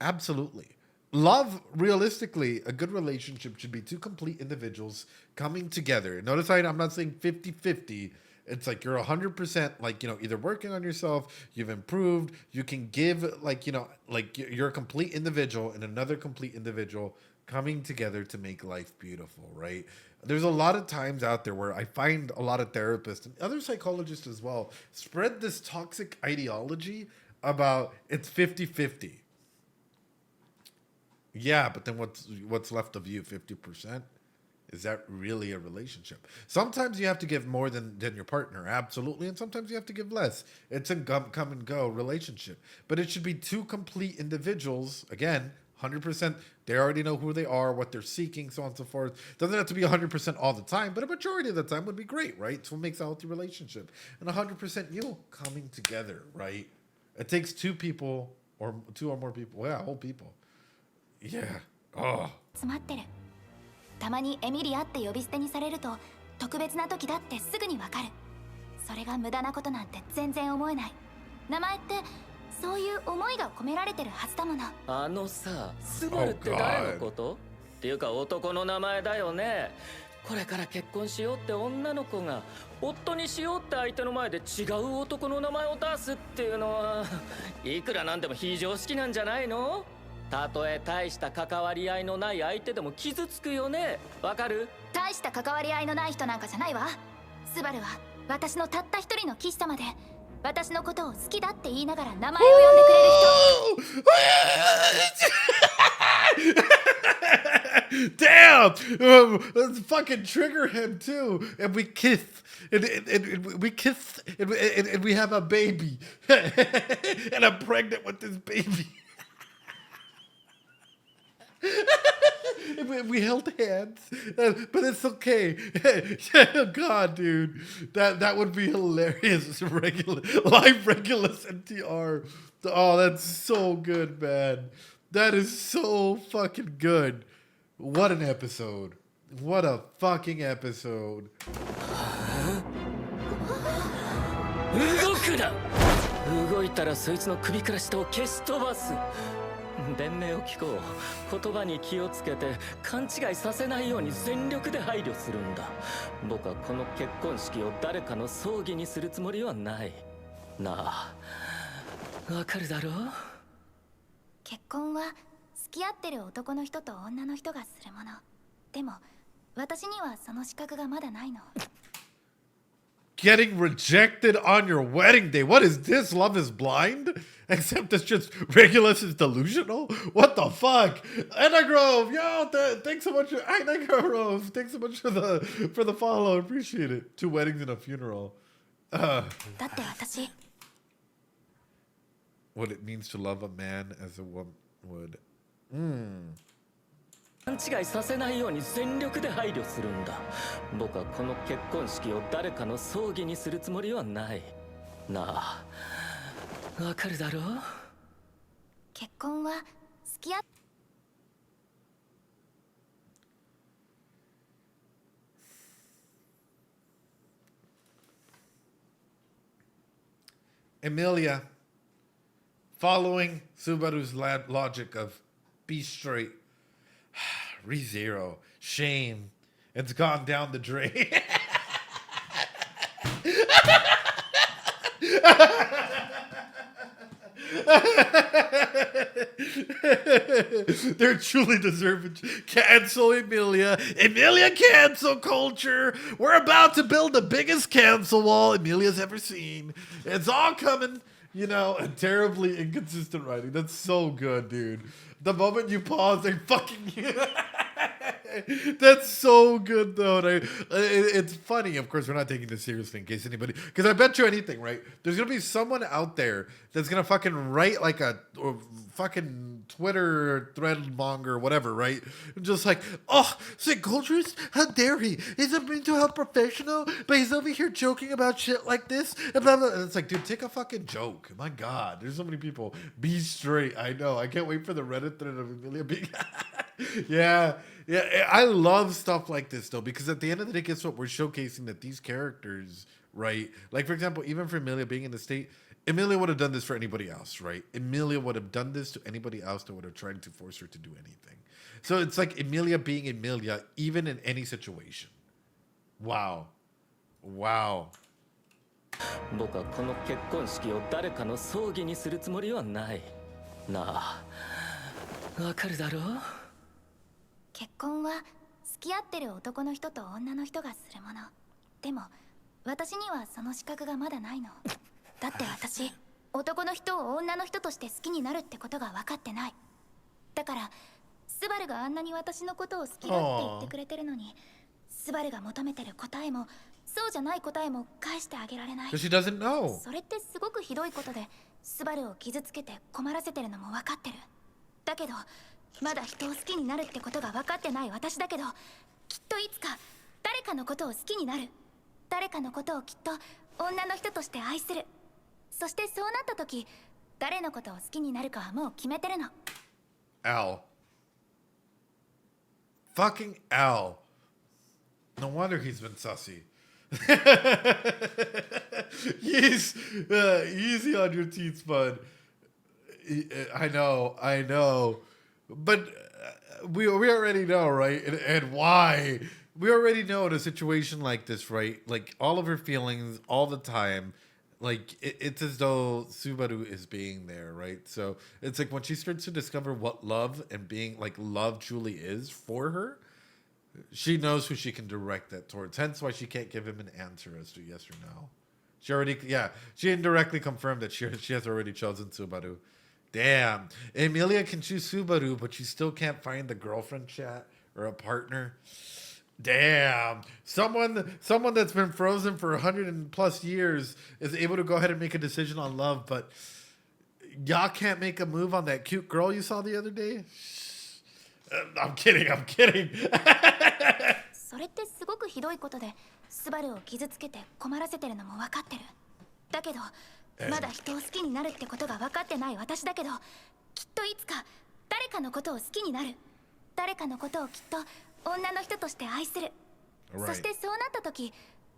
absolutely. Love, realistically, a good relationship should be two complete individuals coming together. Notice I'm not saying 50-50, It's like you're 100% like, either working on yourself, you've improved, you can give like, like you're a complete individual and another complete individual coming together to make life beautiful, right? There's a lot of times out there where I find a lot of therapists and other psychologists as well spread this toxic ideology about it's 50-50. Yeah, but then what's left of you, 50%? Is that really a relationship? Sometimes you have to give more than your partner, absolutely, and sometimes you have to give less. It's a come and go relationship. But it should be two complete individuals, again, 100%. They already know who they are, what they're seeking, so on and so forth. Doesn't have to be 100% all the time, but a majority of the time would be great, right? So it makes a healthy relationship. And 100% you coming together, right? It takes two people or two or more people. Yeah, whole people. Yeah. Oh. 詰まってる。たまにエミリアって呼び捨てにされると特別な時だってすぐにわかる。それが無駄なことなんて全然思えない。名前ってそういう思いが込められてるはずだもの。あのさ、スバルって誰のこと？っていうか男の名前だよね。これから結婚しようって女の子が夫にしようって相手の前で違う男の名前を出すっていうのはいくらなんでも非常識なんじゃないの？たとえ大した関わり合いのない相手でも傷つくよね。わかる？大した関わり合いのない人なんかじゃないわ。スバルは私のたった一人の騎士様で、私のことを好きだって言いながら名前を呼んでくれる人。Damn! Let's fucking trigger him too. And we kiss. And we kiss. And we have a baby. And I'm pregnant with this baby. We held hands, but it's okay. God, dude, that would be hilarious. Live Regulus NTR. Oh, that's so good, man. That is so fucking good. What an episode. What a fucking episode. 動くな。動いたらそいつの首から下を消し飛ばす。弁明を聞こう。言葉に気をつけて勘違いさせないように全力で配慮するんだ。僕はこの結婚式を誰かの葬儀にするつもりはない。なあ、わかるだろう？結婚は付き合ってる男の人と女の人がするもの。でも私にはその資格がまだないの。Getting rejected on your wedding day. What is this? Love is blind? Except it's just Regulus is delusional? What the fuck? Anna Grove, yo, thanks so much. Anna Grove, thanks so much for the follow. Appreciate it. 2 weddings and a funeral. だって私 What it means to love a man as a woman would. 勘違いさせないように全力で配慮するんだ。僕はこの結婚式を誰かの葬儀にするつもりはない。なあ、わかるだろう？結婚は付き合っEmilia, following Subaru's logic of be straight, ReZero, shame, it's gone down the drain. They're truly deserving. Cancel Emilia. Emilia cancel culture. We're about to build the biggest cancel wall Emilia's ever seen. It's all coming. You know, a terribly inconsistent writing. That's so good, dude. The moment you pause, they fucking... That's so good, though. And it's funny. Of course, we're not taking this seriously in case anybody... Because I bet you anything, right? There's going to be someone out there that's going to fucking write like a fucking Twitter thread monger, whatever, right? Just like, oh, Psychologist? How dare he? He's a mental health professional, but he's over here joking about shit like this. And blah, blah. And it's like, dude, take a fucking joke. My God, there's so many people. Be straight. I know. I can't wait for the Reddit thread of Emilia being... Yeah, I love stuff like this though, because at the end of the day, guess what? We're showcasing that these characters, right? Like for example, even for Emilia being in the state, Emilia would have done this for anybody else, right? Emilia would have done this to anybody else that would have tried to force her to do anything. So it's like Emilia being Emilia, even in any situation. Wow. 僕はこの結婚式を誰かの葬儀にするつもりはないなあ。わかるだろう。結婚は付き合ってる男の人と女の人がするもの。でも私にはその資格がまだないの。だって私男の人を女の人として好きになるってことが分かってない。だからスバルがあんなに私のことを好きだって言ってくれてるのに、スバルが求めてる答えもそうじゃない答えも返してあげられない。 Because she doesn't know. それってすごくひどいことで、スバルを傷つけて困らせてるのも分かってる。だけどまだ人を好きになるってことが分かってない私だけど、きっといつか誰かのことを好きになる。誰かのことをきっと女の人として愛する。そしてそうなった時、誰のことを好きになるかはもう決めてるの。 Al. Fucking Al. No wonder he's been sussy. He's easy on your teeth, bud. I know. But we already know, right? And why? We already know in a situation like this, right? Like, all of her feelings all the time. Like, it's as though Subaru is being there, right? So it's like when she starts to discover what love and being, like, love truly is for her, she knows who she can direct that towards. Hence why she can't give him an answer as to yes or no. She indirectly confirmed that she has already chosen Subaru. Damn. Emilia can choose Subaru, but she still can't find the girlfriend chat or a partner. Damn. Someone that's been frozen for 100+ years is able to go ahead and make a decision on love, but y'all can't make a move on that cute girl you saw the other day? I'm kidding. それってすごくひどいことで、スバルを傷つけて困らせてるのも分かってる。だけどまだ人を好きになるってことが分かってない私だけど、きっといつか誰かのことを好きになる。誰かのことをきっと女の人として愛する。そしてそうなった時、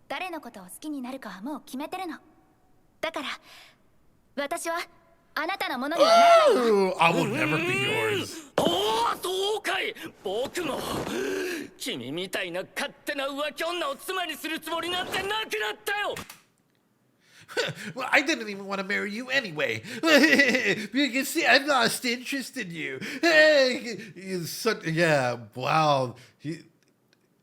誰のことを好きになるかはもう決めてるの。だから私はあなたのものにはならないよ。I will never be yours. おお、そうかい。僕も君みたいな勝手な浮気女を妻にするつもりなんてなくなったよ。Well, I didn't even want to marry you anyway. You can see I've lost interest in you. Wow.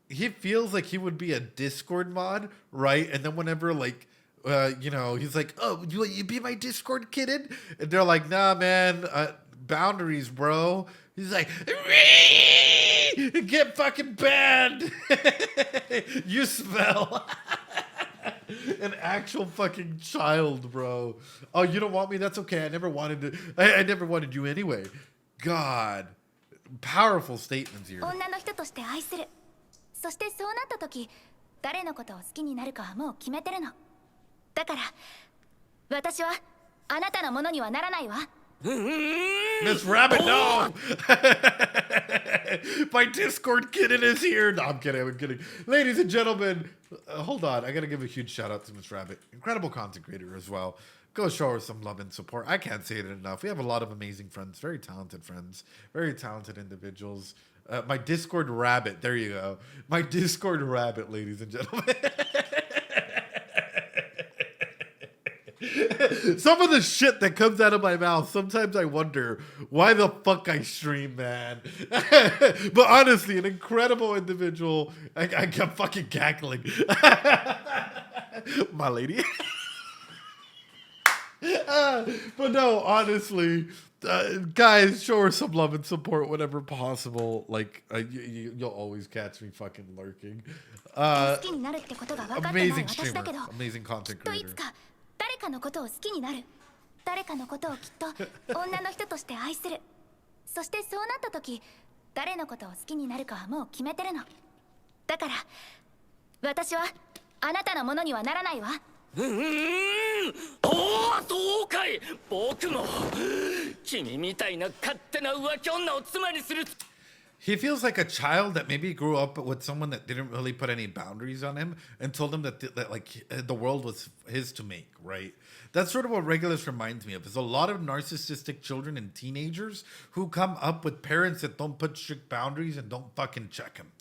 He feels like he would be a Discord mod, right? And then whenever, like, he's like, oh, you be my Discord kitten? And they're like, nah, man, boundaries, bro. He's like, get fucking banned. You smell. An actual fucking child, bro. Oh, you don't want me? That's okay. I never wanted you anyway. God. Powerful statements here. 女の人として愛する。そしてそうなった時、誰のことを好きになるかはもう決めてるの。だから私はあなたのものにはならないわ。Miss Rabbit, no! My Discord kitten is here. No, I'm kidding. Ladies and gentlemen, hold on. I gotta give a huge shout out to Miss Rabbit. Incredible content creator as well. Go show her some love and support. I can't say it enough. We have a lot of amazing friends, very talented friends, very talented individuals. My Discord Rabbit, there you go. My Discord Rabbit, ladies and gentlemen. Some of the shit that comes out of my mouth, sometimes I wonder why the fuck I stream, man. But honestly, an incredible individual. I kept fucking cackling. My lady. But no, honestly, guys, show her some love and support whenever possible. Like, you'll always catch me fucking lurking. Amazing streamer, amazing content creator. 誰かのことを好きになる。誰かのことをきっと女の人として愛する。そしてそうなった時、誰のことを好きになるかはもう決めてるの。だから私はあなたのものにはならないわ。おお、そうかい。僕も君みたいな勝手な浮気女を妻にする。He feels like a child that maybe grew up with someone that didn't really put any boundaries on him and told him that the world was his to make, right? That's sort of what Regulus reminds me of. There's a lot of narcissistic children and teenagers who come up with parents that don't put strict boundaries and don't fucking check him.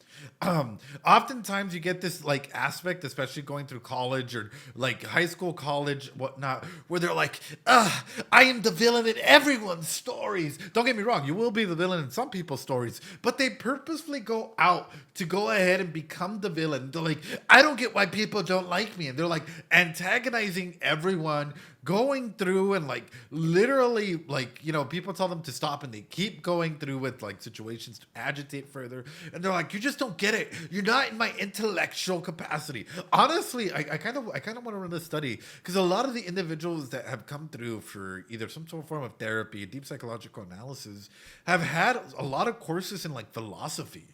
Oftentimes you get this like aspect, especially going through college or like high school, college, whatnot, where they're like, I am the villain in everyone's stories. Don't get me wrong, you will be the villain in some people's stories, but they purposefully go out to go ahead and become the villain. They're like, I don't get why people don't like me. And they're like antagonizing everyone, going through and like literally like, you know, people tell them to stop and they keep going through with like situations to agitate further. And they're like, you just don't get it. You're not in my intellectual capacity. Honestly, I kind of want to run this study because a lot of the individuals that have come through for either some sort of form of therapy, deep psychological analysis, have had a lot of courses in like philosophy.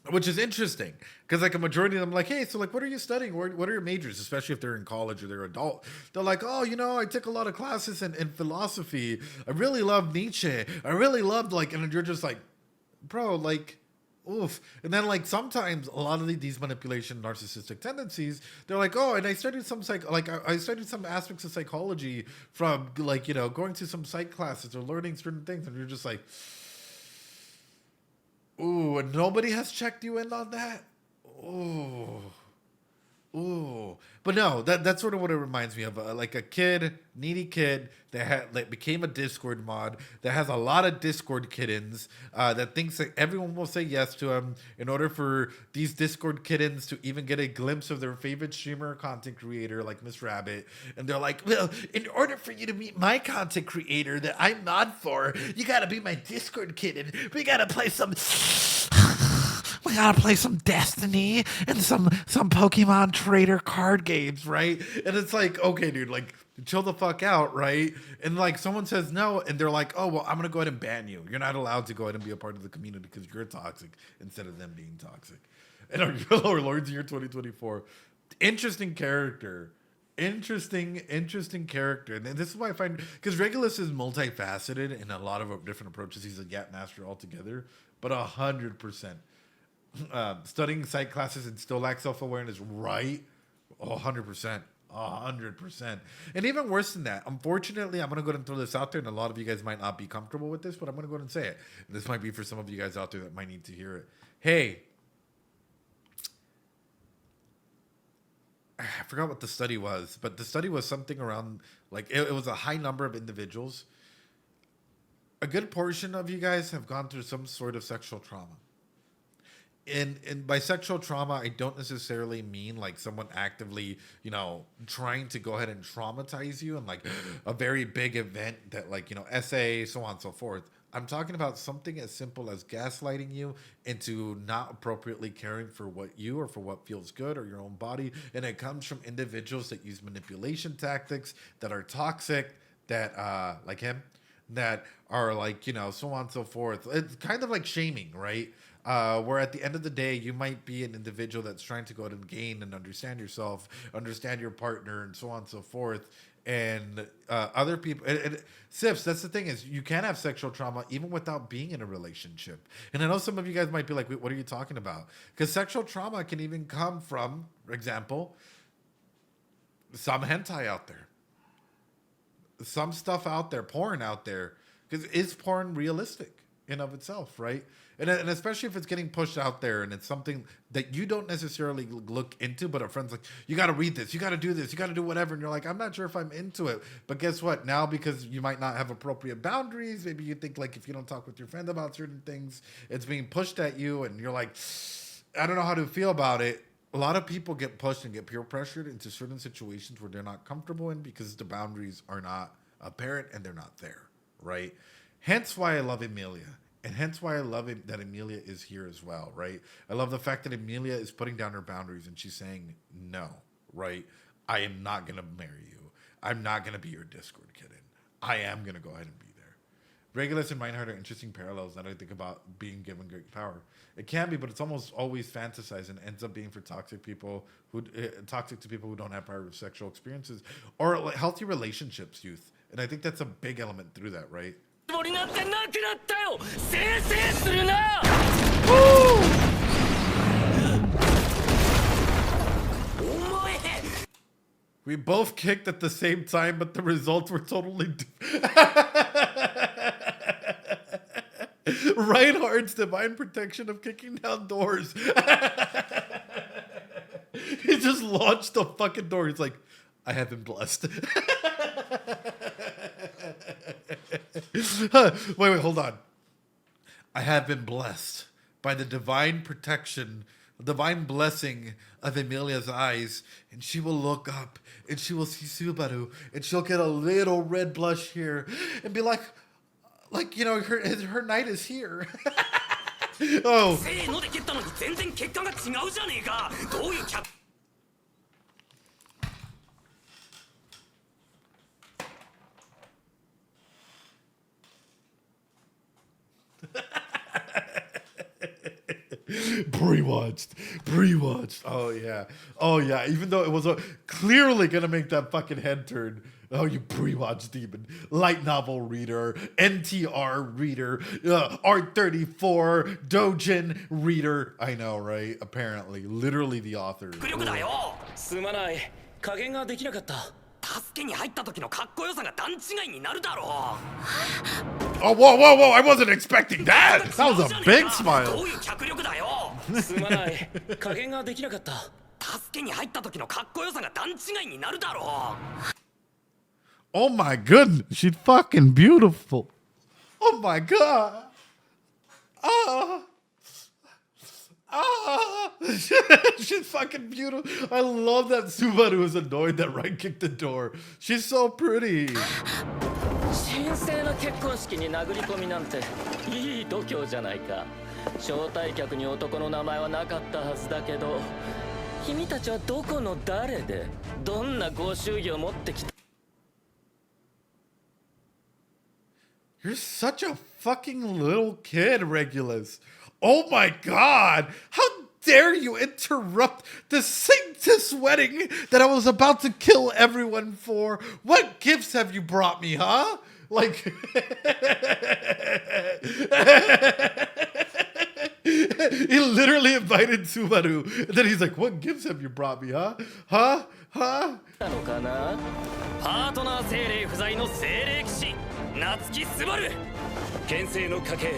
Which is interesting because like a majority of them like, hey, so like what are you studying? What are your majors? Especially if they're in college or they're adult. They're like, oh, you know, I took a lot of classes in philosophy. I really love Nietzsche. I really loved like, and you're just like, bro, like, oof. And then like sometimes a lot of these manipulation narcissistic tendencies, they're like, oh, and I studied some I studied some aspects of psychology from like, you know, going to some psych classes or learning certain things. And you're just like, ooh, and nobody has checked you in on that? Ooh. Ooh. But no, that's sort of what it reminds me of. Like a needy kid that became a Discord mod, that has a lot of Discord kittens, that thinks that everyone will say yes to him in order for these Discord kittens to even get a glimpse of their favorite streamer or content creator like Miss Rabbit. And they're like, well, in order for you to meet my content creator that I'm mod for, you gotta be my Discord kitten. We gotta play some... We gotta play some Destiny and some Pokemon Trader card games, right? And it's like, okay, dude, like, chill the fuck out, right? And like, someone says no, and they're like, oh, well, I'm gonna go ahead and ban you. You're not allowed to go ahead and be a part of the community because you're toxic instead of them being toxic. And our Lord's Year 2024, interesting character. Interesting character. And this is why I find, because Regulus is multifaceted in a lot of different approaches. He's a Gap master altogether, but 100%. Studying psych classes and still lack self-awareness, right? 100%. 100%. And even worse than that, unfortunately, I'm going to go ahead and throw this out there, and a lot of you guys might not be comfortable with this, but I'm going to go ahead and say it. And this might be for some of you guys out there that might need to hear it. Hey, I forgot what the study was, but the study was something around, like, it was a high number of individuals. A good portion of you guys have gone through some sort of sexual trauma. And by sexual trauma, I don't necessarily mean like someone actively, you know, trying to go ahead and traumatize you and like a very big event that like, you know, SA, so on and so forth. I'm talking about something as simple as gaslighting you into not appropriately caring for what you or for what feels good or your own body. And it comes from individuals that use manipulation tactics that are toxic, that like him, that are like, you know, so on and so forth. It's kind of like shaming, right? Where at the end of the day, you might be an individual that's trying to go out and gain and understand yourself, understand your partner, and so on and so forth. And other people, Sips, that's the thing is you can have sexual trauma even without being in a relationship. And I know some of you guys might be like, wait, what are you talking about? Because sexual trauma can even come from, for example, some hentai out there. Some stuff out there, porn out there. Because is porn realistic in of itself, right? And especially if it's getting pushed out there and it's something that you don't necessarily look into, but a friend's like, you got to read this, you got to do this, you got to do whatever. And you're like, I'm not sure if I'm into it. But guess what? Now, because you might not have appropriate boundaries, maybe you think like if you don't talk with your friend about certain things, it's being pushed at you. And you're like, I don't know how to feel about it. A lot of people get pushed and get peer pressured into certain situations where they're not comfortable in because the boundaries are not apparent and they're not there, right? Hence why I love Emilia. And hence why I love it that Emilia is here as well, right? I love the fact that Emilia is putting down her boundaries and she's saying, no, right? I am not going to marry you. I'm not going to be your Discord kitten. I am going to go ahead and be there. Regulus and Reinhardt are interesting parallels that I think about being given great power. It can be, but it's almost always fantasized and ends up being for toxic people toxic to people who don't have prior sexual experiences or like healthy relationships, youth. And I think that's a big element through that, right? We both kicked at the same time, but the results were totally different. Reinhardt's divine protection of kicking down doors. He just launched the fucking door. He's like, I have been blessed. Wait, hold on. I have been blessed by the divine protection, divine blessing of Emilia's eyes, and she will look up and she will see Subaru, and she'll get a little red blush here and be like, you know, her night is here. Oh. Pre-watched. Oh yeah. Even though it was clearly gonna make that fucking head turn. Oh, you pre-watched demon, light novel reader, NTR reader, Art 34, Dojin reader. I know, right? Apparently, literally the author. すまない。加減ができなかった。助けに入った時のかっこよさが段違いになるだろう。Oh, whoa! I wasn't expecting that. That was a big smile. どういう脚力だよ。すまない。加減ができなかった。助けに入った時のかっこよさが段違いになるだろう。Oh my goodness, she's fucking beautiful. Oh my god. She's fucking beautiful. I love that Subaru is annoyed that Ryan kicked the door. She's so pretty. 神聖な結婚式に殴り込みなんていい度胸じゃないか。招待客に男の名前はなかったはずだけど、君たちはどこの誰でどんなご祝儀を持ってきた。You're such a fucking little kid, Regulus. Oh my god! How dare you interrupt the Sanctus wedding that I was about to kill everyone for? What gifts have you brought me, huh? Like... He literally invited Subaru, and then he's like, what gifts have you brought me, huh? Huh? なのかな？パートナー精霊不在の精霊騎士夏木スバル牽制の家系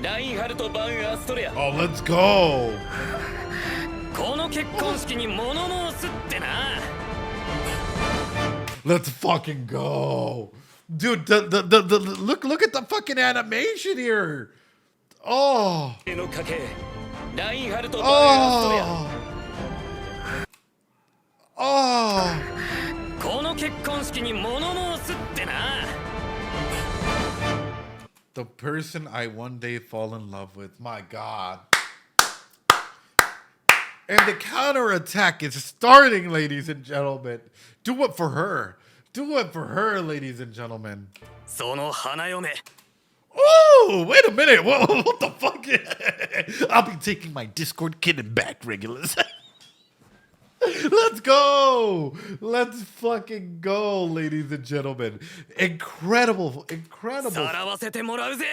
ラインハルト・バン・アストレア Oh, let's go! この結婚式に物申すってな Let's fucking go! Dude, look at the fucking animation here! Oh! の家系ラインハルト・バン・アストレア Oh! この結婚式に物申すってな The person I one day fall in love with. My god. And the counterattack is starting, ladies and gentlemen. Do it for her. Do it for her, ladies and gentlemen. その花嫁 Oh, wait a minute. Whoa, what the fuck? I'll be taking my Discord kitten back, Regulus. Let's go. Let's fucking go, ladies and gentlemen. Incredible. さらわせてもらうぜ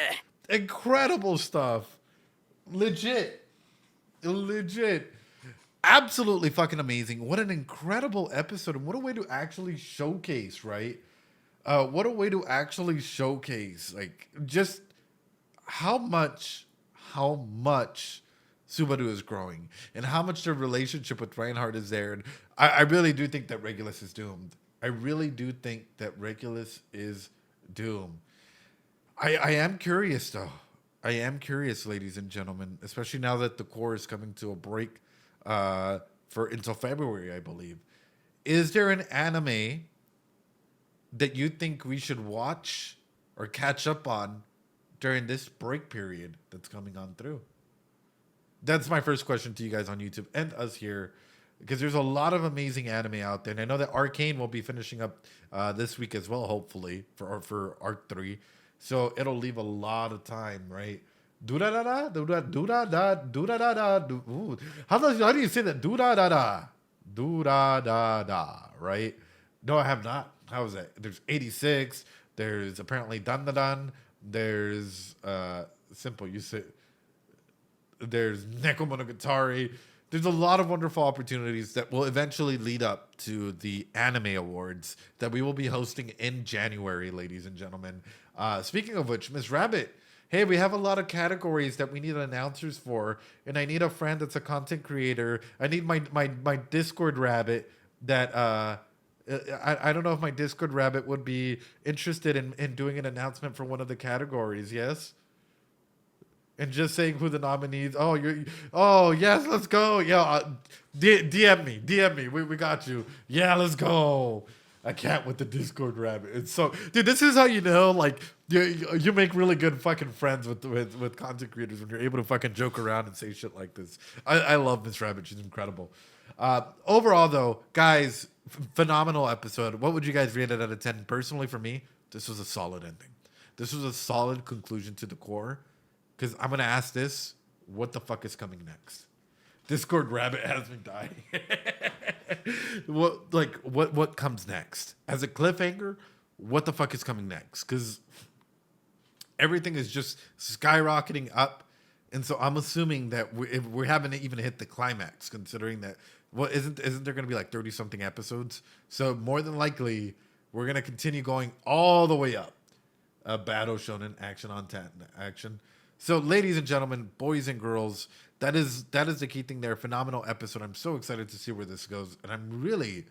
Incredible stuff. Legit. Absolutely fucking amazing. What an incredible episode. And what a way to actually showcase, right? What a way to actually showcase, like, just how much Subaru is growing and how much their relationship with Reinhardt is there. And I really do think that Regulus is doomed. I really do think that Regulus is doomed. I am curious, though. I am curious, ladies and gentlemen, especially now that the core is coming to a break until February, I believe. Is there an anime that you think we should watch or catch up on during this break period that's coming on through? That's my first question to you guys on YouTube and us here, because there's a lot of amazing anime out there. And I know that Arcane will be finishing up this week as well, hopefully, for Arc 3. So it'll leave a lot of time, right? How do you say that? Right? No, I have not. How is that? There's 86. There's apparently Dan. There's Simple. You say. There's Nekomonogatari. There's a lot of wonderful opportunities that will eventually lead up to the Anime Awards that we will be hosting in January, ladies and gentlemen. Speaking of which, Miss Rabbit, hey, we have a lot of categories that we need announcers for, and I need a friend that's a content creator. I need my Discord rabbit that I don't know if my Discord rabbit would be interested in doing an announcement for one of the categories. Yes. And just saying who the nominees. Oh yes, let's go. Yeah, DM me. We got you. Yeah, let's go. I can't with the Discord rabbit. It's so, dude. This is how you know, like, you make really good fucking friends with content creators when you're able to fucking joke around and say shit like this. I love Miss Rabbit. She's incredible. Overall, though, guys, phenomenal episode. What would you guys rate it out of 10? Personally, for me, this was a solid ending. This was a solid conclusion to the core. Because I'm gonna ask this: what the fuck is coming next? Discord rabbit has me dying. What comes next? As a cliffhanger, what the fuck is coming next? Because everything is just skyrocketing up, and so I'm assuming that we haven't even hit the climax. Considering that, isn't there gonna be like 30 something episodes? So more than likely, we're gonna continue going all the way up. Battle shonen action on action. So, ladies and gentlemen, boys and girls, that is the key thing there. Phenomenal episode. I'm so excited to see where this goes. And I'm really,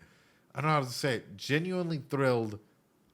I don't know how to say it, genuinely thrilled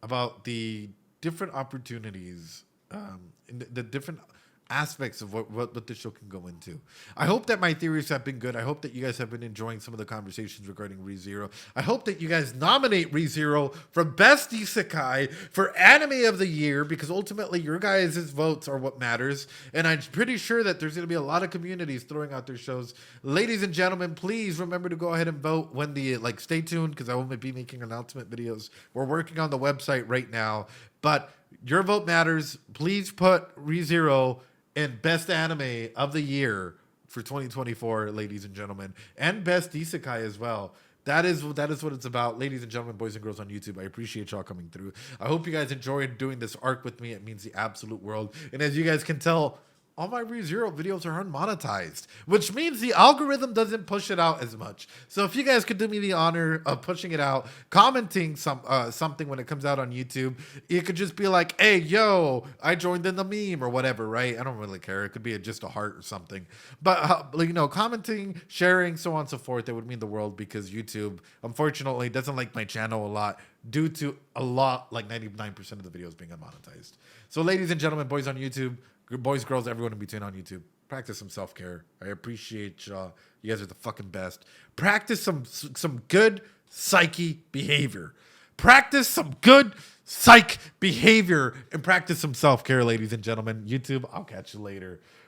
about the different opportunities, in the different aspects of what the show can go into. I hope that my theories have been good. I hope that you guys have been enjoying some of the conversations regarding ReZero. I hope that you guys nominate ReZero for Best Isekai for Anime of the Year, because ultimately your guys' votes are what matters. And I'm pretty sure that there's going to be a lot of communities throwing out their shows. Ladies and gentlemen, please remember to go ahead and vote when stay tuned, because I will be making announcement videos. We're working on the website right now, but your vote matters. Please put ReZero in Best Anime of the Year for 2024, ladies and gentlemen, and Best Isekai as well. That is what it's about, ladies and gentlemen, boys and girls on YouTube. I appreciate y'all coming through. I hope you guys enjoyed doing this arc with me. It means the absolute world. And as you guys can tell, all my ReZero videos are unmonetized, which means the algorithm doesn't push it out as much. So if you guys could do me the honor of pushing it out, commenting something when it comes out on YouTube, it could just be like, hey, yo, I joined in the meme or whatever, right? I don't really care. It could be just a heart or something. But, commenting, sharing, so on and so forth, it would mean the world, because YouTube, unfortunately, doesn't like my channel a lot due to a lot, like 99% of the videos being unmonetized. So ladies and gentlemen, boys on YouTube, boys, girls, everyone in between on YouTube, practice some self-care. I appreciate y'all. You guys are the fucking best. Practice some good psyche behavior. Practice some good psych behavior and practice some self-care, ladies and gentlemen. YouTube, I'll catch you later.